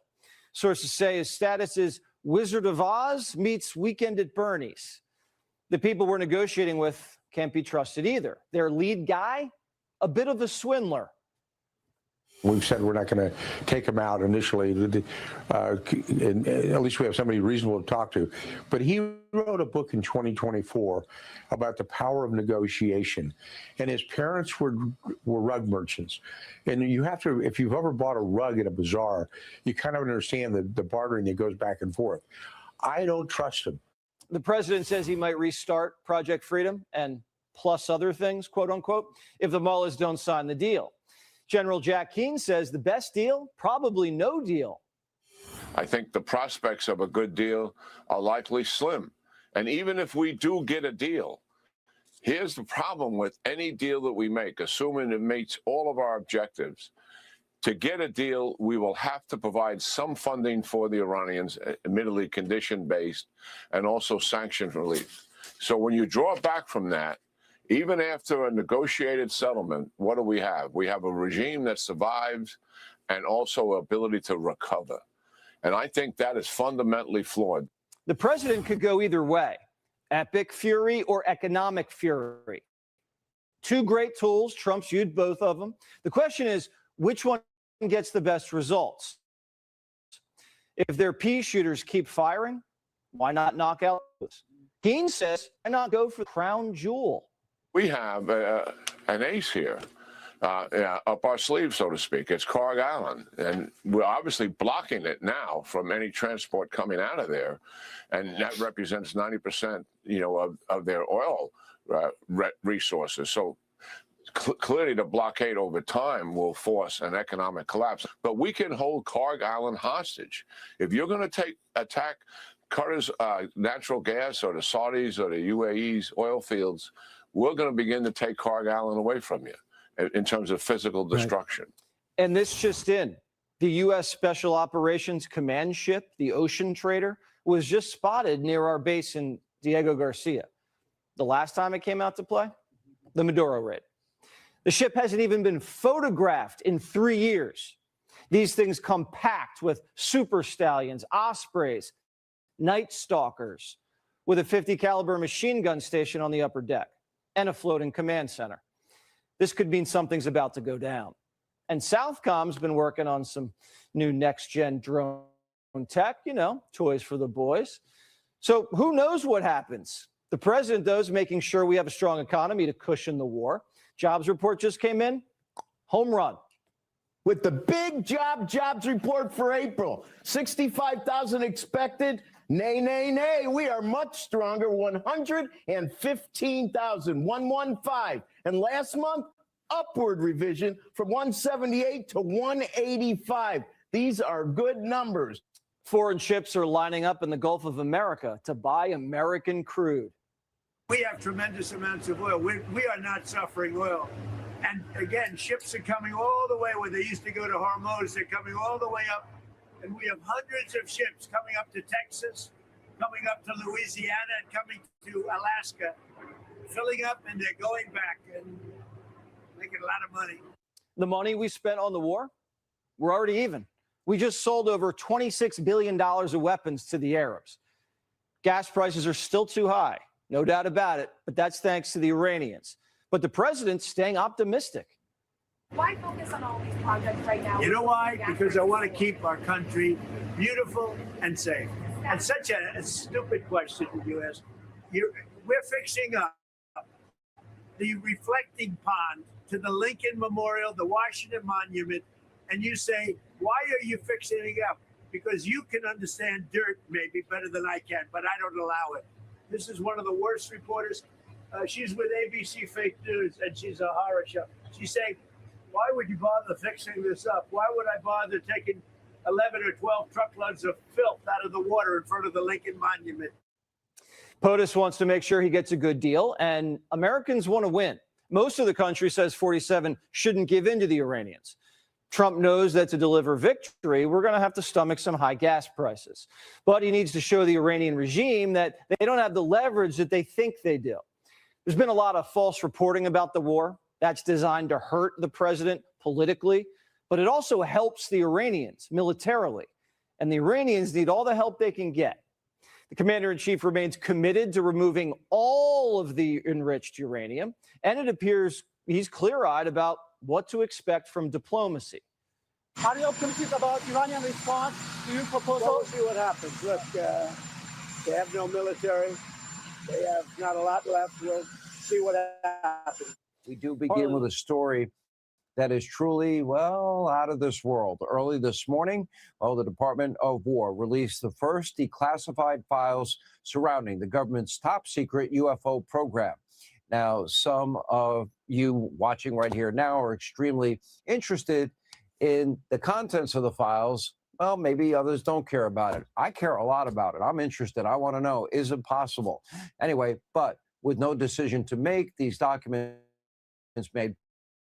Sources say his status is Wizard of Oz meets Weekend at Bernie's. The people we're negotiating with can't be trusted either. Their lead guy, a bit of a swindler. We've said we're not going to take him out initially. At least we have somebody reasonable to talk to. But he wrote a book in 2024 about the power of negotiation. And his parents were rug merchants. And you have to, if you've ever bought a rug at a bazaar, you kind of understand the bartering that goes back and forth. I don't trust him. The president says he might restart Project Freedom and plus other things, quote unquote, if the mullahs don't sign the deal. General Jack Keane says the best deal, probably no deal. I think the prospects of a good deal are likely slim. And even if we do get a deal, here's the problem with any deal that we make, assuming it meets all of our objectives. To get a deal, we will have to provide some funding for the Iranians, admittedly condition-based, and also sanction relief. So when you draw back from that, even after a negotiated settlement, what do we have? We have a regime that survives and also ability to recover. And I think that is fundamentally flawed. The president could go either way, epic fury or economic fury. Two great tools. Trump's used both of them. The question is, which one gets the best results? If their pea shooters keep firing, why not knock out those? Keane says, why not go for the crown jewel? We have an ace here up our sleeve, so to speak. It's Karg Island, and we're obviously blocking it now from any transport coming out of there, and that represents 90%, of their oil resources. So clearly, the blockade over time will force an economic collapse. But we can hold Karg Island hostage. If you're going to attack Qatar's natural gas or the Saudis or the UAE's oil fields, we're going to begin to take Karg Island away from you in terms of physical destruction. Right. And this just in. The U.S. Special Operations Command ship, the Ocean Trader, was just spotted near our base in Diego Garcia. The last time it came out to play, the Maduro raid. The ship hasn't even been photographed in 3 years. These things come packed with super stallions, ospreys, night stalkers, with a 50 caliber machine gun station on the upper deck and a floating command center. This could mean something's about to go down. And Southcom's been working on some new next-gen drone tech, toys for the boys. So who knows what happens? The president, though, is making sure we have a strong economy to cushion the war. Jobs report just came in. Home run. With the big jobs report for April, 65,000 expected. Nay, nay, nay. We are much stronger. 115,000, 115. And last month, upward revision from 178 to 185. These are good numbers. Foreign ships are lining up in the Gulf of America to buy American crude. We have tremendous amounts of oil. We are not suffering oil. And again, ships are coming all the way where they used to go to Hormuz. They're coming all the way up. And we have hundreds of ships coming up to Texas, coming up to Louisiana, and coming to Alaska, filling up, and they're going back and making a lot of money. The money we spent on the war, we're already even. We just sold over $26 billion of weapons to the Arabs. Gas prices are still too high, no doubt about it, but that's thanks to the Iranians. But the president's staying optimistic. Why focus on all these projects right now? You know why? Because I want to keep our country beautiful and safe. And such a stupid question you ask. We're fixing up the reflecting pond to the Lincoln Memorial, the Washington Monument, and you say, why are you fixing it up? Because you can understand dirt maybe better than I can, but I don't allow it. This is one of the worst reporters. She's with ABC Fake News, and she's a horror show. She's saying, why would you bother fixing this up? Why would I bother taking 11 or 12 truckloads of filth out of the water in front of the Lincoln Monument? POTUS wants to make sure he gets a good deal, and Americans want to win. Most of the country says 47 shouldn't give in to the Iranians. Trump knows that to deliver victory, we're going to have to stomach some high gas prices. But he needs to show the Iranian regime that they don't have the leverage that they think they do. There's been a lot of false reporting about the war. That's designed to hurt the president politically, but it also helps the Iranians militarily. And the Iranians need all the help they can get. The commander-in-chief remains committed to removing all of the enriched uranium, and it appears he's clear-eyed about what to expect from diplomacy. Are you optimistic about Iranian response to your proposal? Well, we'll see what happens. Look, they have no military. They have not a lot left. We'll see what happens. We do begin with a story that is truly, well, out of this world. Early this morning, the Department of War released the first declassified files surrounding the government's top secret UFO program. Now, some of you watching right here now are extremely interested in the contents of the files. Well, maybe others don't care about it. I care a lot about it. I'm interested. I want to know, is it possible? Anyway, but with no decision to make, these documents made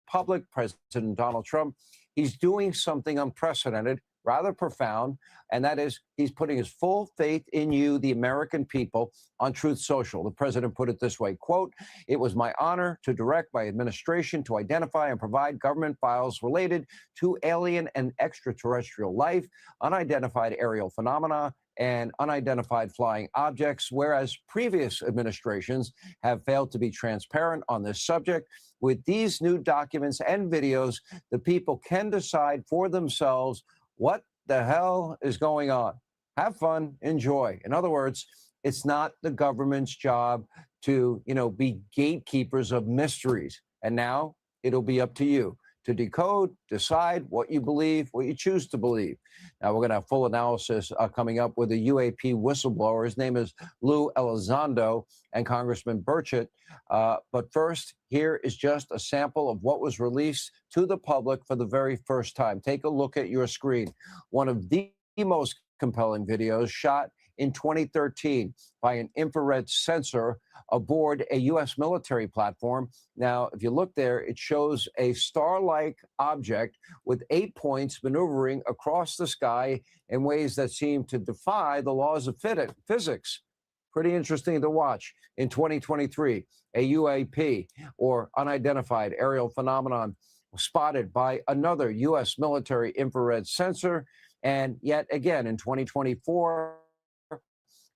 public, President Donald Trump, he's doing something unprecedented, rather profound, and that is he's putting his full faith in you, the American people, on Truth Social. The president put it this way, quote, "It was my honor to direct my administration to identify and provide government files related to alien and extraterrestrial life, unidentified aerial phenomena, and unidentified flying objects, whereas previous administrations have failed to be transparent on this subject. With these new documents and videos, the people can decide for themselves what the hell is going on. Have fun, enjoy." In other words, it's not the government's job to, be gatekeepers of mysteries. And now it'll be up to you to decode, decide what you believe, what you choose to believe. Now, we're going to have full analysis coming up with a UAP whistleblower. His name is Lou Elizondo and Congressman Burchett. But first, here is just a sample of what was released to the public for the very first time. Take a look at your screen. One of the most compelling videos shot in 2013 by an infrared sensor aboard a U.S. military platform. Now, if you look there, it shows a star-like object with 8 points maneuvering across the sky in ways that seem to defy the laws of physics. Pretty interesting to watch. In 2023, a UAP, or unidentified aerial phenomenon, was spotted by another U.S. military infrared sensor. And yet again, in 2024,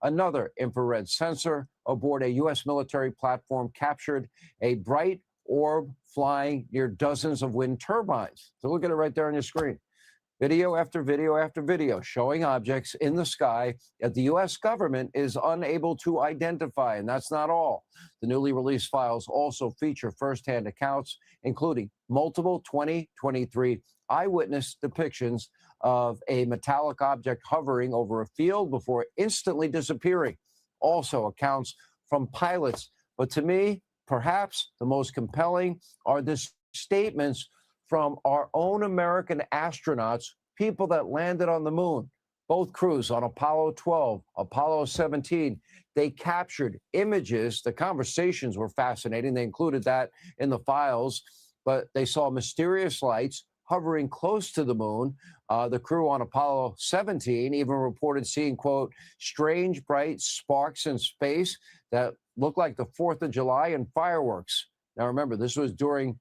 another infrared sensor aboard a U.S. military platform captured a bright orb flying near dozens of wind turbines. So look at it right there on your screen. Video after video after video showing objects in the sky that the U.S. government is unable to identify. And that's not all. The newly released files also feature firsthand accounts, including multiple 2023 eyewitness depictions of a metallic object hovering over a field before instantly disappearing. Also accounts from pilots. But to me, perhaps the most compelling are the statements from our own American astronauts, people that landed on the moon. Both crews on Apollo 12, Apollo 17, they captured images. The conversations were fascinating. They included that in the files, but they saw mysterious lights hovering close to the moon. The crew on Apollo 17 even reported seeing, quote, strange bright sparks in space that looked like the 4th of July and fireworks. Now, remember, this was during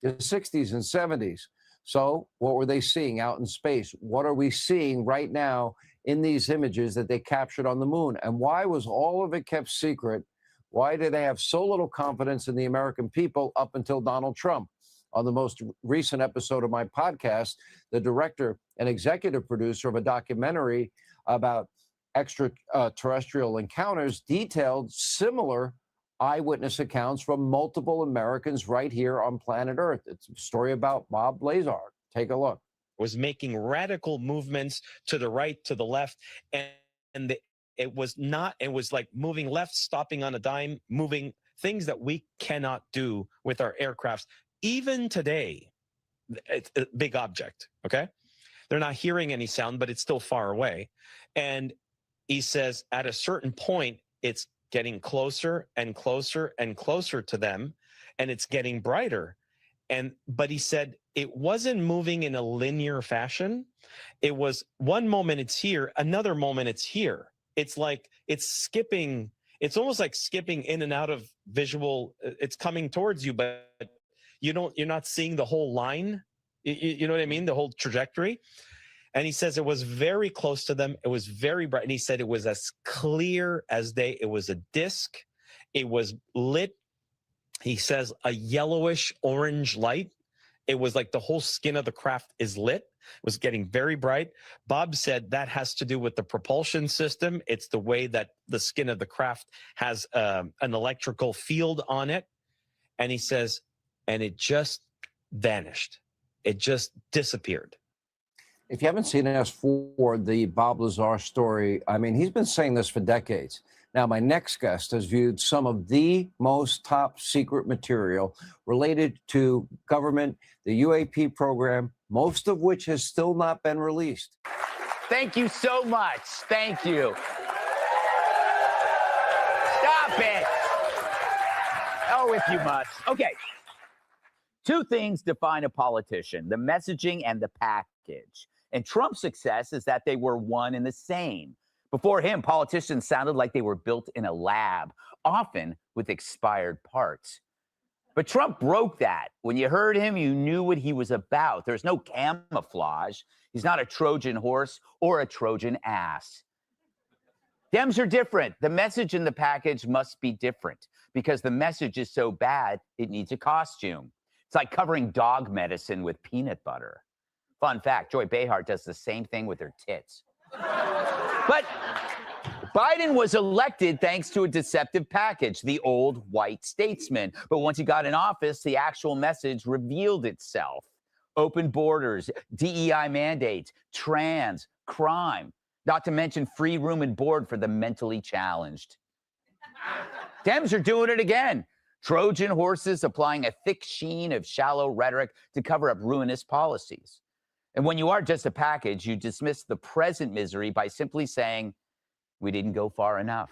the 60s and 70s. So what were they seeing out in space? What are we seeing right now in these images that they captured on the moon? And why was all of it kept secret? Why do they have so little confidence in the American people up until Donald Trump? On the most recent episode of my podcast, the director and executive producer of a documentary about extraterrestrial encounters detailed similar eyewitness accounts from multiple Americans right here on planet Earth. It's a story about Bob Lazar. Take a look. Was making radical movements to the right, to the left, and it was like moving left, stopping on a dime, moving things that we cannot do with our aircrafts. Even today, it's a big object, okay? They're not hearing any sound, but it's still far away. And he says at a certain point, it's getting closer and closer and closer to them, and it's getting brighter. But he said it wasn't moving in a linear fashion. It was one moment it's here, another moment it's here. It's like it's skipping. It's almost like skipping in and out of visual. It's coming towards you, but you're not seeing the whole line. You know what I mean? The whole trajectory. And he says it was very close to them. It was very bright. And he said it was as clear as day. It was a disc. It was lit. He says a yellowish orange light. It was like the whole skin of the craft is lit. It was getting very bright. Bob said that has to do with the propulsion system. It's the way that the skin of the craft has an electrical field on it. And he says, and it just vanished. It just disappeared. If you haven't seen S4, the Bob Lazar story, I mean, he's been saying this for decades. Now, my next guest has viewed some of the most top secret material related to government, the UAP program, most of which has still not been released. Thank you so much. Thank you. Stop it. Oh, if you must. Okay. Two things define a politician: the messaging and the package. And Trump's success is that they were one and the same. Before him, politicians sounded like they were built in a lab, often with expired parts. But Trump broke that. When you heard him, you knew what he was about. There's no camouflage. He's not a Trojan horse or a Trojan ass. Dems are different. The message in the package must be different because the message is so bad, it needs a costume. It's like covering dog medicine with peanut butter. Fun fact, Joy Behar does the same thing with her tits. But Biden was elected thanks to a deceptive package, the old white statesman. But once he got in office, the actual message revealed itself. Open borders, DEI mandates, trans, crime, not to mention free room and board for the mentally challenged. Dems are doing it again. Trojan horses applying a thick sheen of shallow rhetoric to cover up ruinous policies. And when you are just a package, you dismiss the present misery by simply saying, we didn't go far enough.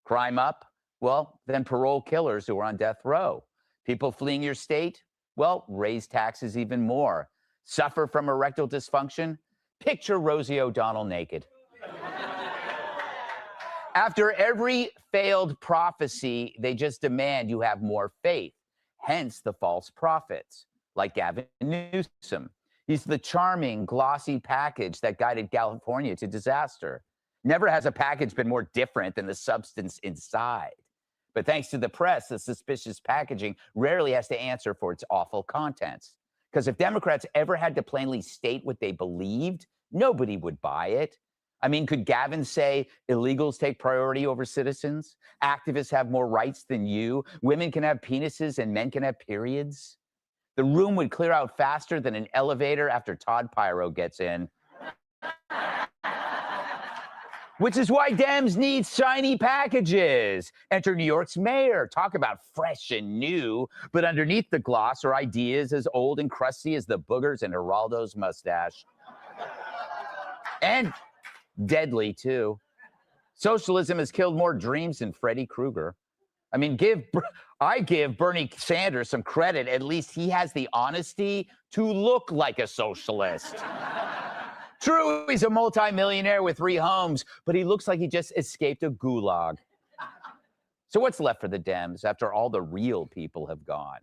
Crime up? Well, then parole killers who are on death row. People fleeing your state? Well, raise taxes even more. Suffer from erectile dysfunction? Picture Rosie O'Donnell naked. After every failed prophecy, they just demand you have more faith. Hence the false prophets, like Gavin Newsom. He's the charming, glossy package that guided California to disaster. Never has a package been more different than the substance inside. But thanks to the press, the suspicious packaging rarely has to answer for its awful contents. Because if Democrats ever had to plainly state what they believed, nobody would buy it. I mean, could Gavin say illegals take priority over citizens? Activists have more rights than you. Women can have penises and men can have periods. The room would clear out faster than an elevator after Todd Pyro gets in. Which is why Dems need shiny packages. Enter New York's mayor. Talk about fresh and new. But underneath the gloss are ideas as old and crusty as the boogers in Geraldo's mustache. And deadly, too. Socialism has killed more dreams than Freddy Krueger. I mean, I give Bernie Sanders some credit. At least he has the honesty to look like a socialist. True, he's a multimillionaire with 3 homes, but he looks like he just escaped a gulag. So what's left for the Dems after all the real people have gone?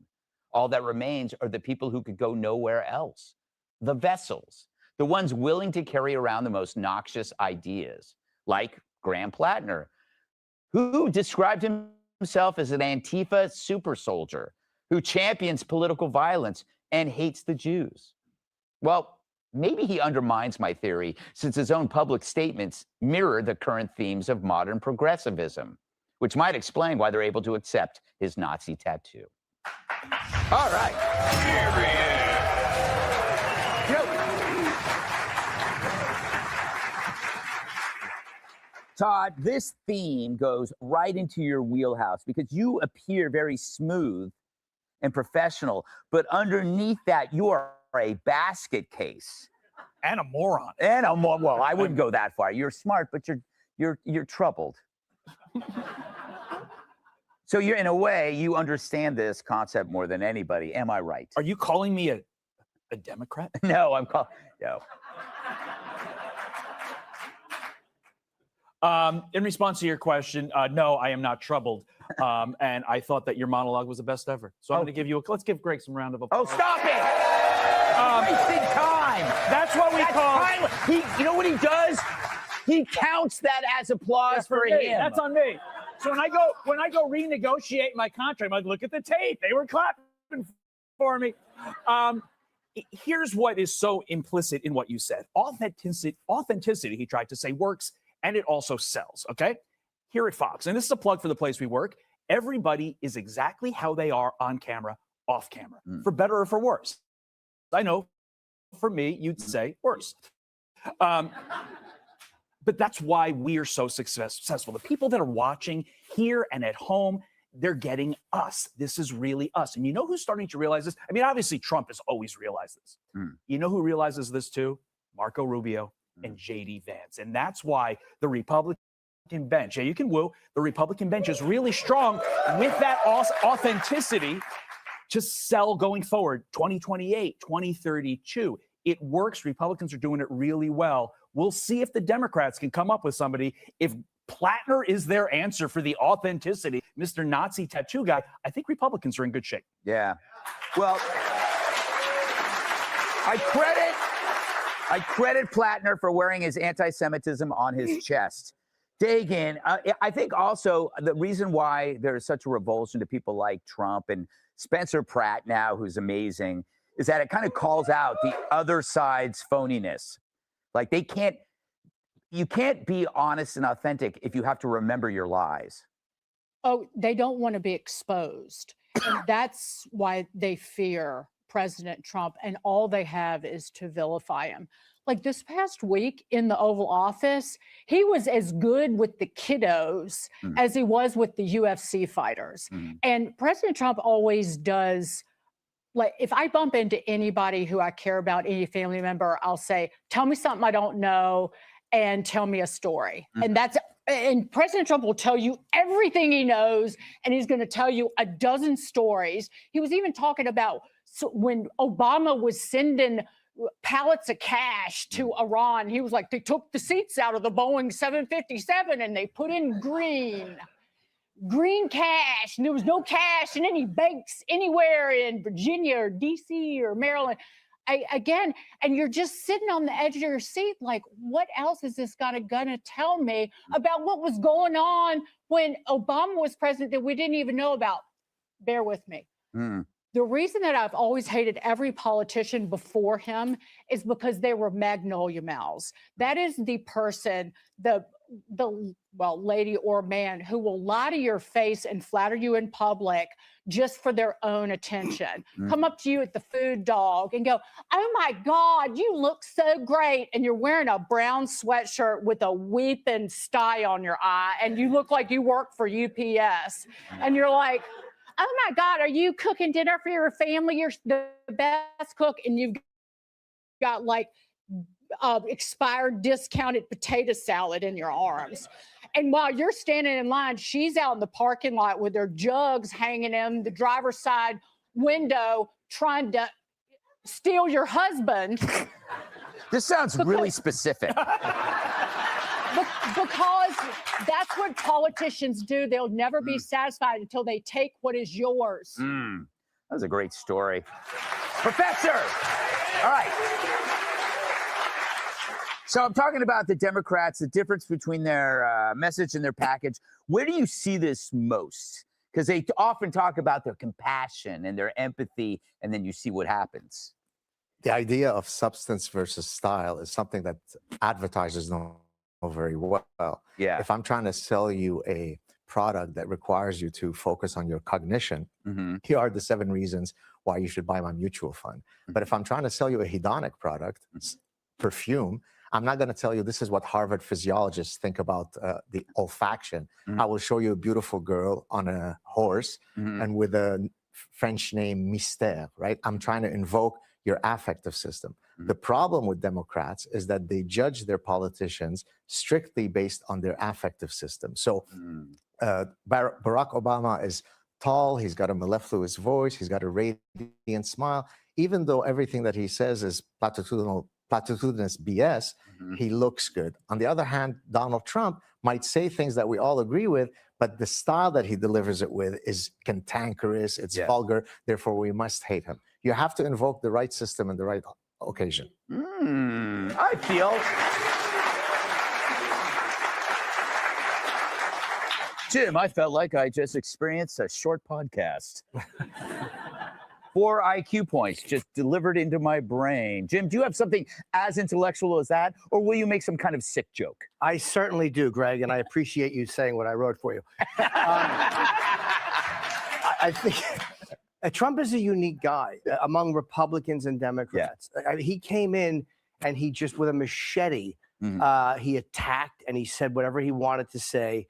All that remains are the people who could go nowhere else. The vessels, the ones willing to carry around the most noxious ideas, like Graham Plattner, who described himself as an Antifa super soldier, who champions political violence and hates the Jews. Well, maybe he undermines my theory, since his own public statements mirror the current themes of modern progressivism, which might explain why they're able to accept his Nazi tattoo. All right. Here he is. Todd, this theme goes right into your wheelhouse because you appear very smooth and professional, but underneath that, you are a basket case. And a moron. Well, I wouldn't go that far. You're smart, but you're troubled. So you're, in a way, you understand this concept more than anybody. Am I right? Are you calling me a Democrat? No, I'm calling. No. In response to your question, no, I am not troubled. And I thought that your monologue was the best ever. So I'm going to give you let's give Greg some round of applause. Oh, stop it! Wasting time. That's what we call. You know what he does? He counts that as applause for him. That's on me. So when I go renegotiate my contract, I'm like, look at the tape. They were clapping for me. Here's what is so implicit in what you said. Authenticity, he tried to say, works, and it also sells, okay? Here at Fox, and this is a plug for the place we work, everybody is exactly how they are on camera, off camera, for better or for worse. I know, for me, you'd say worse. But that's why we are so successful. The people that are watching here and at home, they're getting us. This is really us. And you know who's starting to realize this? I mean, obviously, Trump has always realized this. You know who realizes this too? Marco Rubio and J.D. Vance. And that's why the Republican bench, you can woo, the Republican bench is really strong with that authenticity to sell going forward, 2028, 2032. It works. Republicans are doing it really well. We'll see if the Democrats can come up with somebody. If Plattner is their answer for the authenticity, Mr. Nazi tattoo guy, I think Republicans are in good shape. Yeah. Well, I credit Plattner for wearing his anti-Semitism on his chest. Dagan, I think also the reason why there's such a revulsion to people like Trump and Spencer Pratt now, who's amazing, is that it kind of calls out the other side's phoniness. Like you can't be honest and authentic if you have to remember your lies. Oh, they don't want to be exposed. And that's why they fear President Trump, and all they have is to vilify him. Like this past week in the Oval Office, he was as good with the kiddos as he was with the UFC fighters. And President Trump always does. Like, if I bump into anybody who I care about, any family member, I'll say, tell me something I don't know and tell me a story. And President Trump will tell you everything he knows, and he's going to tell you a dozen stories. He was even talking about when Obama was sending pallets of cash to Iran. He was like, they took the seats out of the Boeing 757 and they put in green cash, and there was no cash in any banks anywhere in Virginia or DC or Maryland. And you're just sitting on the edge of your seat like, what else is this guy gonna tell me about what was going on when Obama was president that we didn't even know about? Bear with me. The reason that I've always hated every politician before him is because they were magnolia mouths. That is the person, the lady or man who will lie to your face and flatter you in public just for their own attention. Come up to you at the food dog and go, "Oh my God, you look so great." And you're wearing a brown sweatshirt with a weeping sty on your eye, and you look like you work for UPS. And you're like, "Oh my God, are you cooking dinner for your family? You're the best cook." And you've got like expired discounted potato salad in your arms. And while you're standing in line, she's out in the parking lot with her jugs hanging in the driver's side window trying to steal your husband. This sounds really specific. Because that's what politicians do. They'll never be satisfied until they take what is yours. That was a great story. Professor! All right. So I'm talking about the Democrats, the difference between their message and their package. Where do you see this most? Because they often talk about their compassion and their empathy, and then you see what happens. The idea of substance versus style is something that advertisers know very well. Yeah. If I'm trying to sell you a product that requires you to focus on your cognition, here are the 7 reasons why you should buy my mutual fund. But if I'm trying to sell you a hedonic product, perfume, I'm not going to tell you this is what Harvard physiologists think about the olfaction. I will show you a beautiful girl on a horse and with a French name, Mystère, right? I'm trying to invoke your affective system. The problem with Democrats is that they judge their politicians strictly based on their affective system. So Barack Obama is tall, he's got a mellifluous voice, he's got a radiant smile. Even though everything that he says is platitudinous BS, he looks good. On the other hand, Donald Trump might say things that we all agree with, but the style that he delivers it with is cantankerous, it's vulgar, therefore we must hate him. You have to invoke the right system and the right occasion. I feel. Jim, I felt like I just experienced a short podcast. 4 IQ points just delivered into my brain. Jim, do you have something as intellectual as that, or will you make some kind of sick joke? I certainly do, Greg, and I appreciate you saying what I wrote for you. I think Trump is a unique guy among Republicans and Democrats. He came in and he just, with a machete, he attacked and he said whatever he wanted to say.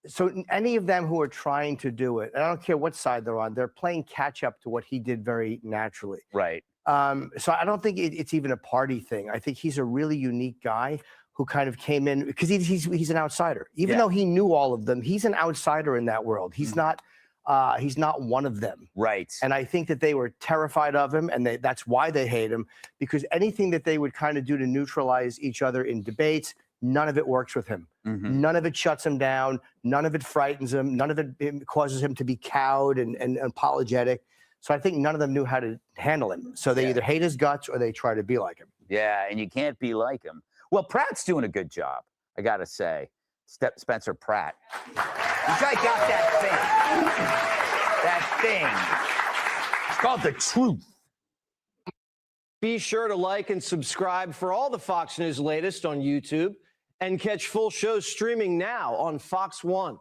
So any of them who are trying to do it, and I don't care what side they're on, they're playing catch up to what he did very naturally. Right. So I don't think it's even a party thing. I think he's a really unique guy who kind of came in because he's an outsider. Even though he knew all of them, he's an outsider in that world. He's not one of them. Right. And I think that they were terrified of him, and that's why they hate him, because anything that they would kind of do to neutralize each other in debates, none of it works with him. None of it shuts him down. None of it frightens him. None of it causes him to be cowed and apologetic. So I think none of them knew how to handle him. So they either hate his guts or they try to be like him. Yeah, and you can't be like him. Well, Pratt's doing a good job, I got to say. Spencer Pratt. This guy got that thing. It's called The Truth. Be sure to like and subscribe for all the Fox News latest on YouTube and catch full shows streaming now on Fox One.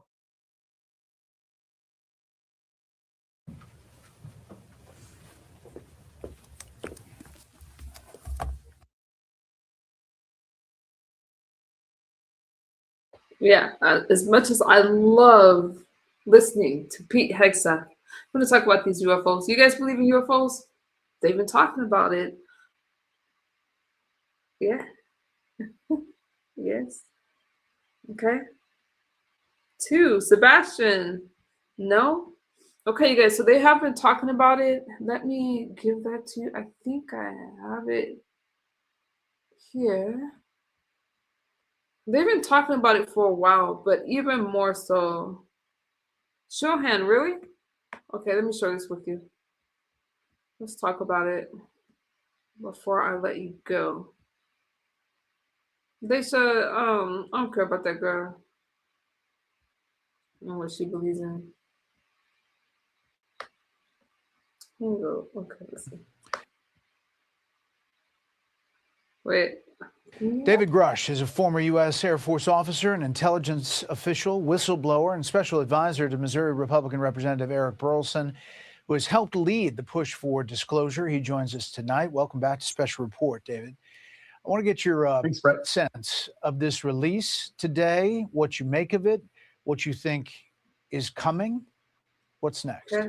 Yeah, as much as I love listening to Pete Hegseth, I'm going to talk about these UFOs. You guys believe in UFOs? They've been talking about it. Yeah. Yes. Okay. 2, Sebastian. No? Okay, you guys, so they have been talking about it. Let me give that to you. I think I have it here. They've been talking about it for a while, but even more so. Shohan, really? Okay, let me share this with you. Let's talk about it before I let you go. They said, I don't care about that girl and what she believes in. Okay, let's see. Wait. David Grush is a former U.S. Air Force officer, an intelligence official, whistleblower, and special advisor to Missouri Republican Representative Eric Burleson, who has helped lead the push for disclosure. He joins us tonight. Welcome back to Special Report, David. I want to get your sense of this release today, what you make of it, what you think is coming. What's next? Yeah.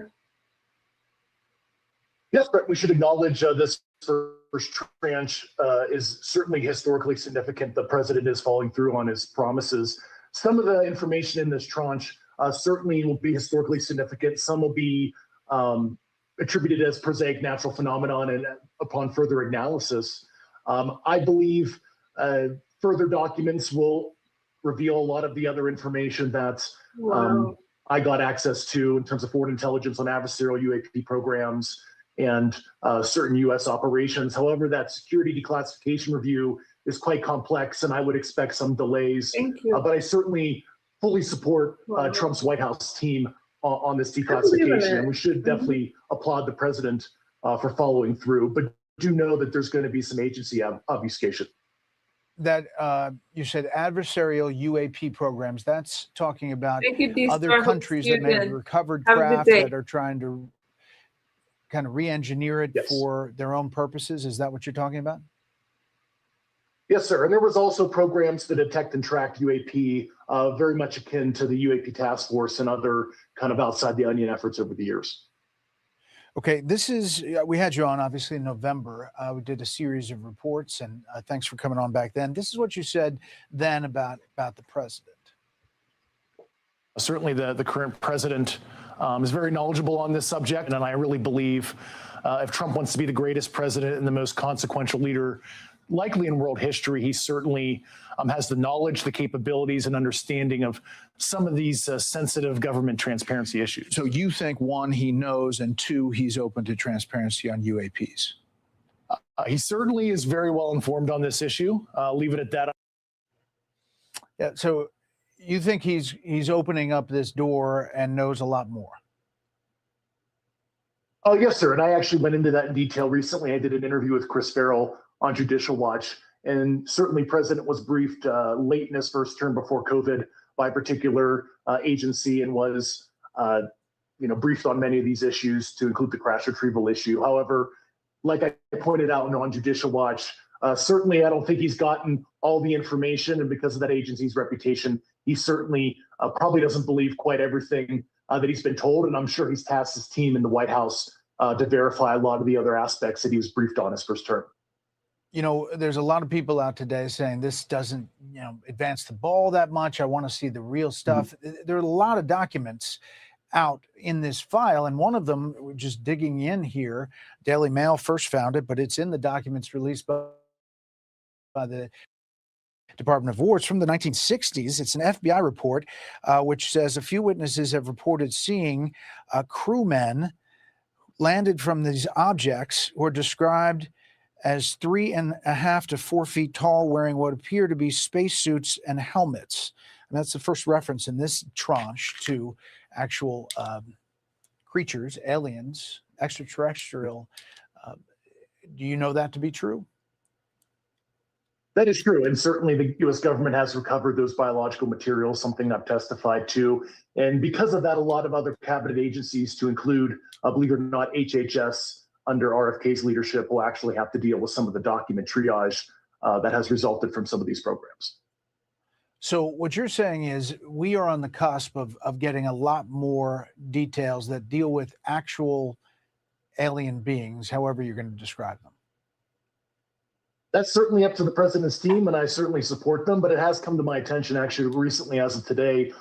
Yes, Brett, we should acknowledge this first tranche is certainly historically significant. The president is following through on his promises. Some of the information in this tranche certainly will be historically significant. Some will be attributed as prosaic natural phenomenon and upon further analysis. I believe further documents will reveal a lot of the other information that I got access to in terms of forward intelligence on adversarial UAP programs and certain U.S. operations. However, that security declassification review is quite complex, and I would expect some delays. Thank you. But I certainly fully support Trump's White House team on this declassification, and we should definitely applaud the president for following through. But do know that there's going to be some agency obfuscation. That you said adversarial UAP programs. That's talking about Thank you, D-Star. other countries that may have recovered Have a good craft day. that are trying to kind of re-engineer it for their own purposes. Is that what you're talking about? Yes, sir. And there was also programs to detect and track UAP, very much akin to the UAP task force and other kind of outside the onion efforts over the years. Okay, this is, we had you on obviously in November. We did a series of reports, and thanks for coming on back then. This is what you said then about the president. Certainly the current president is very knowledgeable on this subject, and I really believe if Trump wants to be the greatest president and the most consequential leader likely in world history, he certainly has the knowledge, the capabilities, and understanding of some of these sensitive government transparency issues. So you think, one, he knows, and two, he's open to transparency on UAPs? He certainly is very well informed on this issue. Leave it at that. Yeah. So you think he's opening up this door and knows a lot more? Oh, yes, sir. And I actually went into that in detail recently. I did an interview with Chris Farrell on Judicial Watch, and certainly President was briefed late in his first term before COVID by a particular agency and was briefed on many of these issues, to include the crash retrieval issue. However, like I pointed out on Judicial Watch, certainly I don't think he's gotten all the information, and because of that agency's reputation, he certainly probably doesn't believe quite everything that he's been told, and I'm sure he's tasked his team in the White House to verify a lot of the other aspects that he was briefed on his first term. You know, there's a lot of people out today saying this doesn't, advance the ball that much. I want to see the real stuff. There are a lot of documents out in this file, and one of them, we're just digging in here, Daily Mail first found it, but it's in the documents released by the Department of War. It's from the 1960s. It's an FBI report, which says a few witnesses have reported seeing crewmen landed from these objects who are described as 3.5 to 4 feet tall, wearing what appear to be spacesuits and helmets. And that's the first reference in this tranche to actual creatures, aliens, extraterrestrial. Do you know that to be true? That is true. And certainly the U.S. government has recovered those biological materials, something I've testified to. And because of that, a lot of other cabinet agencies, to include, believe it or not, HHS, under RFK's leadership, will actually have to deal with some of the document triage that has resulted from some of these programs. So what you're saying is we are on the cusp of getting a lot more details that deal with actual alien beings, however you're going to describe them. That's certainly up to the president's team, and I certainly support them, but it has come to my attention actually recently, as of today,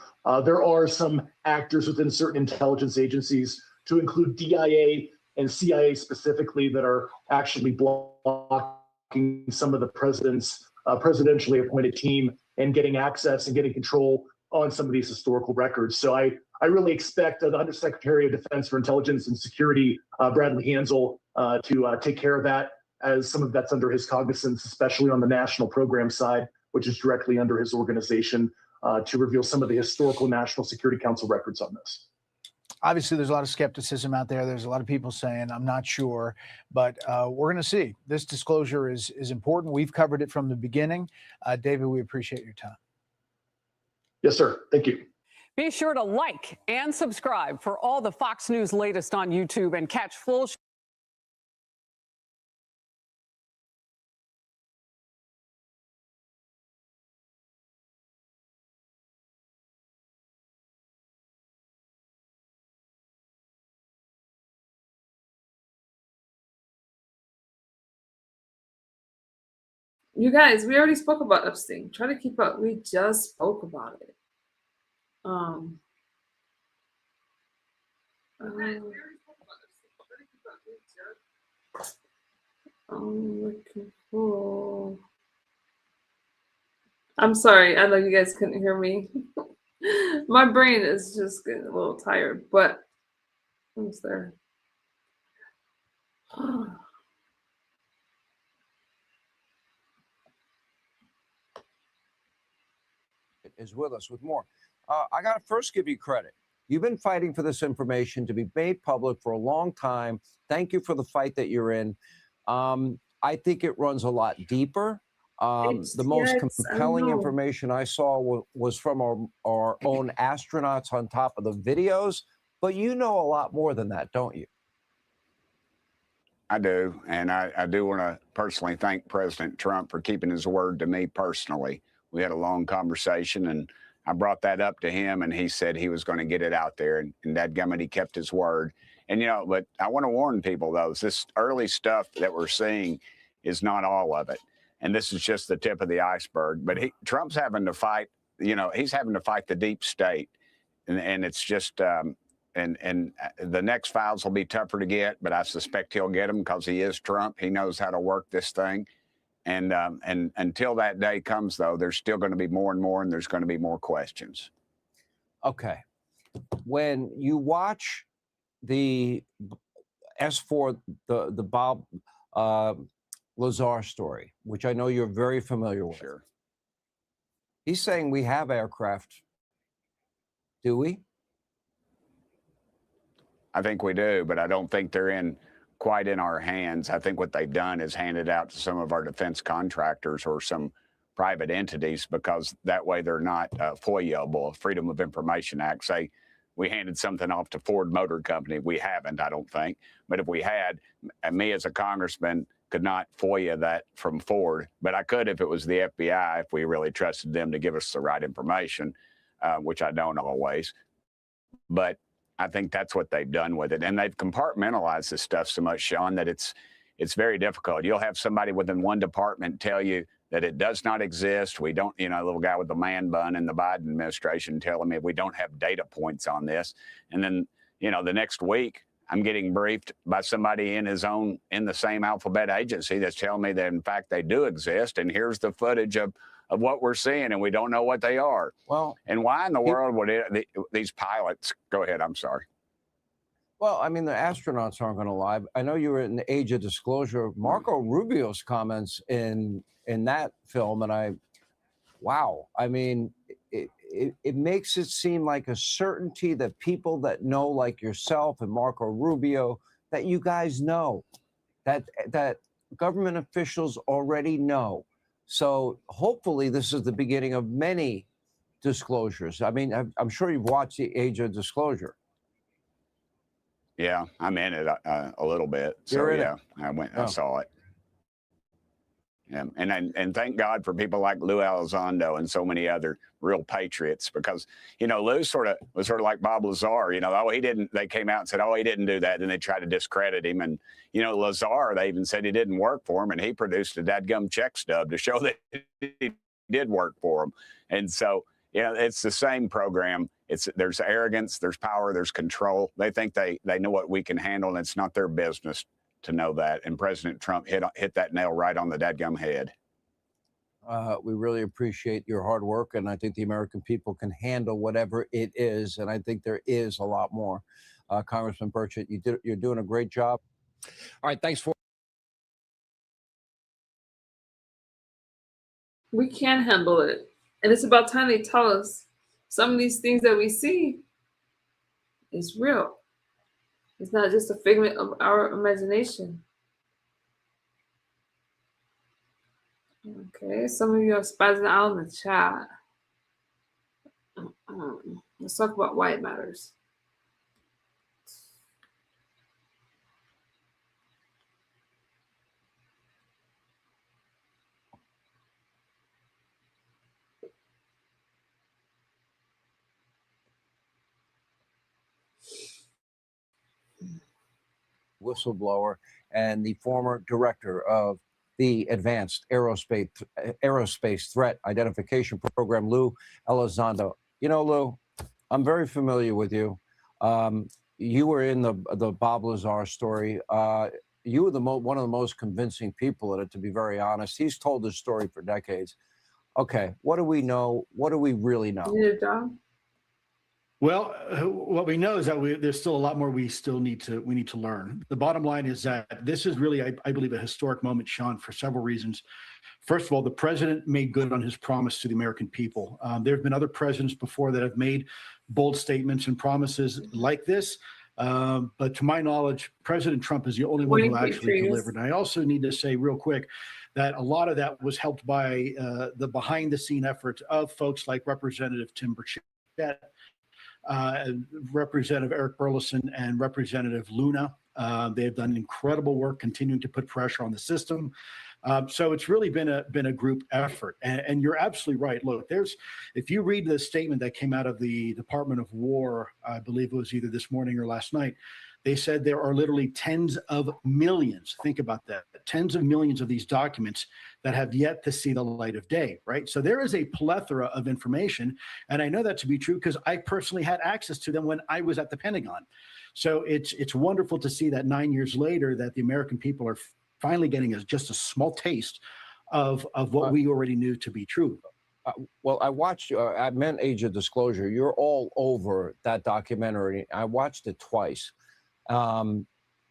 there are some actors within certain intelligence agencies, to include DIA and CIA specifically, that are actually blocking some of the president's presidentially appointed team and getting access and getting control on some of these historical records. So I really expect the Undersecretary of Defense for Intelligence and Security, Bradley Hansel, to take care of that, as some of that's under his cognizance, especially on the national program side, which is directly under his organization, to reveal some of the historical National Security Council records on this. obviously there's a lot of skepticism out there. There's a lot of people saying, I'm not sure, but we're going to see. This disclosure is important. We've covered it from the beginning. David, we appreciate your time. Yes, sir. Thank you. Be sure to like and subscribe for all the Fox News latest on YouTube and catch full You guys, we already spoke about Epstein. Try to keep up. We just spoke about it. I'm looking for. I'm sorry. I know you guys couldn't hear me. My brain is just getting a little tired, but who's there? Is with us with more. I got to first give you credit. You've been fighting for this information to be made public for a long time. Thank you for the fight that you're in. I think it runs a lot deeper. The most compelling information I saw was from our own astronauts on top of the videos. But you know a lot more than that, don't you? I do. And I do want to personally thank President Trump for keeping his word to me personally. We had a long conversation, and I brought that up to him, and he said he was going to get it out there. And dadgummit, he kept his word. And, but I want to warn people, though, this early stuff that we're seeing is not all of it. And this is just the tip of the iceberg. But Trump's having to fight, he's having to fight the deep state. And it's just, and the next files will be tougher to get, but I suspect he'll get them because he is Trump. He knows how to work this thing. And until that day comes, though, there's still going to be more and more, and there's going to be more questions. Okay. When you watch the S4, the Bob Lazar story, which I know you're very familiar with. Sure. He's saying we have aircraft. Do we? I think we do, but I don't think they're quite in our hands. I think what they've done is handed out to some of our defense contractors or some private entities, because that way they're not FOIA-able, Freedom of Information Act. Say we handed something off to Ford Motor Company. We haven't, I don't think. But if we had, me as a congressman could not FOIA that from Ford, but I could if it was the FBI, if we really trusted them to give us the right information, which I don't always. But I think that's what they've done with it. And they've compartmentalized this stuff so much, Sean, that it's very difficult. You'll have somebody within one department tell you that it does not exist. We don't, a little guy with the man bun in the Biden administration telling me we don't have data points on this. And then, the next week, I'm getting briefed by somebody in the same alphabet agency that's telling me that, in fact, they do exist. And here's the footage of what we're seeing, and we don't know what they are. Well, and why in the world would these pilots go ahead? I'm sorry. Well, I mean, the astronauts aren't going to lie. I know you were in the age of disclosure. Marco Rubio's comments in that film, and wow. I mean, it makes it seem like a certainty that people that know, like yourself and Marco Rubio, that you guys know, that government officials already know. So hopefully this is the beginning of many disclosures. I mean, I'm sure you've watched the age of disclosure. Yeah, I'm in it a little bit. You're in it. I Oh. saw it. Yeah, and thank God for people like Lou Elizondo and so many other real patriots, because Lou was sort of like Bob Lazar. He didn't. They came out and said, oh, he didn't do that, and they tried to discredit him. And Lazar, they even said he didn't work for him, and he produced a dadgum check stub to show that he did work for him. And so it's the same program. There's arrogance, there's power, there's control. They think they know what we can handle, and it's not their business to know that. And President Trump hit that nail right on the dadgum head. We really appreciate your hard work, and I think the American people can handle whatever it is, and I think there is a lot more. Congressman Burchett, you're doing a great job. All right, thanks for. We can handle it, and it's about time they tell us some of these things that we see. is real. It's not just a figment of our imagination. Okay, some of you are spazzing out in the chat. Let's talk about why it matters. Whistleblower and the former director of the Advanced Aerospace Threat Identification Program, Lou Elizondo. You know, Lou, I'm very familiar with you. You were in the Bob Lazar story. You were one of the most convincing people in it, to be very honest. He's told this story for decades. Okay, what do we know? What do we really know? Yeah, well, what we know is that there's still a lot more we need to learn. The bottom line is that this is really, I believe, a historic moment, Sean, for several reasons. First of all, the president made good on his promise to the American people. There have been other presidents before that have made bold statements and promises like this. But to my knowledge, President Trump is the only one who actually delivered. And I also need to say real quick that a lot of that was helped by the behind-the-scene efforts of folks like Representative Tim Burchett, Representative Eric Burleson, and Representative Luna. They have done incredible work continuing to put pressure on the system. So it's really been a group effort. And you're absolutely right. Look, if you read the statement that came out of the Department of War, I believe it was either this morning or last night, they said there are literally tens of millions, think about that, tens of millions of these documents that have yet to see the light of day, right? So there is a plethora of information. And I know that to be true because I personally had access to them when I was at the Pentagon. So it's wonderful to see that 9 years later that the American people are finally getting just a small taste of what we already knew to be true. Well, I watched, I meant Age of Disclosure. You're all over that documentary. I watched it twice. And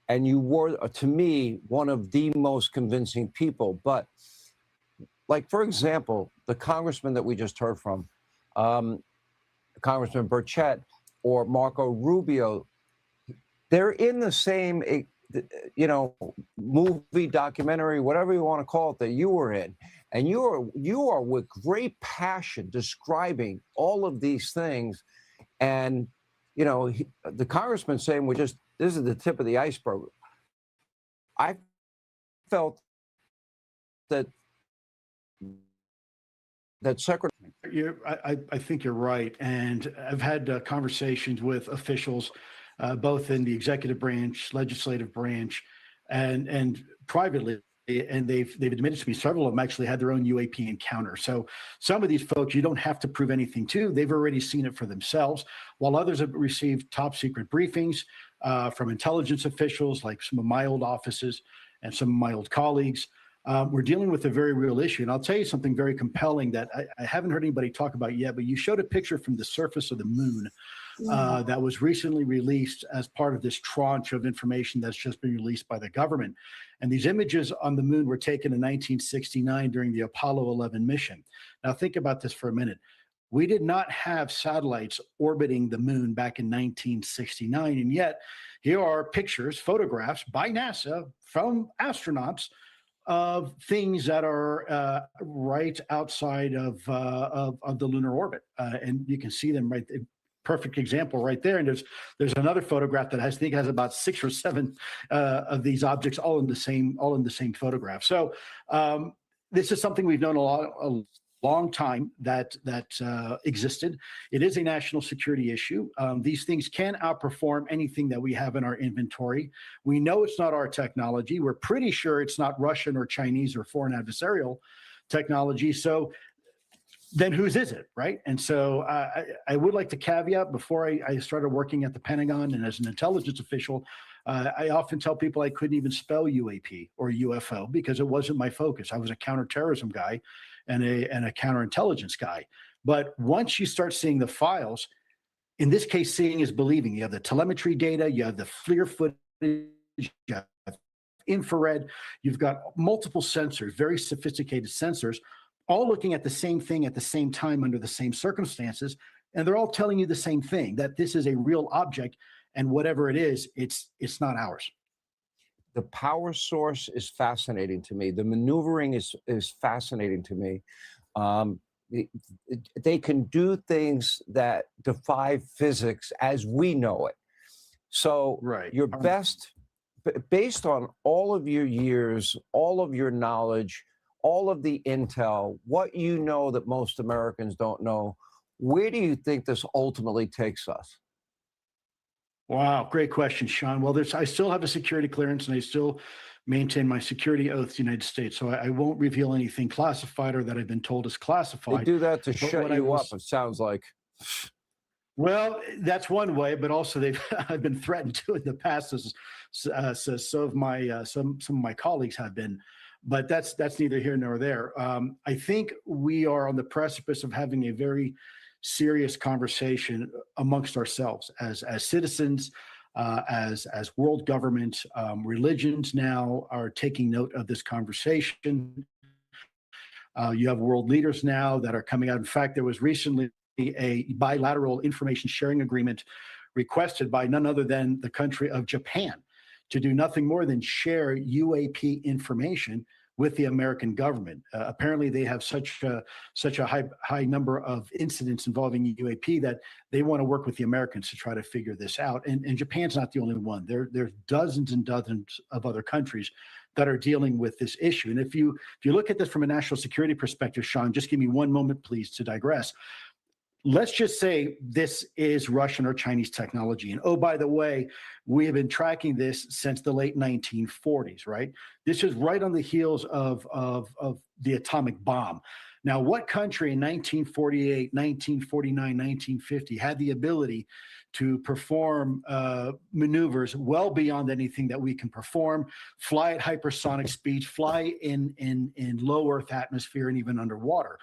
you were, to me, one of the most convincing people. But, like, for example, the congressman that we just heard from, Congressman Burchett or Marco Rubio, they're in the same, you know, movie, documentary, whatever you want to call it, that you were in. And you are with great passion describing all of these things. And, you know, the congressman saying this is the tip of the iceberg. I felt that Secretary. I think you're right. And I've had conversations with officials, both in the executive branch, legislative branch, and privately. And they've admitted to me, several of them actually had their own UAP encounter. So some of these folks, you don't have to prove anything to. They've already seen it for themselves, while others have received top secret briefings from intelligence officials, like some of my old offices and some of my old colleagues. We're dealing with a very real issue. And I'll tell you something very compelling that I haven't heard anybody talk about yet, but you showed a picture from the surface of the moon that was recently released as part of this tranche of information that's just been released by the government. And these images on the moon were taken in 1969 during the Apollo 11 mission. Now think about this for a minute. We did not have satellites orbiting the moon back in 1969. And yet here are pictures, photographs by NASA from astronauts of things that are right outside of the lunar orbit. And you can see them right there. Perfect example right there. And there's another photograph that I think has about 6 or 7 of these objects all in the same photograph. So this is something we've known a long time that existed. It is a national security issue. These things can outperform anything that we have in our inventory. We know it's not our technology. We're pretty sure it's not Russian or Chinese or foreign adversarial technology. So then whose is it, right? And so I would like to caveat before I started working at the Pentagon and as an intelligence official, I often tell people I couldn't even spell UAP or UFO because it wasn't my focus. I was a counterterrorism guy and a counterintelligence guy. But once you start seeing the files, in this case, seeing is believing. You have the telemetry data, you have the FLIR footage, you have infrared, you've got multiple sensors, very sophisticated sensors, all looking at the same thing at the same time under the same circumstances. And they're all telling you the same thing, that this is a real object, and whatever it is, it's not ours. The power source is fascinating to me. The maneuvering is fascinating to me. They can do things that defy physics as we know it. So your best, based on all of your years, all of your knowledge, all of the intel, what you know that most Americans don't know, where do you think this ultimately takes us? Wow, great question, Sean. Well, I still have a security clearance, and I still maintain my security oath to the United States. So I won't reveal anything classified or that I've been told is classified. They do that to But shut what I you will up, it sounds like. Well, that's one way, but also I've been threatened to in the past, as some of my colleagues have been. But that's neither here nor there. I think we are on the precipice of having a very serious conversation amongst ourselves as citizens, as world government. Religions now are taking note of this conversation. You have world leaders now that are coming out. In fact, there was recently a bilateral information sharing agreement requested by none other than the country of Japan to do nothing more than share UAP information with the American government. Apparently, they have such a high number of incidents involving UAP that they want to work with the Americans to try to figure this out. And Japan's not the only one. There's dozens and dozens of other countries that are dealing with this issue. And if you look at this from a national security perspective, Sean, just give me one moment, please, to digress. Let's just say this is Russian or Chinese technology. And oh, by the way, we have been tracking this since the late 1940s, right? This is right on the heels of the atomic bomb. Now, what country in 1948, 1949, 1950 had the ability to perform maneuvers well beyond anything that we can perform, fly at hypersonic speeds, fly in low Earth atmosphere, and even underwater?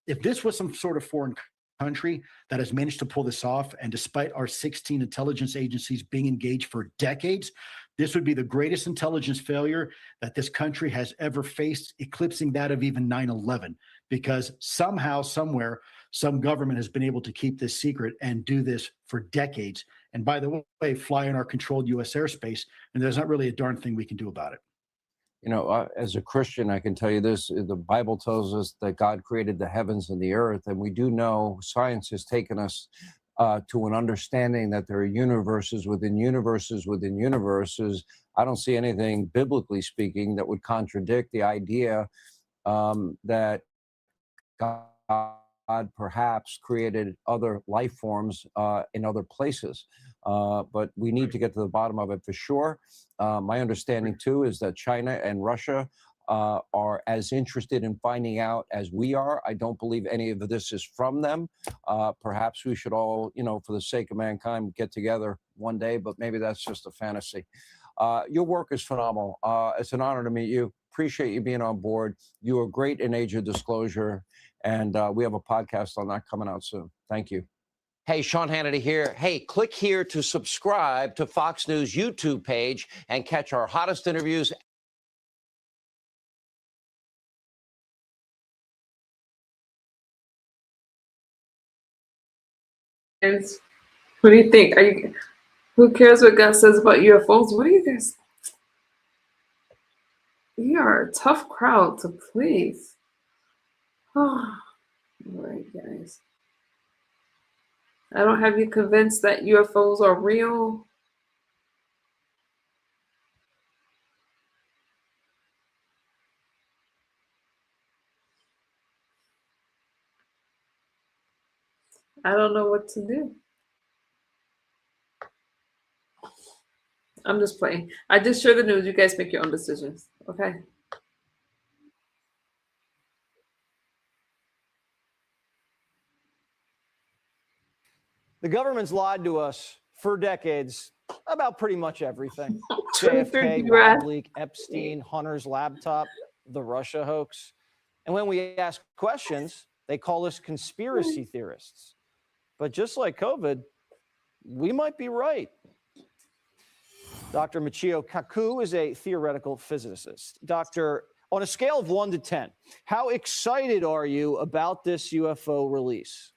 If this was some sort of foreign country that has managed to pull this off, and despite our 16 intelligence agencies being engaged for decades, this would be the greatest intelligence failure that this country has ever faced, eclipsing that of even 9/11, because somehow, somewhere, some government has been able to keep this secret and do this for decades. And by the way, fly in our controlled U.S. airspace, and there's not really a darn thing we can do about it. You know, as a Christian, I can tell you this, the Bible tells us that God created the heavens and the earth, and we do know science has taken us to an understanding that there are universes within universes within universes. I don't see anything, biblically speaking, that would contradict the idea that God perhaps created other life forms in other places. But we need to get to the bottom of it for sure. My understanding, too, is that China and Russia are as interested in finding out as we are. I don't believe any of this is from them. Perhaps we should all, for the sake of mankind, get together one day, but maybe that's just a fantasy. Your work is phenomenal. It's an honor to meet you. Appreciate you being on board. You are great in age of disclosure, and we have a podcast on that coming out soon. Thank you. Hey, Sean Hannity here. Hey, click here to subscribe to Fox News YouTube page and catch our hottest interviews. What do you think? Who cares what God says about UFOs? What do you guys? You are a tough crowd to please. All right, guys. I don't have you convinced that UFOs are real. I don't know what to do. I'm just playing. I just share the news. You guys make your own decisions. Okay. The government's lied to us for decades about pretty much everything. JFK, Rob Leak, Epstein, Hunter's laptop, the Russia hoax. And when we ask questions, they call us conspiracy theorists. But just like COVID, we might be right. Dr. Michio Kaku is a theoretical physicist. Doctor, on a scale of 1 to 10, how excited are you about this UFO release?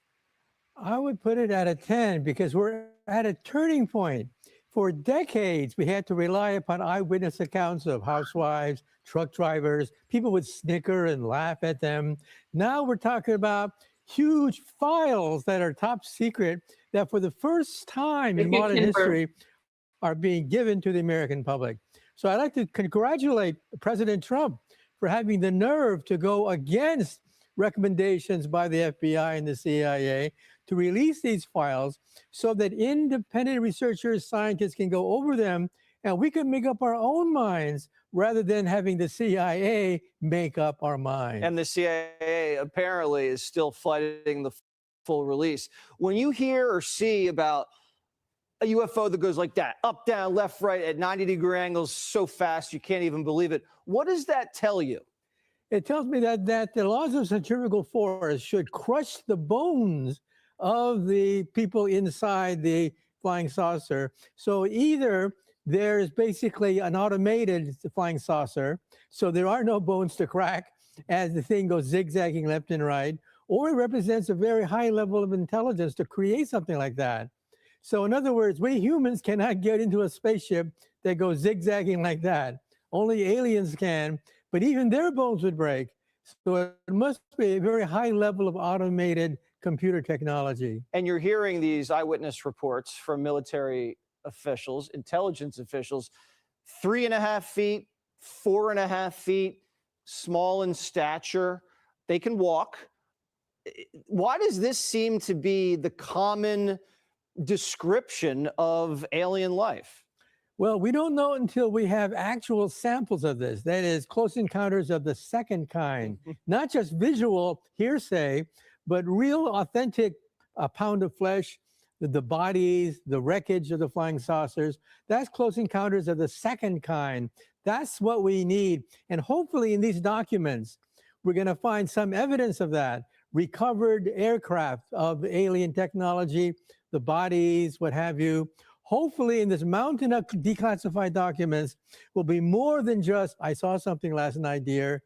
I would put it at a 10 because we're at a turning point. For decades, we had to rely upon eyewitness accounts of housewives, truck drivers. People would snicker and laugh at them. Now we're talking about huge files that are top secret that for the first time in modern history are being given to the American public. So I'd like to congratulate President Trump for having the nerve to go against recommendations by the FBI and the CIA to release these files so that independent researchers, scientists can go over them and we can make up our own minds rather than having the CIA make up our minds. And the CIA apparently is still fighting the full release. When you hear or see about a UFO that goes like that, up, down, left, right, at 90-degree angles so fast you can't even believe it, what does that tell you? It tells me that the laws of centrifugal force should crush the bones of the people inside the flying saucer. So either there's basically an automated flying saucer, so there are no bones to crack as the thing goes zigzagging left and right, or it represents a very high level of intelligence to create something like that. So in other words, we humans cannot get into a spaceship that goes zigzagging like that. Only aliens can, but even their bones would break. So it must be a very high level of automated computer technology. And you're hearing these eyewitness reports from military officials, intelligence officials, 3.5 feet, 4.5 feet, small in stature. They can walk. Why does this seem to be the common description of alien life? Well, we don't know until we have actual samples of this. That is, close encounters of the second kind, not just visual hearsay, but real authentic pound of flesh, the bodies, the wreckage of the flying saucers. That's close encounters of the second kind. That's what we need. And hopefully in these documents, we're going to find some evidence of that. Recovered aircraft of alien technology, the bodies, what have you. Hopefully in this mountain of declassified documents will be more than just, I saw something last night, dear.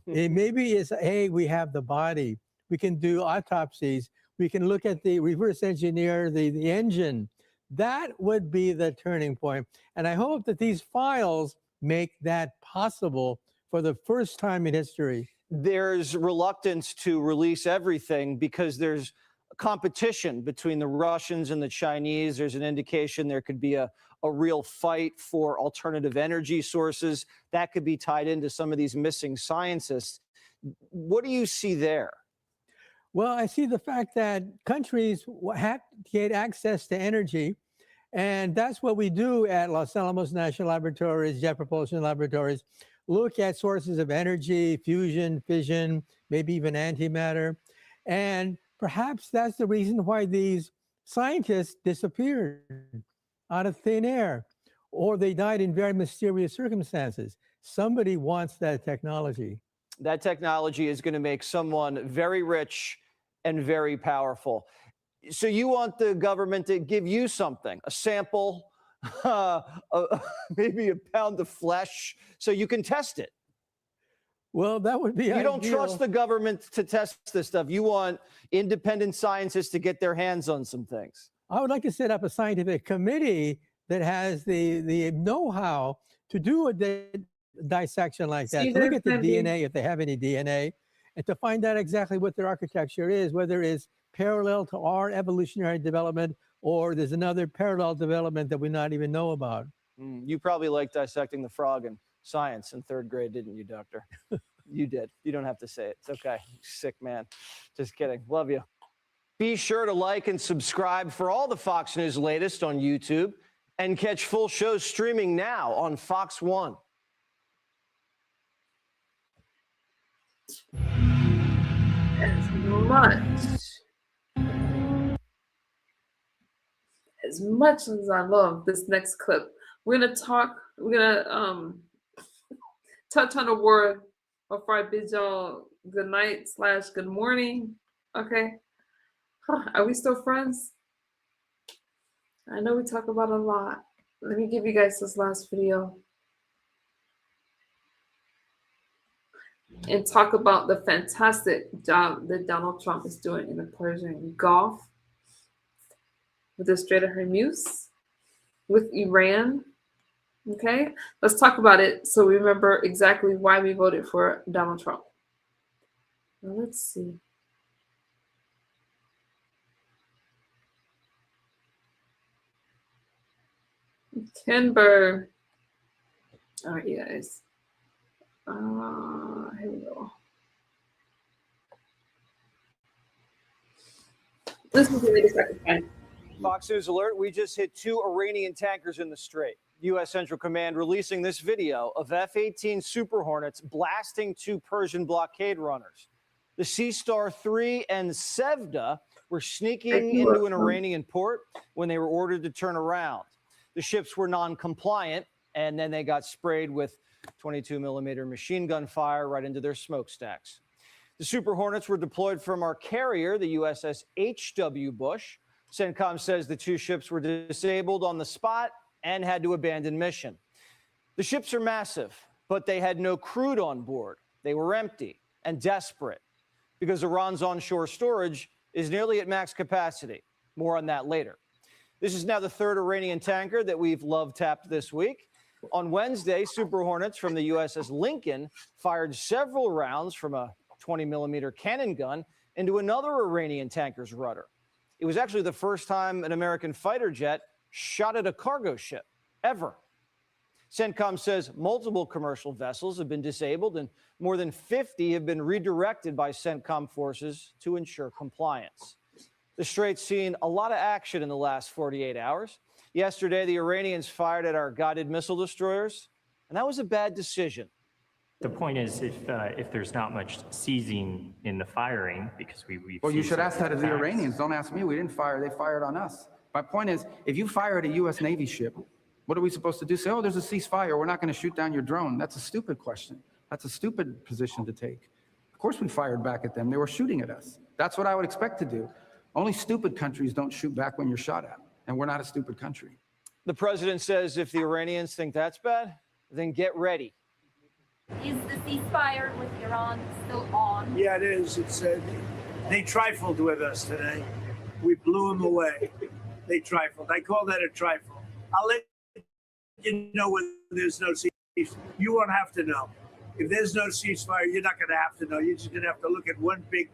Maybe it's, hey, we have the body. We can do autopsies. We can look at the reverse engineer, the engine. That would be the turning point. And I hope that these files make that possible for the first time in history. There's reluctance to release everything because there's competition between the Russians and the Chinese. There's an indication there could be a real fight for alternative energy sources that could be tied into some of these missing scientists. What do you see there? Well, I see the fact that countries have to get access to energy, and that's what we do at Los Alamos National Laboratories, Jet Propulsion Laboratories, look at sources of energy, fusion, fission, maybe even antimatter. And perhaps that's the reason why these scientists disappeared out of thin air, or they died in very mysterious circumstances. Somebody wants that technology. That technology is going to make someone very rich and very powerful. So you want the government to give you something, a sample, maybe a pound of flesh, so you can test it. Well, that would be You don't trust the government to test this stuff. You want independent scientists to get their hands on some things. I would like to set up a scientific committee that has the know-how to do a dissection like that, to look at the DNA, if they have any DNA, and to find out exactly what their architecture is, whether it's parallel to our evolutionary development or there's another parallel development that we not even know about. You probably liked dissecting the frog in science in 3rd grade, didn't you, Doctor? You did. You don't have to say it. It's okay. Sick man. Just kidding. Love you. Be sure to like and subscribe for all the Fox News latest on YouTube and catch full shows streaming now on Fox One. As much as I love this next clip, we're gonna touch on a word before I bid y'all good night / good morning. Okay. Are we still friends? I know we talk about a lot. Let me give you guys this last video and talk about the fantastic job that Donald Trump is doing in the Persian Gulf. with the Strait of Hormuz, with Iran. Okay, let's talk about it so we remember exactly why we voted for Donald Trump. Now, let's see. Timber. All right, you guys. Here we go. This is the latest I can find. Fox News alert, we just hit 2 Iranian tankers in the Strait. U.S. Central Command releasing this video of F-18 Super Hornets blasting 2 Persian blockade runners. The Sea Star 3 and Sevda were sneaking into an Iranian port when they were ordered to turn around. The ships were non-compliant, and then they got sprayed with 22-millimeter machine gun fire right into their smokestacks. The Super Hornets were deployed from our carrier, the USS H.W. Bush. CENTCOM says the 2 ships were disabled on the spot and had to abandon mission. The ships are massive, but they had no crude on board. They were empty and desperate because Iran's onshore storage is nearly at max capacity. More on that later. This is now the 3rd Iranian tanker that we've love-tapped this week. On Wednesday, Super Hornets from the USS Lincoln fired several rounds from a 20-millimeter cannon gun into another Iranian tanker's rudder. It was actually the first time an American fighter jet shot at a cargo ship, ever. CENTCOM says multiple commercial vessels have been disabled and more than 50 have been redirected by CENTCOM forces to ensure compliance. The Strait's seen a lot of action in the last 48 hours. Yesterday, the Iranians fired at our guided missile destroyers, and that was a bad decision. The point is, if there's not much seizing in the firing, because we've well, you seen should some ask that of the attacks. Iranians. Don't ask me. We didn't fire. They fired on us. My point is, if you fire at a U.S. Navy ship, what are we supposed to do? Say, oh, there's a ceasefire. We're not going to shoot down your drone. That's a stupid question. That's a stupid position to take. Of course we fired back at them. They were shooting at us. That's what I would expect to do. Only stupid countries don't shoot back when you're shot at, and we're not a stupid country. The president says if the Iranians think that's bad, then get ready. Is the ceasefire with Iran still on? Yeah, it is. It's they trifled with us today. We blew them away. They trifled. I call that a trifle. I'll let you know when there's no ceasefire. You won't have to know. If there's no ceasefire, you're not going to have to know. You're just going to have to look at one big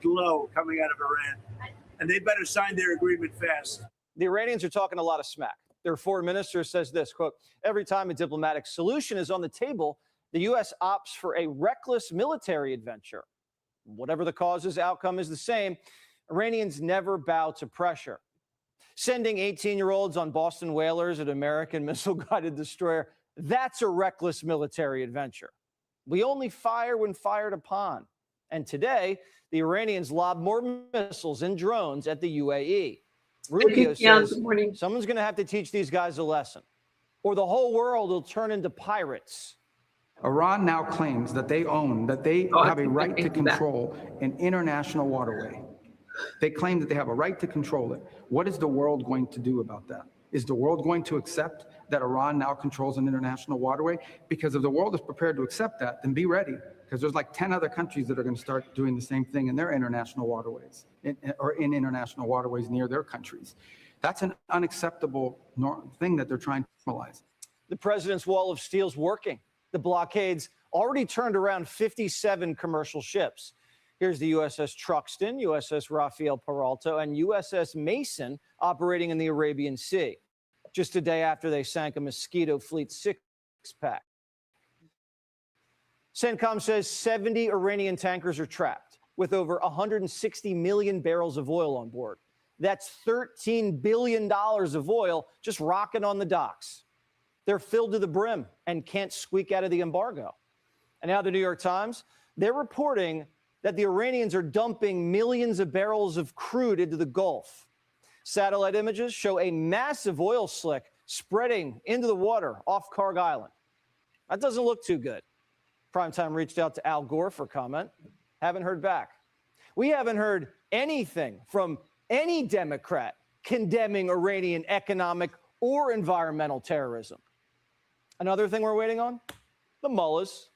glow coming out of Iran. And they better sign their agreement fast. The Iranians are talking a lot of smack. Their foreign minister says this, quote, every time a diplomatic solution is on the table, the U.S. opts for a reckless military adventure. Whatever the cause's outcome is the same, Iranians never bow to pressure. Sending 18-year-olds on Boston whalers at American missile-guided destroyer, that's a reckless military adventure. We only fire when fired upon. And today, the Iranians lobbed more missiles and drones at the UAE. Rubio says someone's going to have to teach these guys a lesson, or the whole world will turn into pirates. Iran now claims that they have a right to control an international waterway. They claim that they have a right to control it. What is the world going to do about that? Is the world going to accept that Iran now controls an international waterway? Because if the world is prepared to accept that, then be ready, because there's like 10 other countries that are going to start doing the same thing in their international waterways, or in international waterways near their countries. That's an unacceptable thing that they're trying to normalize. The president's wall of steel's working. The blockades already turned around 57 commercial ships. Here's the USS Truxtun, USS Rafael Peralta, and USS Mason operating in the Arabian Sea, just a day after they sank a Mosquito Fleet six-pack. CENTCOM says 70 Iranian tankers are trapped with over 160 million barrels of oil on board. That's $13 billion of oil just rocking on the docks. They're filled to the brim and can't squeak out of the embargo. And now the New York Times, they're reporting that the Iranians are dumping millions of barrels of crude into the Gulf. Satellite images show a massive oil slick spreading into the water off Karg Island. That doesn't look too good. Primetime reached out to Al Gore for comment. Haven't heard back. We haven't heard anything from any Democrat condemning Iranian economic or environmental terrorism. Another thing we're waiting on, the mullahs.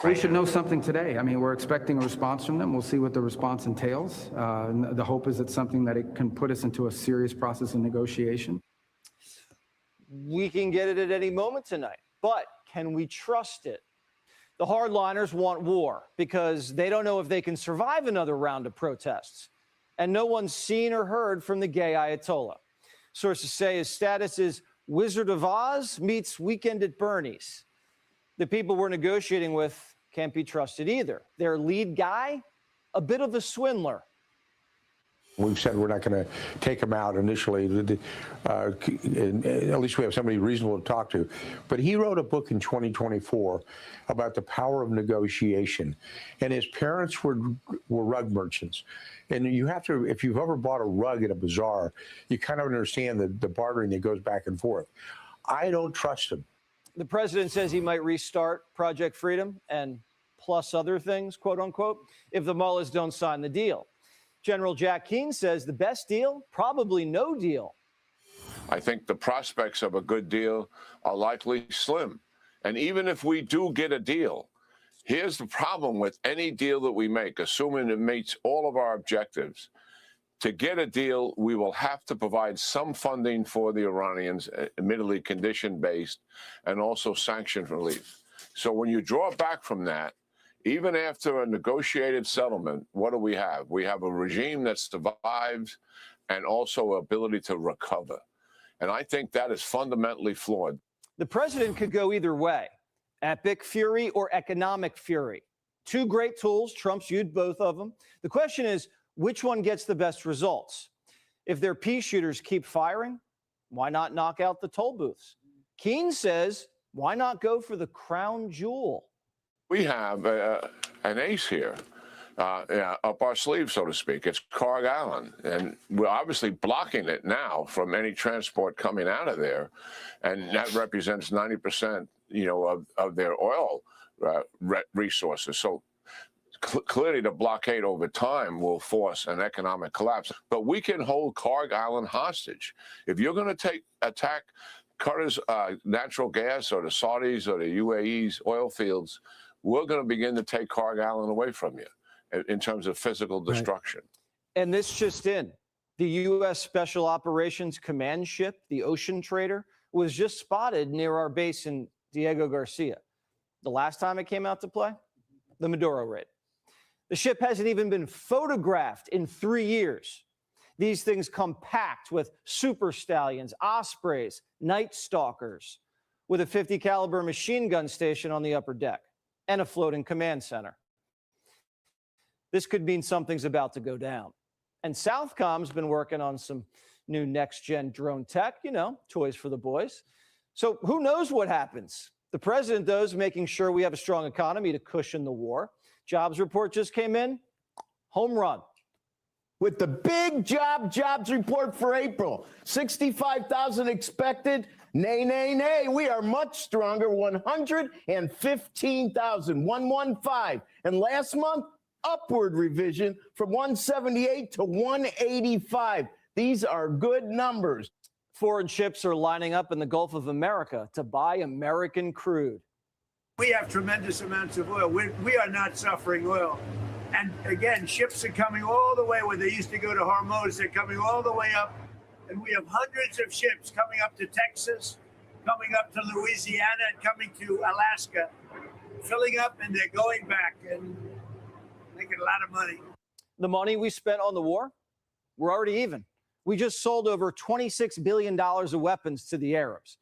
We should know something today. I mean, we're expecting a response from them. We'll see what the response entails. The hope is it's something that it can put us into a serious process of negotiation. We can get it at any moment tonight, but can we trust it? The hardliners want war because they don't know if they can survive another round of protests. And no one's seen or heard from the gay Ayatollah. Sources say his status is Wizard of Oz meets Weekend at Bernie's. The people we're negotiating with can't be trusted either. Their lead guy, a bit of a swindler. We've said we're not going to take him out initially. At least we have somebody reasonable to talk to. But he wrote a book in 2024 about the power of negotiation. And his parents were rug merchants. And you have to, if you've ever bought a rug at a bazaar, you kind of understand the bartering that goes back and forth. I don't trust him. The president says he might restart Project Freedom and plus other things, quote unquote, if the mullahs don't sign the deal. General Jack Keane says the best deal, probably no deal. I think the prospects of a good deal are likely slim. And even if we do get a deal, here's the problem with any deal that we make, assuming it meets all of our objectives. To get a deal, we will have to provide some funding for the Iranians, admittedly condition-based, and also sanction relief. So when you draw back from that, even after a negotiated settlement, what do we have? We have a regime that survives and also ability to recover. And I think that is fundamentally flawed. The president could go either way, epic fury or economic fury. Two great tools. Trump's used both of them. The question is, which one gets the best results? If their pea shooters keep firing, why not knock out the toll booths? Keane says, why not go for the crown jewel? We have an ace here up our sleeve, so to speak. It's Carg Island, and we're obviously blocking it now from any transport coming out of there, and that represents 90%, of their oil resources. So clearly, the blockade over time will force an economic collapse. But we can hold Carg Island hostage. If you're going to attack Qatar's natural gas or the Saudis or the UAE's oil fields, we're going to begin to take Carg Island away from you in terms of physical destruction. Right. And this just in. The U.S. Special Operations Command ship, the Ocean Trader, was just spotted near our base in Diego Garcia. The last time it came out to play, the Maduro raid. The ship hasn't even been photographed in 3 years. These things come packed with super stallions, ospreys, night stalkers, with a 50 caliber machine gun station on the upper deck and a floating command center. This could mean something's about to go down. And Southcom's been working on some new next-gen drone tech, toys for the boys. So who knows what happens? The president, though, is making sure we have a strong economy to cushion the war. Jobs report just came in. Home run. With the big jobs report for April, 65,000 expected. Nay, nay, nay. We are much stronger. 115,000, 115. And last month, upward revision from 178 to 185. These are good numbers. Foreign ships are lining up in the Gulf of America to buy American crude. We have tremendous amounts of oil. We are not suffering oil. And again, ships are coming all the way where they used to go to Hormuz. They're coming all the way up. And we have hundreds of ships coming up to Texas, coming up to Louisiana, and coming to Alaska, filling up, and they're going back and making a lot of money. The money we spent on the war, we're already even. We just sold over $26 billion of weapons to the Arabs.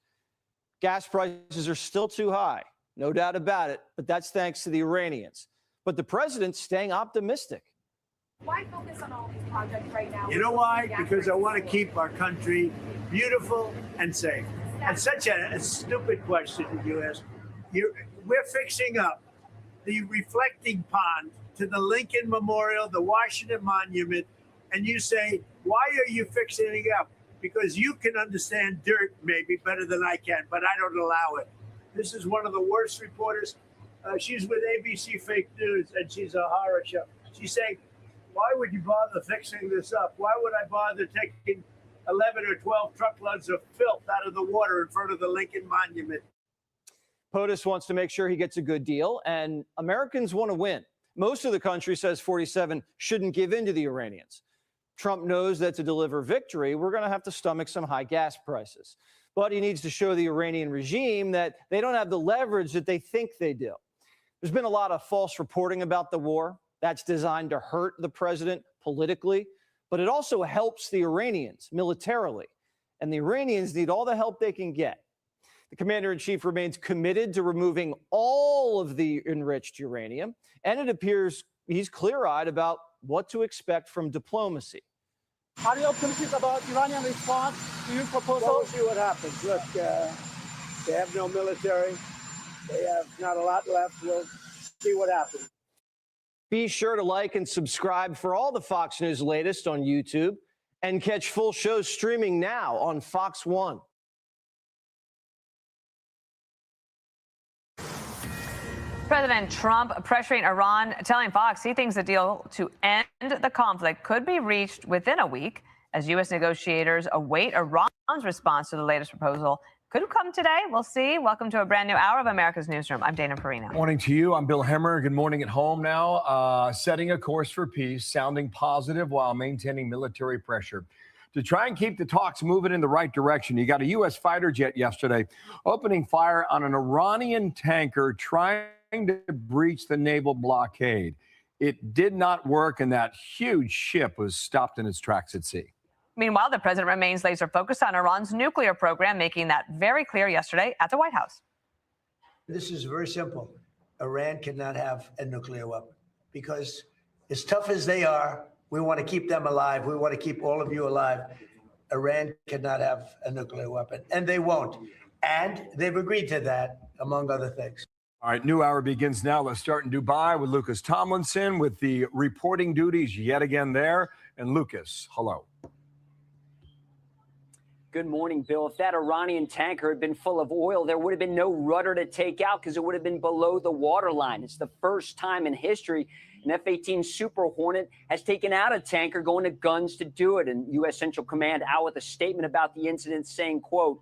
Gas prices are still too high, no doubt about it, but that's thanks to the Iranians. But the president's staying optimistic. Why focus on all these projects right now? You know why? Because I want to keep our country beautiful and safe. And such a stupid question that you asked. We're fixing up the reflecting pond to the Lincoln Memorial, the Washington Monument, and you say, why are you fixing it up? Because you can understand dirt maybe better than I can, but I don't allow it. This is one of the worst reporters. She's with ABC Fake News, and she's a horror show. She's saying, why would you bother fixing this up? Why would I bother taking 11 or 12 truckloads of filth out of the water in front of the Lincoln Monument? POTUS wants to make sure he gets a good deal, and Americans want to win. Most of the country says 47 shouldn't give in to the Iranians. Trump knows that to deliver victory, we're going to have to stomach some high gas prices. But he needs to show the Iranian regime that they don't have the leverage that they think they do. There's been a lot of false reporting about the war. That's designed to hurt the president politically, but it also helps the Iranians militarily. And the Iranians need all the help they can get. The commander-in-chief remains committed to removing all of the enriched uranium, and it appears he's clear-eyed about what to expect from diplomacy. Are you optimistic about Iranian response to your proposal? Well, we'll see what happens. Look, they have no military. They have not a lot left. We'll see what happens. Be sure to like and subscribe for all the Fox News latest on YouTube, and catch full shows streaming now on Fox One. President Trump pressuring Iran, telling Fox he thinks the deal to end the conflict could be reached within a week as U.S. negotiators await Iran's response to the latest proposal. Could come today. We'll see. Welcome to a brand new hour of America's Newsroom. I'm Dana Perino. Morning to you. I'm Bill Hemmer. Good morning at home now. Setting a course for peace, sounding positive while maintaining military pressure. To try and keep the talks moving in the right direction, you got a U.S. fighter jet yesterday opening fire on an Iranian tanker trying to breach the naval blockade. It did not work, and that huge ship was stopped in its tracks at sea. Meanwhile, the president remains laser focused on Iran's nuclear program, making that very clear yesterday at the White House. This is very simple. Iran cannot have a nuclear weapon because as tough as they are, we want to keep them alive. We want to keep all of you alive. Iran cannot have a nuclear weapon, and they won't. And they've agreed to that, among other things. All right, new hour begins now. Let's start in Dubai with Lucas Tomlinson with the reporting duties yet again there. And Lucas, hello. Good morning, Bill. If that Iranian tanker had been full of oil, there would have been no rudder to take out because it would have been below the waterline. It's the first time in history an F-18 Super Hornet has taken out a tanker going to guns to do it. And U.S. Central Command out with a statement about the incident saying, quote,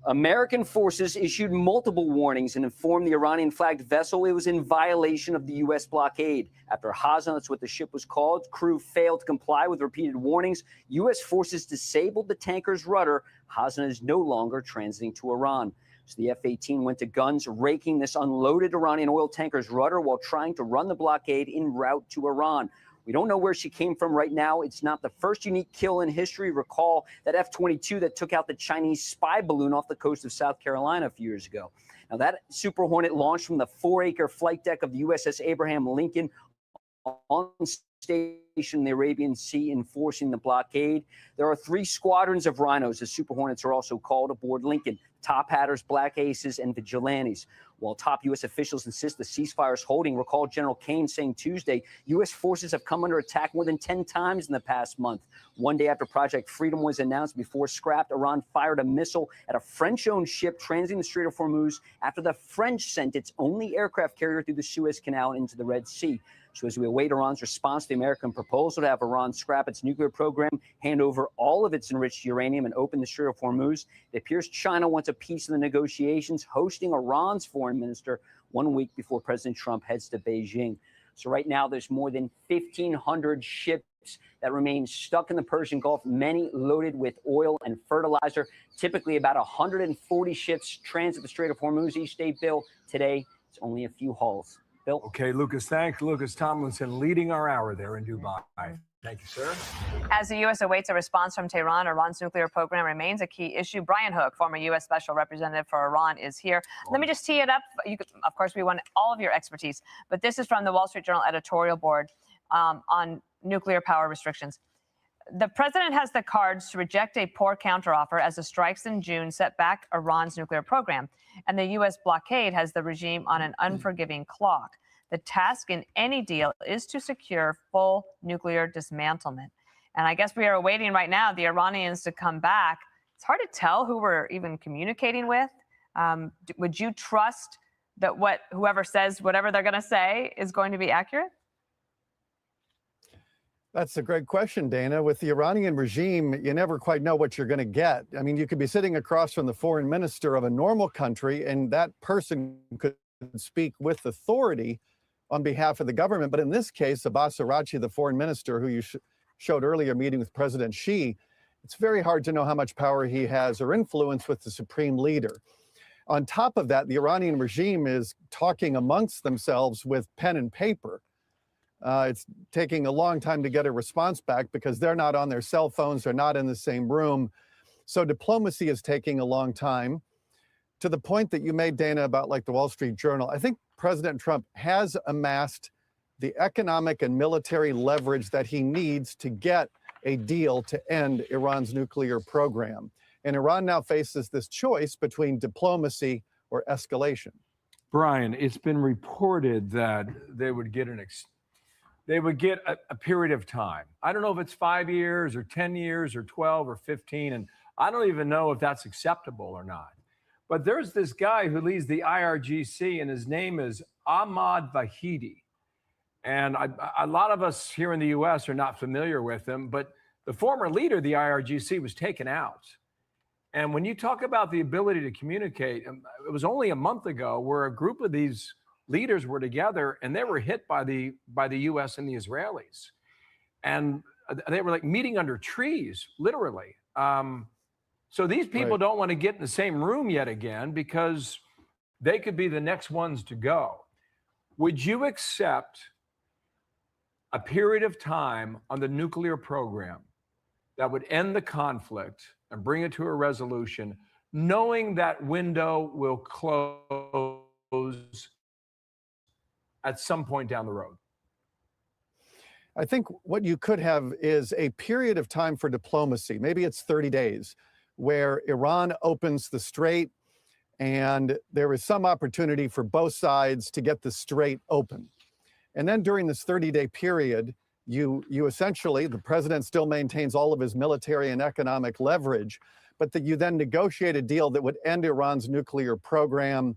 American forces issued multiple warnings and informed the Iranian-flagged vessel it was in violation of the U.S. blockade. After Hazan, that's what the ship was called, crew failed to comply with repeated warnings. U.S. forces disabled the tanker's rudder. Hazan is no longer transiting to Iran. So the F-18 went to guns, raking this unloaded Iranian oil tanker's rudder while trying to run the blockade en route to Iran. We don't know where she came from right now. It's not the first unique kill in history. Recall that F-22 that took out the Chinese spy balloon off the coast of South Carolina a few years ago. Now, that Super Hornet launched from the 4-acre flight deck of the USS Abraham Lincoln on station in the Arabian Sea enforcing the blockade. There are 3 squadrons of rhinos, as Super Hornets are also called, aboard Lincoln. Top Hatters, Black Aces, and Vigilantes. While top U.S. officials insist the ceasefire is holding, recall General Kane saying Tuesday, U.S. forces have come under attack more than 10 times in the past month. One day after Project Freedom was announced, before scrapped, Iran fired a missile at a French-owned ship transiting the Strait of Hormuz after the French sent its only aircraft carrier through the Suez Canal into the Red Sea. So as we await Iran's response to the American proposal to have Iran scrap its nuclear program, hand over all of its enriched uranium, and open the Strait of Hormuz, it appears China wants a piece in the negotiations, hosting Iran's foreign minister 1 week before President Trump heads to Beijing. So right now, there's more than 1,500 ships that remain stuck in the Persian Gulf, many loaded with oil and fertilizer. Typically, about 140 ships transit the Strait of Hormuz each day, Bill. Today, it's only a few hulls. Bill? Okay, Lucas, thanks. Lucas Tomlinson leading our hour there in Dubai. Thank you, sir. As the U.S. awaits a response from Tehran, Iran's nuclear program remains a key issue. Brian Hook, former U.S. Special Representative for Iran, is here. Let me just tee it up. Of course, we want all of your expertise, but this is from the Wall Street Journal editorial board on nuclear power restrictions. The president has the cards to reject a poor counteroffer as the strikes in June set back Iran's nuclear program, and the U.S. blockade has the regime on an unforgiving clock. The task in any deal is to secure full nuclear dismantlement. And I guess we are awaiting right now the Iranians to come back. It's hard to tell who we're even communicating with. Would you trust that whoever says whatever they're going to say is going to be accurate? That's a great question, Dana. With the Iranian regime, you never quite know what you're going to get. I mean, you could be sitting across from the foreign minister of a normal country, and that person could speak with authority on behalf of the government. But in this case, Abbas Araghchi, the foreign minister who you showed earlier meeting with President Xi, it's very hard to know how much power he has or influence with the supreme leader. On top of that, the Iranian regime is talking amongst themselves with pen and paper. It's taking a long time to get a response back because they're not on their cell phones, they're not in the same room. So diplomacy is taking a long time. To the point that you made, Dana, about like the Wall Street Journal, I think President Trump has amassed the economic and military leverage that he needs to get a deal to end Iran's nuclear program. And Iran now faces this choice between diplomacy or escalation. Brian, it's been reported that they would get a period of time. I don't know if it's 5 years or 10 years or 12 or 15, and I don't even know if that's acceptable or not. But there's this guy who leads the IRGC, and his name is Ahmad Vahidi. And a lot of us here in the U.S. are not familiar with him, but the former leader of the IRGC was taken out. And when you talk about the ability to communicate, it was only a month ago where a group of these leaders were together and they were hit by the U.S. and the Israelis. And they were like meeting under trees, literally. So these people don't want to get in the same room yet again because they could be the next ones to go. Would you accept a period of time on the nuclear program that would end the conflict and bring it to a resolution, knowing that window will close at some point down the road? I think what you could have is a period of time for diplomacy. Maybe it's 30 days where Iran opens the strait and there is some opportunity for both sides to get the strait open. And then during this 30-day period, you essentially, the president still maintains all of his military and economic leverage, but that you then negotiate a deal that would end Iran's nuclear program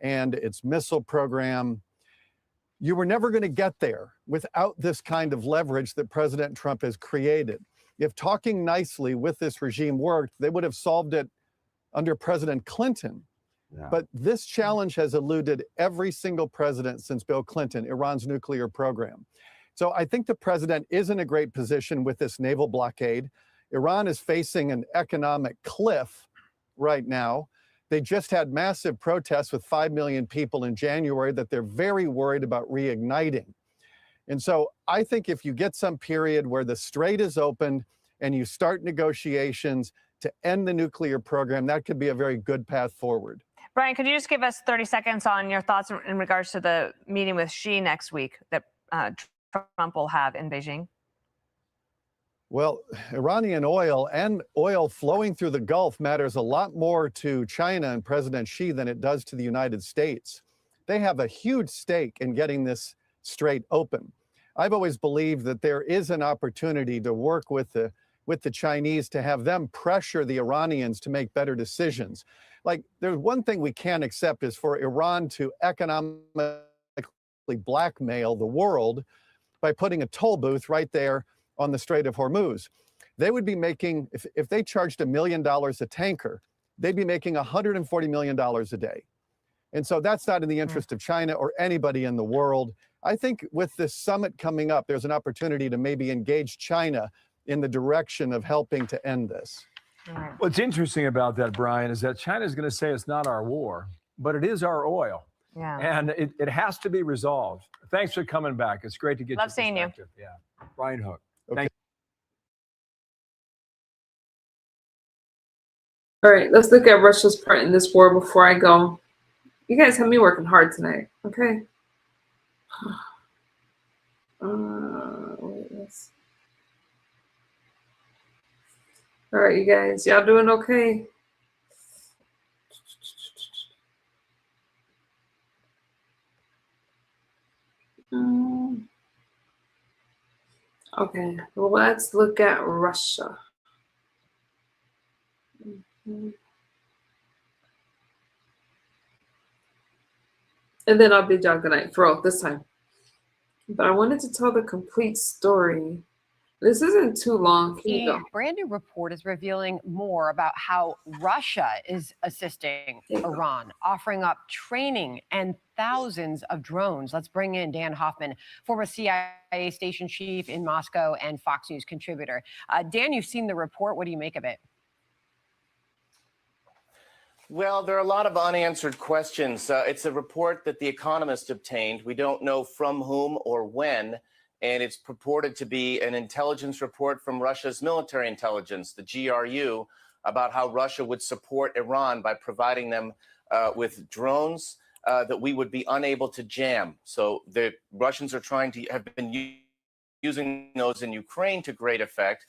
and its missile program. You were never going to get there without this kind of leverage that President Trump has created. If talking nicely with this regime worked, they would have solved it under President Clinton. Yeah. But this challenge has eluded every single president since Bill Clinton, Iran's nuclear program. So I think the president is in a great position with this naval blockade. Iran is facing an economic cliff right now. They just had massive protests with 5 million people in January that they're very worried about reigniting. And so I think if you get some period where the strait is opened and you start negotiations to end the nuclear program, that could be a very good path forward. Brian, could you just give us 30 seconds on your thoughts in regards to the meeting with Xi next week that Trump will have in Beijing? Well, Iranian oil and oil flowing through the Gulf matters a lot more to China and President Xi than it does to the United States. They have a huge stake in getting this strait open. I've always believed that there is an opportunity to work with the Chinese to have them pressure the Iranians to make better decisions. Like, there's one thing we can't accept is for Iran to economically blackmail the world by putting a toll booth right there on the Strait of Hormuz. They would be making, if they charged $1 million a tanker, they'd be making $140 million a day. And so that's not in the interest of China or anybody in the world. I think with this summit coming up, there's an opportunity to maybe engage China in the direction of helping to end this. What's interesting about that, Brian, is that China is going to say it's not our war, but it is our oil. Yeah. And it has to be resolved. Thanks for coming back. It's great to get Love seeing you. Yeah. Brian Hook. Okay. Thank All right, let's look at Russia's part in this war before I go. You guys have me working hard tonight, okay? All right, you guys, y'all doing okay? Okay, well, let's look at Russia. And then I'll bid y'all good night for real this time. But I wanted to tell the complete story This isn't too long. Here you A go. brand new report is revealing more about how Russia is assisting Iran, offering up training and thousands of drones. Let's bring in Dan Hoffman, former CIA station chief in Moscow and Fox News contributor. Dan, you've seen the report. What do you make of it? Well, there are a lot of unanswered questions. It's a report that The Economist obtained. We don't know from whom or when, and it's purported to be an intelligence report from Russia's military intelligence, the GRU, about how Russia would support Iran by providing them with drones that we would be unable to jam. So the Russians are trying to have been using those in Ukraine to great effect.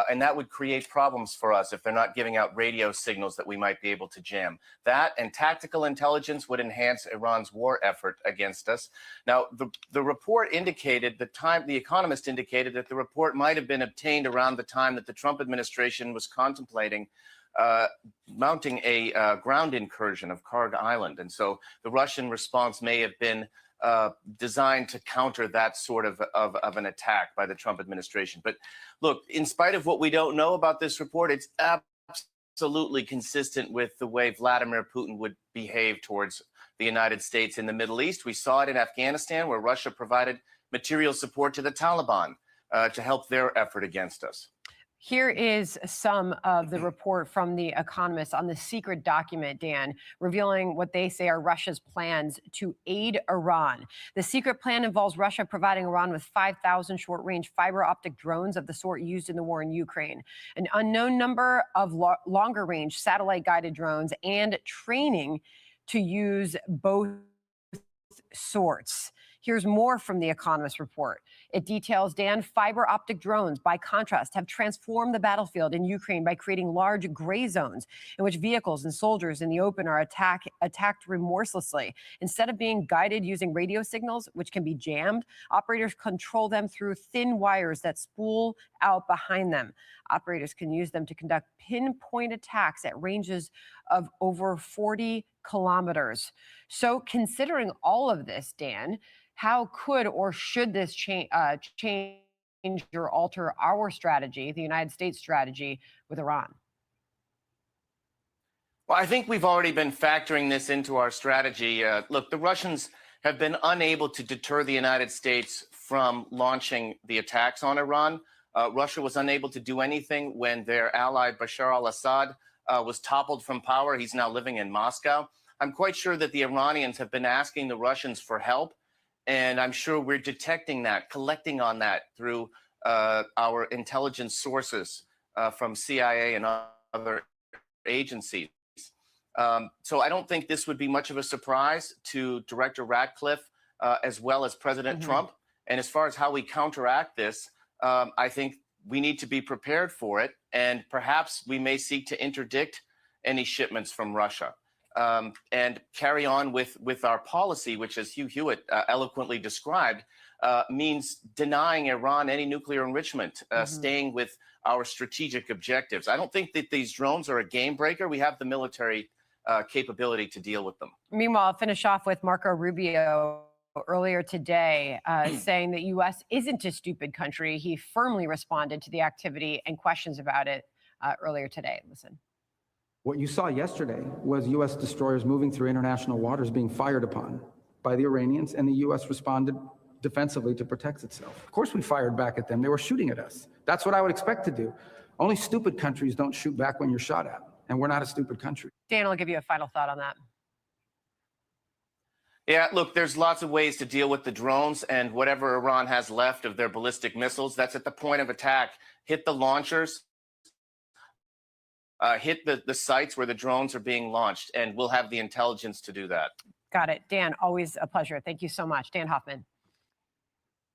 And that would create problems for us if they're not giving out radio signals that we might be able to jam. That and tactical intelligence would enhance Iran's war effort against us. Now, the report indicated, The Economist indicated that the report might have been obtained around the time that the Trump administration was contemplating mounting a ground incursion of Karg Island. And so the Russian response may have been designed to counter that sort of an attack by the Trump administration. But look, in spite of what we don't know about this report, it's absolutely consistent with the way Vladimir Putin would behave towards the United States in the Middle East. We saw it in Afghanistan, where Russia provided material support to the Taliban to help their effort against us. Here is some of the report from The Economist on the secret document, Dan, revealing what they say are Russia's plans to aid Iran. The secret plan involves Russia providing Iran with 5,000 short-range fiber optic drones of the sort used in the war in Ukraine, an unknown number of longer-range satellite-guided drones, and training to use both sorts. Here's more from The Economist report. It details, Dan, fiber optic drones, by contrast, have transformed the battlefield in Ukraine by creating large gray zones in which vehicles and soldiers in the open are attacked remorselessly. Instead of being guided using radio signals, which can be jammed, operators control them through thin wires that spool out behind them. Operators can use them to conduct pinpoint attacks at ranges of over 40 kilometers. So considering all of this, Dan, how could or should this change or alter our strategy, the United States strategy with Iran? Well, I think we've already been factoring this into our strategy. Look, the Russians have been unable to deter the United States from launching the attacks on Iran. Russia was unable to do anything when their ally Bashar al-Assad was toppled from power. He's now living in Moscow. I'm quite sure that the Iranians have been asking the Russians for help. And I'm sure we're detecting that, collecting on that through our intelligence sources from CIA and other agencies. So I don't think this would be much of a surprise to Director Ratcliffe as well as President Trump. And as far as how we counteract this, I think we need to be prepared for it. And perhaps we may seek to interdict any shipments from Russia. And carry on with our policy, which, as Hugh Hewitt eloquently described, means denying Iran any nuclear enrichment, staying with our strategic objectives. I don't think that these drones are a game breaker. We have the military capability to deal with them. Meanwhile, I'll finish off with Marco Rubio earlier today saying that U.S. isn't a stupid country. He firmly responded to the activity and questions about it earlier today. Listen. What you saw yesterday was U.S. destroyers moving through international waters being fired upon by the Iranians, and the U.S. responded defensively to protect itself. Of course, we fired back at them. They were shooting at us. That's what I would expect to do. Only stupid countries don't shoot back when you're shot at, and we're not a stupid country. Dan, I'll give you a final thought on that. Yeah, look, there's lots of ways to deal with the drones, and whatever Iran has left of their ballistic missiles, that's at the point of attack. Hit the launchers. Hit the sites where the drones are being launched, and we'll have the intelligence to do that. Got it. Dan, always a pleasure. Thank you so much. Dan Hoffman.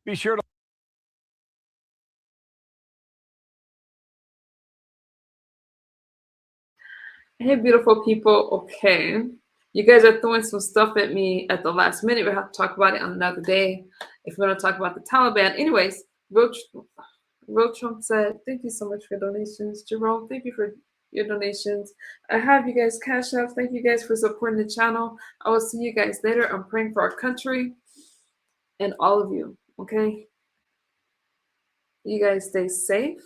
Be sure to. Hey, beautiful people. Okay. You guys are throwing some stuff at me at the last minute. We'll have to talk about it on another day if we're going to talk about the Taliban. Anyways, Real Trump said, thank you so much for your donations. Jerome, thank you for your donations. I have you guys cash out. Thank you guys for supporting the channel. I will see you guys later. I'm praying for our country and all of you. Okay. You guys stay safe.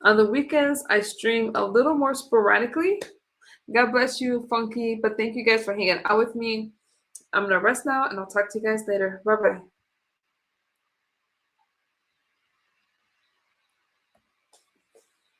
On the weekends, I stream a little more sporadically. God bless you, Funky. But thank you guys for hanging out with me. I'm going to rest now, and I'll talk to you guys later. Bye-bye.